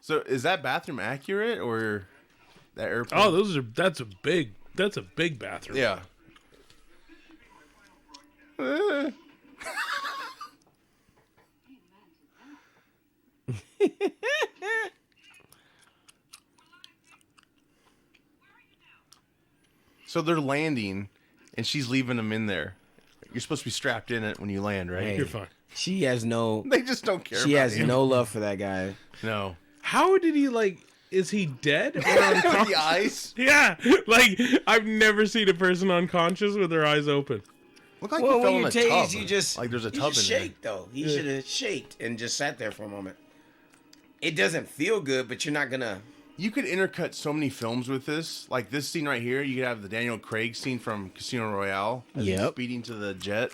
So is that bathroom accurate or that airplane? Oh, that's a big bathroom. Yeah. So they're landing, and she's leaving them in there. You're supposed to be strapped in it when you land, right? Hey. You're fine. She has no. They just don't care. She about has you. no love for that guy. No. How did he is he dead? Or With unconscious? the eyes. Yeah, like I've never seen a person unconscious with their eyes open. Look like Well, you fell when in you a tase, tub. you just like there's a you tub just in shake though. He should have shaked and just sat there for a moment. It doesn't feel good, but you're not gonna. there. You could intercut so many films with this. Like this scene right here, you could have the Daniel Craig scene from Casino Royale. As he's Yep. speeding to the jet.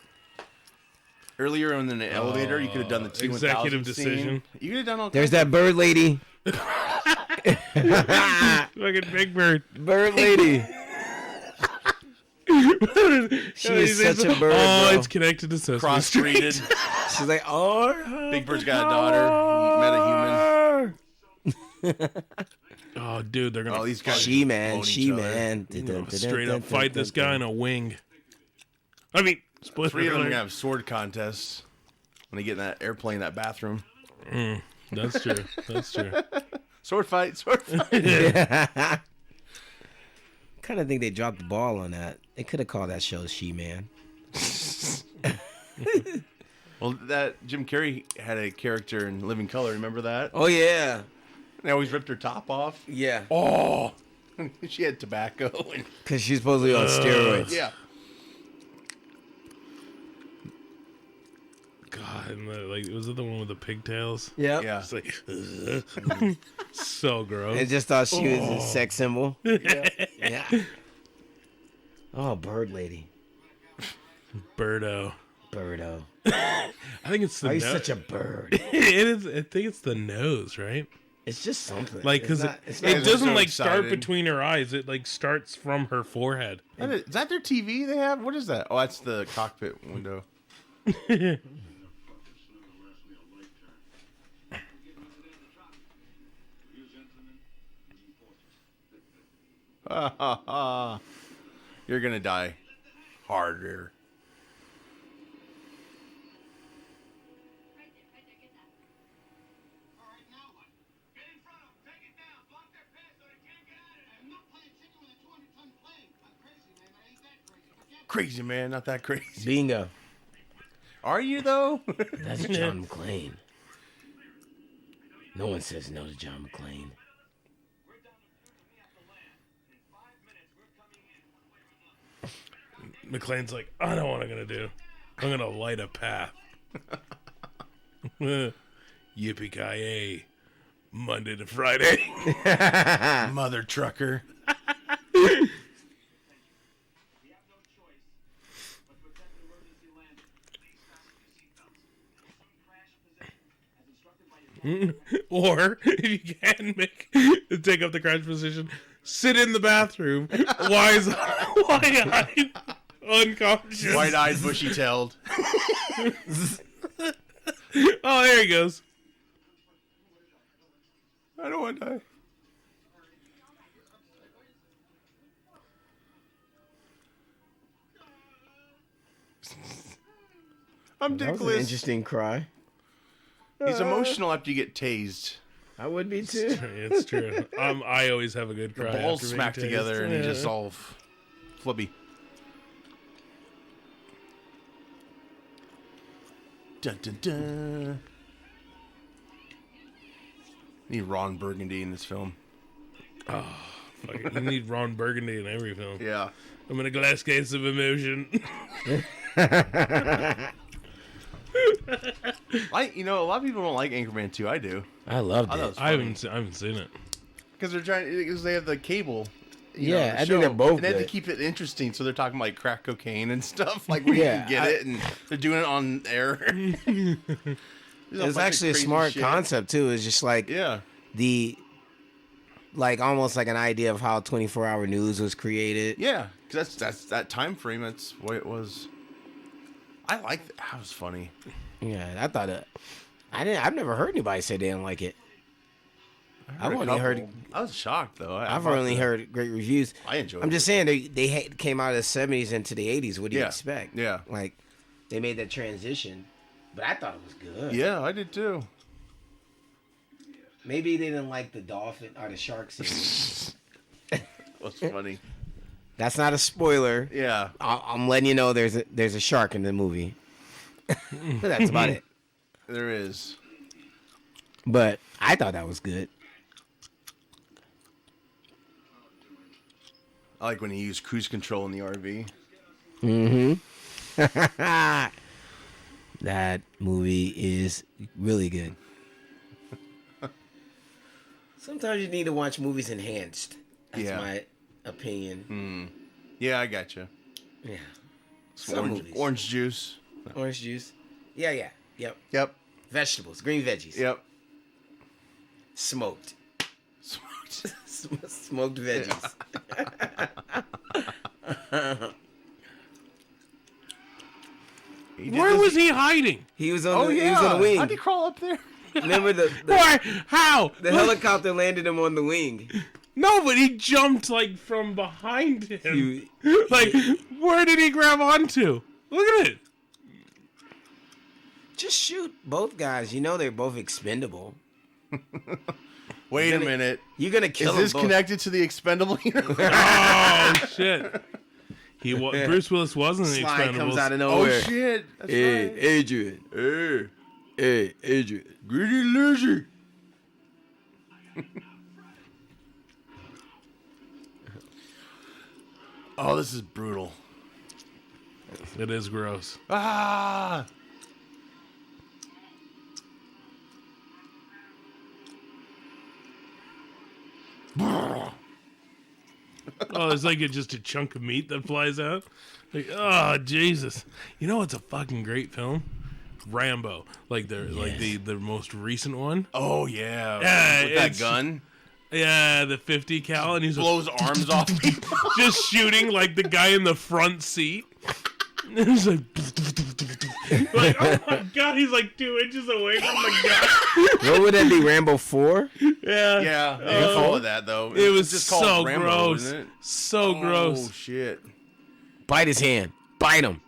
Earlier in the elevator, you could have done the T1000 executive scene. decision. You could have done all. There's that bird lady. Fucking Big Bird. Bird lady. She is such a bird. Oh, bro. it's connected to Sesame cross-breeded. Street. She's like, oh. Big Bird's got a daughter. He met a human. Oh, dude, they're gonna Oh, these guys. She man, own each she other. man. straight up fight this guy in a wing. I mean, spoiler 3 of them are alert. gonna have sword contests when they get in that airplane, that bathroom. That's true. That's true. Sword fight, sword fight. Kind of think they dropped the ball on that. They could have called that show She-Man. Well, that Jim Carrey had a character in Living Color. Remember that? Oh yeah, They always ripped her top off. yeah. Oh, she had tobacco. And, Because she's supposedly on steroids. yeah. God, and was it the one with the pigtails? Yep. Yeah. It's like, so gross. I just thought she was a sex symbol. Yeah. Oh, bird lady. Birdo. Birdo. I think it's the Why are you nose. such a bird? It is. I think it's the nose, right? It's just something. Like, because It's not it doesn't so like start excited. between her eyes. It like starts from her forehead. Is that their TV they have? What is that? Oh, that's the cockpit window. You're gonna die harder. Crazy man, not that crazy. Bingo. Are you though? That's John McClane. No one says no to John McClane. McLean's like, I know what I'm gonna do. I'm gonna light a path. Yippee-ki-yay. Monday to Friday. Mother trucker. Or if you can take up the crouch position, sit in the bathroom, wide-eyed, unconscious. White-eyed, bushy-tailed. Oh, there he goes. I don't want to die. I'm That was an Dickless. interesting cry. He's emotional after you get tased. I would be too. It's true. I always have a good cry. Balls after being smack tased. together and Yeah. he just all flubby. Dun dun dun. Need Ron Burgundy in this film. Fuck it. You need Ron Burgundy in every film. Yeah. I'm in a glass case of emotion. A lot of people don't like Anchorman 2. I do. I loved I thought it it. was I funny. haven't seen it. Because they have the cable. Yeah, the I think they're show, both And they have to good. keep it interesting, so they're talking like crack cocaine and stuff, like where you Yeah, can get it, and they're doing it on air. It's actually a smart concept too. It's just like Yeah. almost like an idea of how 24-hour news was created. Yeah, because that's that time frame. That's what it was. I like that. That was funny. Yeah, I thought it. I've never heard anybody say they didn't like it. I've only heard. I was shocked though. I've only heard great reviews. I enjoyed. I'm just saying they came out of the 70s into the 80s. What do you Yeah, expect? yeah. Like they made that transition, but I thought it was good. Yeah, I did too. Maybe they didn't like the dolphin or the shark scene. It was funny. That's not a spoiler. Yeah. I'm letting you know there's a shark in the movie. That's about it. There is. But I thought that was good. I like when he used cruise control in the RV. That movie is really good. Sometimes you need to watch movies enhanced. That's Yeah. my opinion. Yeah, I gotcha. Yeah. Some Some movies. orange juice. Orange juice. Yeah. Yep. Yep. Vegetables. Green veggies. Yep. Smoked. Smoked. Smoked veggies. Where was he hiding? He was on Oh the yeah. he was on the wing. How'd he crawl up there? Remember the Why? How? helicopter landed him on the wing. No, but he jumped like from behind him. He- Like, where did he grab onto? Look at it. Just shoot both guys. You know they're both expendable. Wait a minute. You're gonna kill Is them this both. connected to the Expendable universe? Oh shit. Bruce Willis wasn't an Slide Expendables. comes out of Oh nowhere. shit! That's Hey, right. Adrian. Hey, Adrian. Greedy loser. Oh, this is brutal. It is gross. Ah! Oh, it's like just a chunk of meat that flies out. Like, oh Jesus! You know what's a fucking great film? Rambo, like the most recent one. Oh yeah. Yeah, With that it's- gun, Yeah, the 50 cal, and he's blows arms off people. just shooting like the guy in the front seat. And he's like, like, oh my god, he's like 2 inches away from the guy. What would that be? Rambo 4? Yeah, Yeah, they can call it that though. It was just so called Rambo, gross, isn't it? so Oh gross. shit! Bite his hand. Bite him.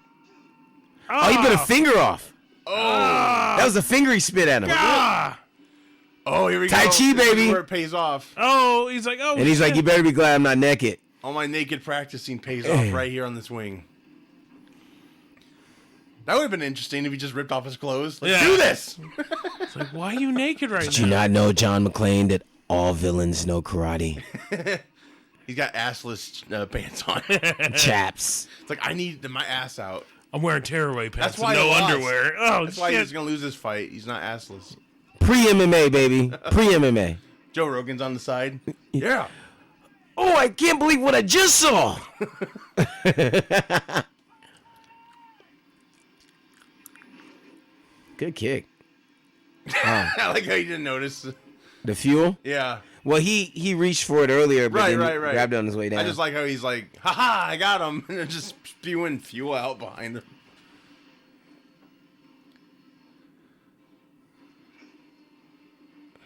Oh, he bit a finger off. Oh, That was a finger he spit at him. Ah! oh, here we Tai go. Chi, This is baby. where it pays off. Oh, he's like, oh, And he's like, shit. you better be glad I'm not naked. All my naked practicing pays off right here on this wing. That would have been interesting if he just ripped off his clothes. Let's Yeah. do this. It's like, why are you naked right Did you now? not know, John McClane, that all villains know karate? He's got assless pants on. Chaps. It's like, I need my ass out. I'm wearing tearaway pants That's why and no he lost. underwear. Oh, That's why shit. he's going to lose this fight. He's not assless. Pre-MMA, baby. Pre-MMA. Joe Rogan's on the side. Yeah. Oh, I can't believe what I just saw. Good kick. I like how you didn't notice. The fuel? Yeah. Well, he reached for it earlier, but then Right. grabbed it on his way down. I just like how he's like, haha, I got him. And just spewing fuel out behind him.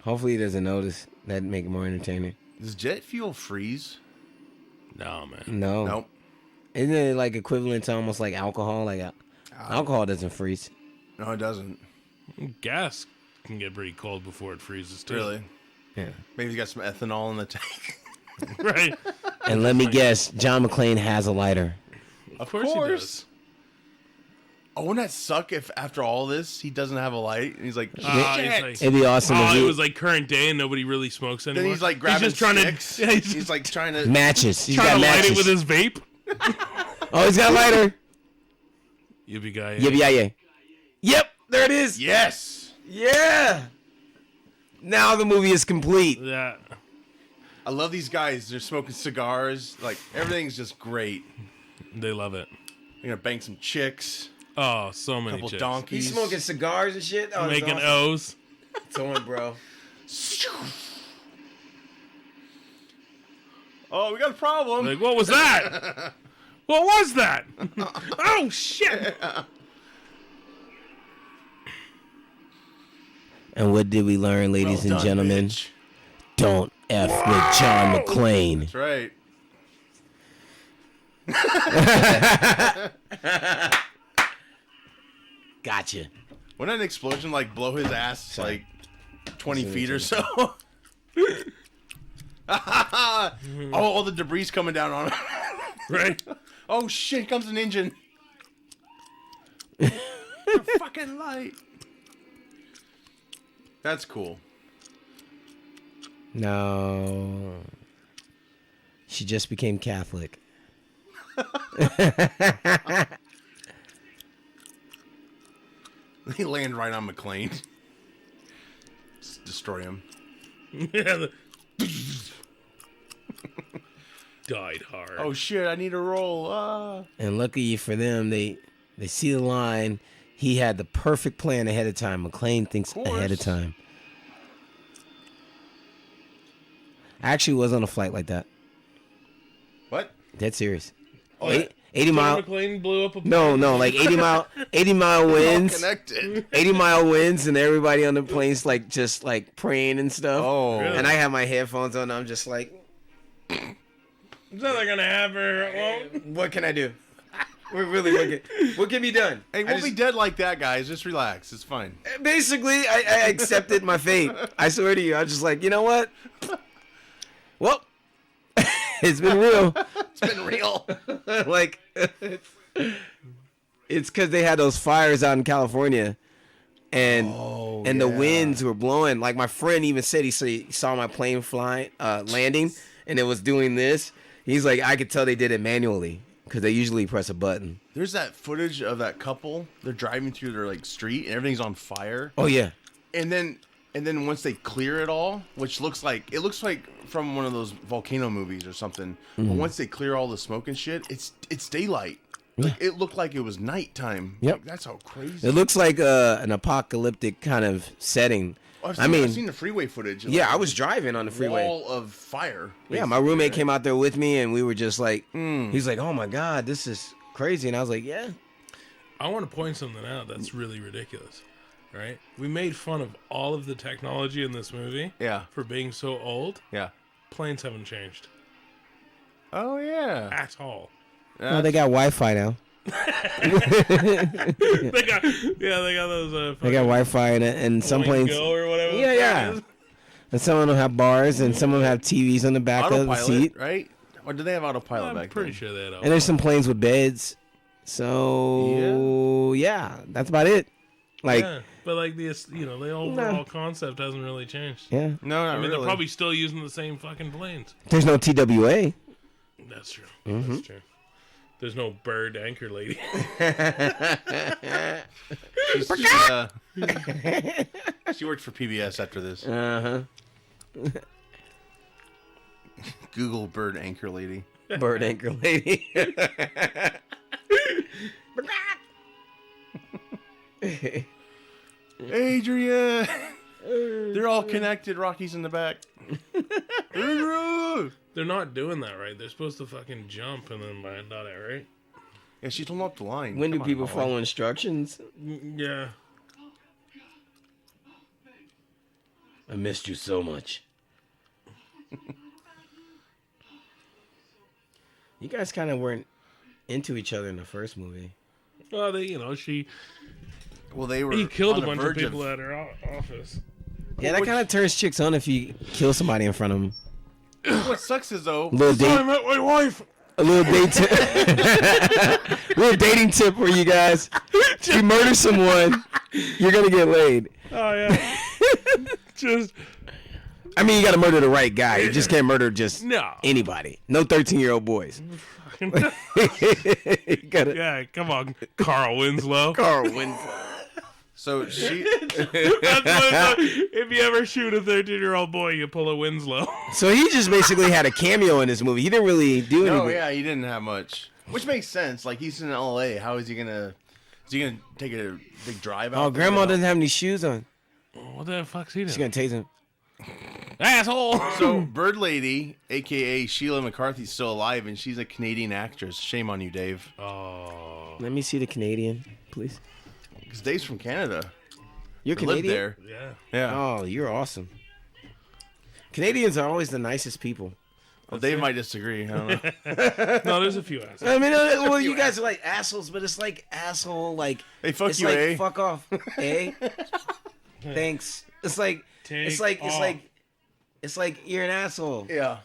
Hopefully he doesn't notice. That'd make it more entertaining. Does jet fuel freeze? No, man. No. Nope. Isn't it like equivalent to almost like alcohol? Like alcohol doesn't freeze. No, it doesn't. Gas can get pretty cold before it freezes, too. Really. Yeah. Maybe he's got some ethanol in the tank. Right. And let me guess, John McClane has a lighter. Of course he does. Oh, wouldn't that suck if after all this he doesn't have a light and he's like, shit. He's like, It'd be awesome if it he was like current day and nobody really smokes anymore. then he's like grabbing just trying sticks. to, yeah, he's like trying to. matches. He's trying got to light matches. it with his vape. Oh, he's got a lighter. Yippee guy. Yeah. Yep, there it is. Yes. Yeah. Now the movie is complete. Yeah. I love these guys. They're smoking cigars. Like everything's just great. They love it. They're gonna bang some chicks. Oh, so many Couple chicks. donkeys. He's smoking cigars and shit. Oh, that's Making awesome. O's. It's on, bro. Oh, we got a problem. Like, what was that? What was that? Oh, shit. And what did we learn, ladies Well and done, gentlemen? bitch. Don't F with John McClane. That's right. Gotcha. Wouldn't an explosion like blow his ass like 20 feet or so? Oh, all the debris coming down on him. Right? Oh shit, here comes an engine. Fucking light. That's cool. No. She just became Catholic. They land right on McLean. Just destroy him. Yeah. Died hard. Oh shit, I need a roll. Ah. And lucky for them, they see the line. He had the perfect plan ahead of time. McClane thinks Of course. ahead of time. I actually was on a flight like that. What? Dead serious. Oh, 80 mile. McLean blew up a No, like 80 mile winds. Connected. 80-mile winds, and everybody on the plane's like just like praying and stuff. Oh. Really? And I have my headphones on. I'm just like, Is that gonna happen? Well, what can I do? We're really what can be done? Hey, we'll be dead like that, guys. Just relax. It's fine. Basically, I accepted my fate. I swear to you, I was just like, you know what? Well, it's been real. It's been real. Like, it's because they had those fires out in California, and the winds were blowing. Like my friend even said, he saw my plane landing, and it was doing this. He's like, I could tell they did it manually because they usually press a button. There's that footage of that couple. They're driving through their like street, and everything's on fire. Oh yeah. And then once they clear it all, which looks like from one of those volcano movies or something. But once they clear all the smoke and shit, it's daylight. Yeah. Like, it looked like it was nighttime. Yep. Like, that's how crazy. It looks like an apocalyptic kind of setting. I've seen the freeway footage. Yeah, I was driving on the freeway. Wall of fire. Yeah, my roommate came out there with me, and we were just like, he's like, oh my God, this is crazy. And I was like, yeah. I want to point something out that's really ridiculous, right? We made fun of all of the technology in this movie for being so old. Yeah. Planes haven't changed. Oh, yeah. At all. Oh, they got Wi-Fi now. They got those. They got Wi-Fi and some planes. Go or whatever. Yeah. And some of them have bars, and some of them have TVs on the back of the seat. Right? Or do they have autopilot I'm back pretty then? sure they had. And there's some planes with beds. So yeah, that's about it. Like, but like the overall concept hasn't really changed. Yeah. No, not I mean, really. they're probably still using the same fucking planes. There's no TWA. That's true. That's true. There's no bird anchor lady. She worked for PBS after this. Google bird anchor lady. Bird anchor lady. Adrian! They're all connected. Rocky's in the back. They're not doing that right. They're supposed to fucking jump and then land on it, right? Yeah, she told him up the line. When do people follow instructions? Yeah. I missed you so much. You guys kind of weren't into each other in the first movie. Well, they they were. he killed on a the bunch of verge people at her office. Yeah, that kind of turns chicks on if you kill somebody in front of them. What sucks is though. Little date, I met my wife. a little date tip. Little dating tip for you guys. If you murder someone, you're gonna get laid. Oh yeah. I mean, you gotta murder the right guy. You just can't murder just No. anybody. No 13-year-old boys. You gotta, Yeah, come on, Carl Winslow. Carl Winslow. So she. That's what it's like. If you ever shoot a 13-year-old boy, you pull a Winslow. So he just basically had a cameo in this movie. He didn't really do anything. Oh yeah, he didn't have much, which makes sense. Like he's in LA. How is he gonna? Is he gonna take a big drive out? Oh, Grandma doesn't have any shoes on. What the fuck's he doing? She's gonna tase him. Asshole. So Bird Lady, aka Sheila McCarthy's still alive, and she's a Canadian actress. Shame on you, Dave. Oh. Let me see the Canadian, please. Because Dave's from Canada. You're He lived Canadian? there. Yeah. Yeah. Oh, you're awesome. Canadians are always the nicest people. Well, Dave might disagree. I don't know. No, there's a few assholes. I mean, well, you guys are like assholes, but it's like asshole, like Hey, fuck it's you, like eh? fuck off, eh? Thanks. It's like it's like you're an asshole. Yeah.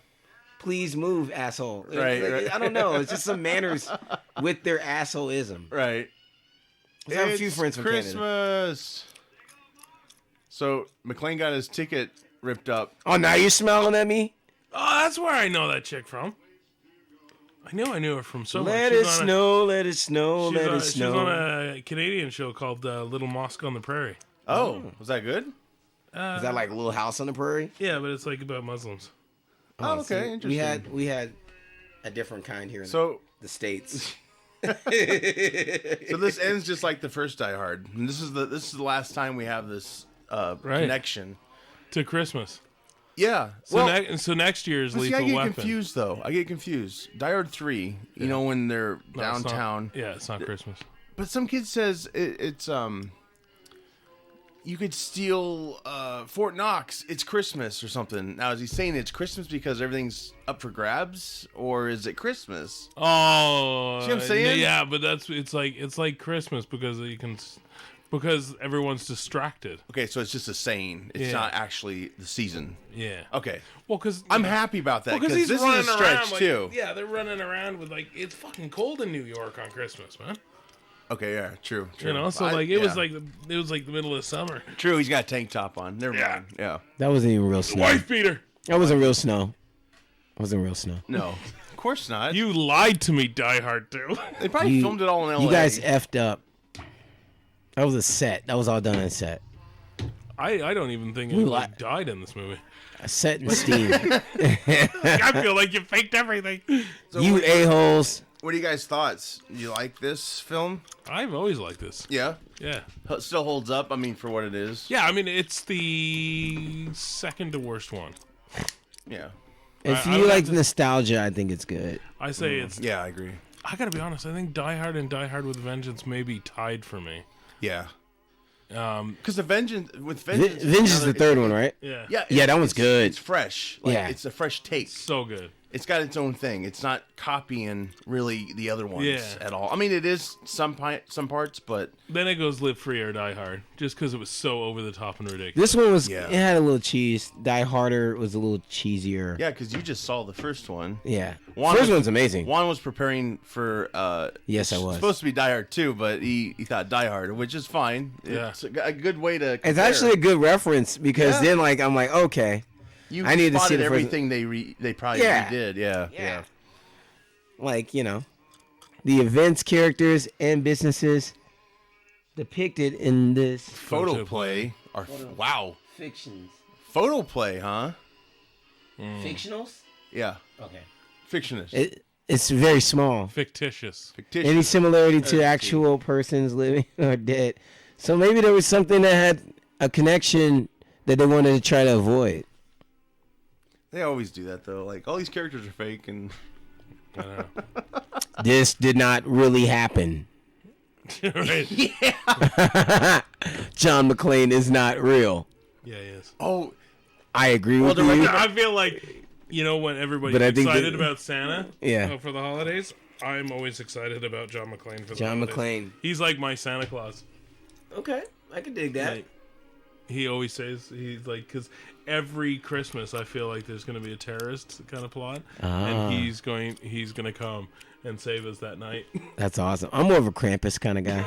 Please move, asshole. Right, Like, right. I don't know. It's just some manners with their assholeism. Right. I have a few friends from Canada. Christmas. So McLean got his ticket ripped up. Oh, now you're smiling at me? Oh, that's where I know that chick from. I knew her from somewhere. Let it snow, let it snow, let it She's snow. on a Canadian show called Little Mosque on the Prairie. Oh, was that good? Is that like Little House on the Prairie? Yeah, but it's like about Muslims. Oh, okay, interesting. We had a different kind here in So the States. So this ends just like the first Die Hard. And this is the last time we have this connection To Christmas. Yeah. So next year is but see, Lethal I get Weapon. confused though. I get confused. Die Hard 3. You know when they're No, downtown. It's not Christmas. But some kid says it's you could steal Fort Knox. It's Christmas or something. Now, is he saying it's Christmas because everything's up for grabs, or is it Christmas? Oh, See what I'm saying? Yeah, but it's like Christmas because because everyone's distracted. Okay, so it's just a saying. It's not actually the season. Yeah. Okay. Well, because I'm happy about that because he's this running is a stretch around, like, too. Yeah, they're running around with it's fucking cold in New York on Christmas, man. Okay, yeah, true. You know, so it was like the middle of summer. True, he's got a tank top on. Never mind. Yeah. That wasn't even real snow. Wife beater. That wasn't real snow. It wasn't real snow. No, of course not. You lied to me, Die Hard 2. They probably filmed it all in LA. You guys effed up. That was a set. That was all done in set. I don't even think anybody died in this movie. A set in steam. I feel like you faked everything. So You a-holes. What are you guys' thoughts? You like this film? I've always liked this. Yeah. Yeah. It still holds up. I mean, for what it is. Yeah, I mean, it's the second to worst one. Yeah. If I you would like have to- nostalgia, I think it's good. I say it's... Yeah, I agree. I gotta be honest, I think Die Hard and Die Hard with Vengeance may be tied for me. Yeah. Because Vengeance Vengeance is the third one, right? Yeah. Yeah, that one's good. It's fresh. Like, Yeah. It's a fresh take. So good. It's got its own thing. It's not copying really the other ones Yeah. at all. I mean, it is some parts, but Then it goes Live Free or Die Hard, just because it was so over the top and ridiculous. This one was, Yeah. it had a little cheese. Die Harder was a little cheesier. yeah, because you just saw the first one. Yeah. Juan First was- one's amazing. Juan was preparing for Yes, I was. supposed to be Die Hard 2, but he thought Die Hard, which is fine. Yeah. It's a good way to It's compare. actually a good reference because Yeah. then, I'm like, okay. you I need to see spotted the first- everything they probably Yeah. did. Yeah. Yeah. The events, characters, and businesses depicted in this Photo play are wow. fictions. Photo play, huh? Fictionals? Yeah. Okay. Fictionist. It's very small. Fictitious. Fictitious. Any similarity to actual persons living or dead. So maybe there was something that had a connection that they wanted to try to avoid. They always do that though. Like all these characters are fake, and I know. This did not really happen. Right? John McClane is not real. Yeah, he is. oh, I agree with you. I feel like, when everybody's But I think excited that- about Santa Yeah. for the holidays, I'm always excited about John McClane for the John holidays. McClane. He's like my Santa Claus. Okay, I can dig that. Like, he always says, he's like, because every Christmas I feel like there's going to be a terrorist kind of plot, and he's going to come and save us that night. That's awesome. I'm more of a Krampus kind of guy.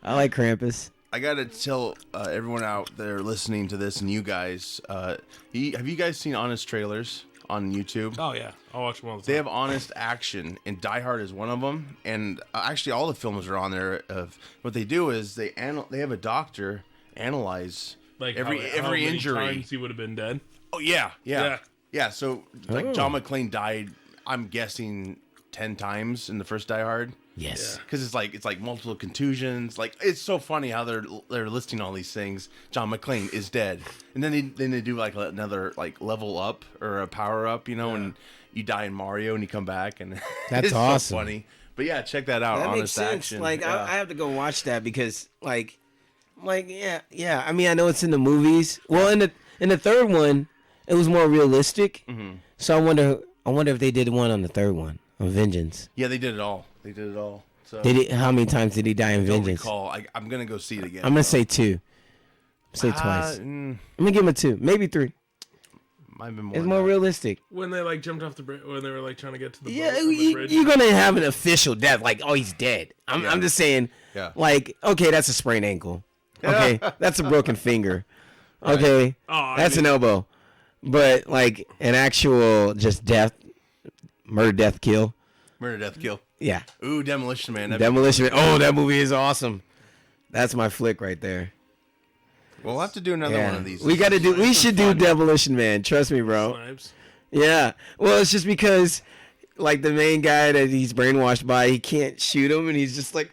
I like Krampus. I gotta tell everyone out there listening to this and you guys, have you guys seen Honest Trailers on YouTube? Oh yeah, I'll watch them all the time. They have honest action, and Die Hard is one of them. And actually, all the films are on there. Of what they do is they have a doctor analyze like every how many injury. times he would have been dead. Oh yeah. So like John Oh. McClane died, I'm guessing 10 times in the first Die Hard. Yes. Because it's like multiple contusions. Like it's so funny how they're listing all these things. John McClane is dead, and then they do like another like level up or a power up, and you die in Mario and you come back, and That's it's awesome. So funny. But yeah, check that out. That makes Honest sense. action. Like yeah. I have to go watch that because yeah. I mean, I know it's in the movies. Well, in the third one, it was more realistic. Mm-hmm. So I wonder if they did one on the third one on Vengeance. Yeah, they did it all. So How many times did he die in I don't Vengeance? recall. I'm gonna go see it again. I'm gonna say 2. Say twice. I'm gonna give him a 2, maybe 3. Might have been more. It's than more that. realistic. When they like jumped off the bridge, when they were like trying to get to the Yeah, boat from the bridge. you're gonna have an official death, like he's dead. Yeah. I'm just saying, Yeah. like okay, that's a sprained ankle. Okay, that's a broken finger. Okay, that's an elbow. But like an actual just death, murder, death, kill. Murder, death, kill. Yeah, Ooh, Demolition Man. Demolition. Oh, that movie is awesome. That's my flick right there. We'll have to do another one of these. We should do Demolition Man. Trust me, bro. Snipes. Yeah. Well, it's just because, like, the main guy that he's brainwashed by, he can't shoot him, and he's just like,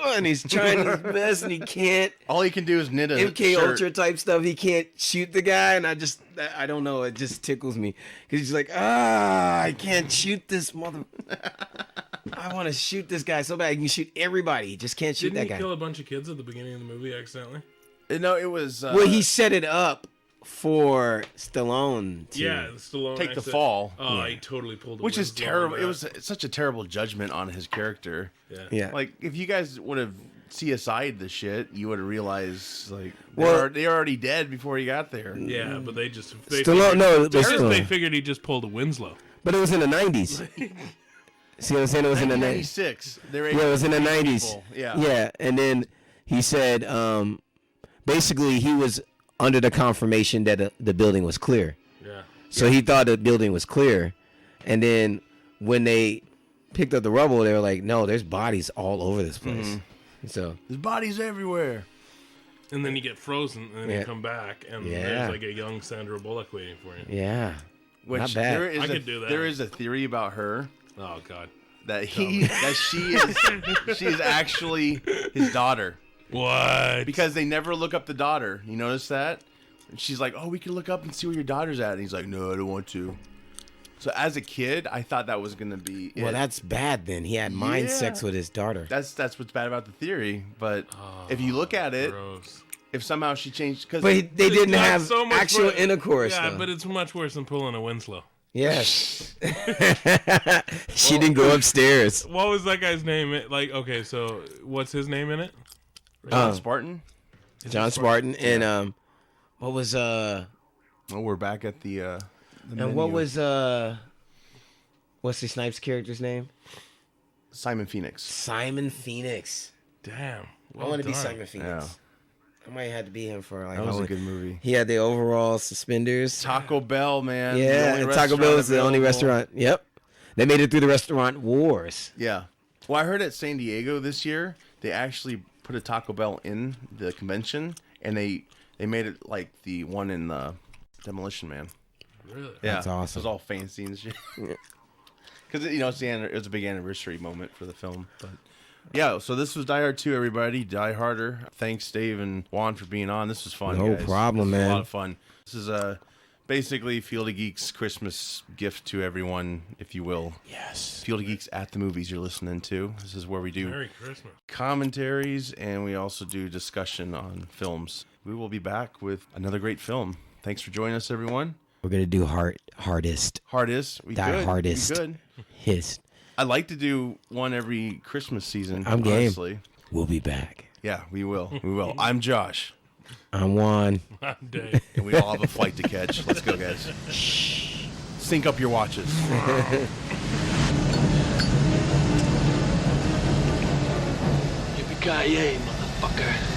ugh, and he's trying his best, and he can't. All he can do is knit a MK shirt. Ultra type stuff. He can't shoot the guy, and I don't know. It just tickles me because he's like, I can't shoot this mother. I want to shoot this guy so bad. You can shoot everybody. You just can't shoot Didn't that he guy. kill a bunch of kids at the beginning of the movie accidentally? No, it was. Well, he set it up for Stallone to. Yeah, Stallone Take the fall. Oh, he totally pulled. Which is Winslow terrible. on It that. was such a terrible judgment on his character. Yeah. Like, if you guys would have CSI'd the shit, you would have realized, like, Well- they're already dead before he got there. Yeah, but they just Stallone, they figured he just pulled a Winslow. But it was in the 90s. See what I'm saying? It was in the 90s. 1996. They were Yeah, it was in the able to 90s. people. Yeah. Yeah, and then he said, basically, he was under the confirmation that the building was clear. Yeah. So he thought the building was clear. And then when they picked up the rubble, they were like, no, there's bodies all over this place. So There's bodies everywhere. And then you get frozen, and then Yeah. you come back, and Yeah. there's like a young Sandra Bullock waiting for you. yeah, Which not bad. There is I could do that. There is a theory about her Oh God. that she is actually his daughter. What? Because they never look up the daughter. You notice that? And she's like, oh, we can look up and see where your daughter's at. And he's like, no, I don't want to. So as a kid, I thought that was going to be it. Well, that's bad then. He had mind Yeah. sex with his daughter. That's what's bad about the theory. But if you look at it, Gross. if somehow she changed... Because But they It's didn't not have so much actual worse. intercourse, Yeah, though. but it's much worse than pulling a Winslow. Yes. She didn't go upstairs. What was that guy's name? Like, okay, so what's his name in it? John Spartan. John Spartan and what was Oh, we're back at the and what menu. was Wesley Snipes' character's name? Simon Phoenix. Simon Phoenix. Damn. I want to be done. Simon Phoenix. I might have to be him for like. That was a Halloween. good movie. He had the overall suspenders. Taco Bell, man. The Yeah, only and Taco Bell restaurant is the only available. restaurant. Yep, they made it through the restaurant wars. Yeah. Well, I heard at San Diego this year, they actually put a Taco Bell in the convention, and they made it like the one in the Demolition Man. Really? Yeah, That's awesome. It was all fancy and shit. Because it was a big anniversary moment for the film. But yeah, so this was Die Hard 2, everybody. Die Harder. Thanks, Dave and Juan, for being on. This was fun. No guys. problem, This was man. A lot of fun. This is basically Field of Geeks Christmas gift to everyone, if you will. Yes. Field of Geeks at the movies you're listening to. This is where we do Merry Christmas. commentaries and we also do discussion on films. We will be back with another great film. Thanks for joining us, everyone. We're gonna do hardest. Hardest. We Die could. Hardest. We could. His. I'd like to do one every Christmas season. I'm game. Honestly. We'll be back. Yeah, we will. We will. I'm Josh. I'm Juan. I'm Dave. And we all have a flight to catch. Let's go, guys. Sync up your watches. Yippee-ki-yay, motherfucker.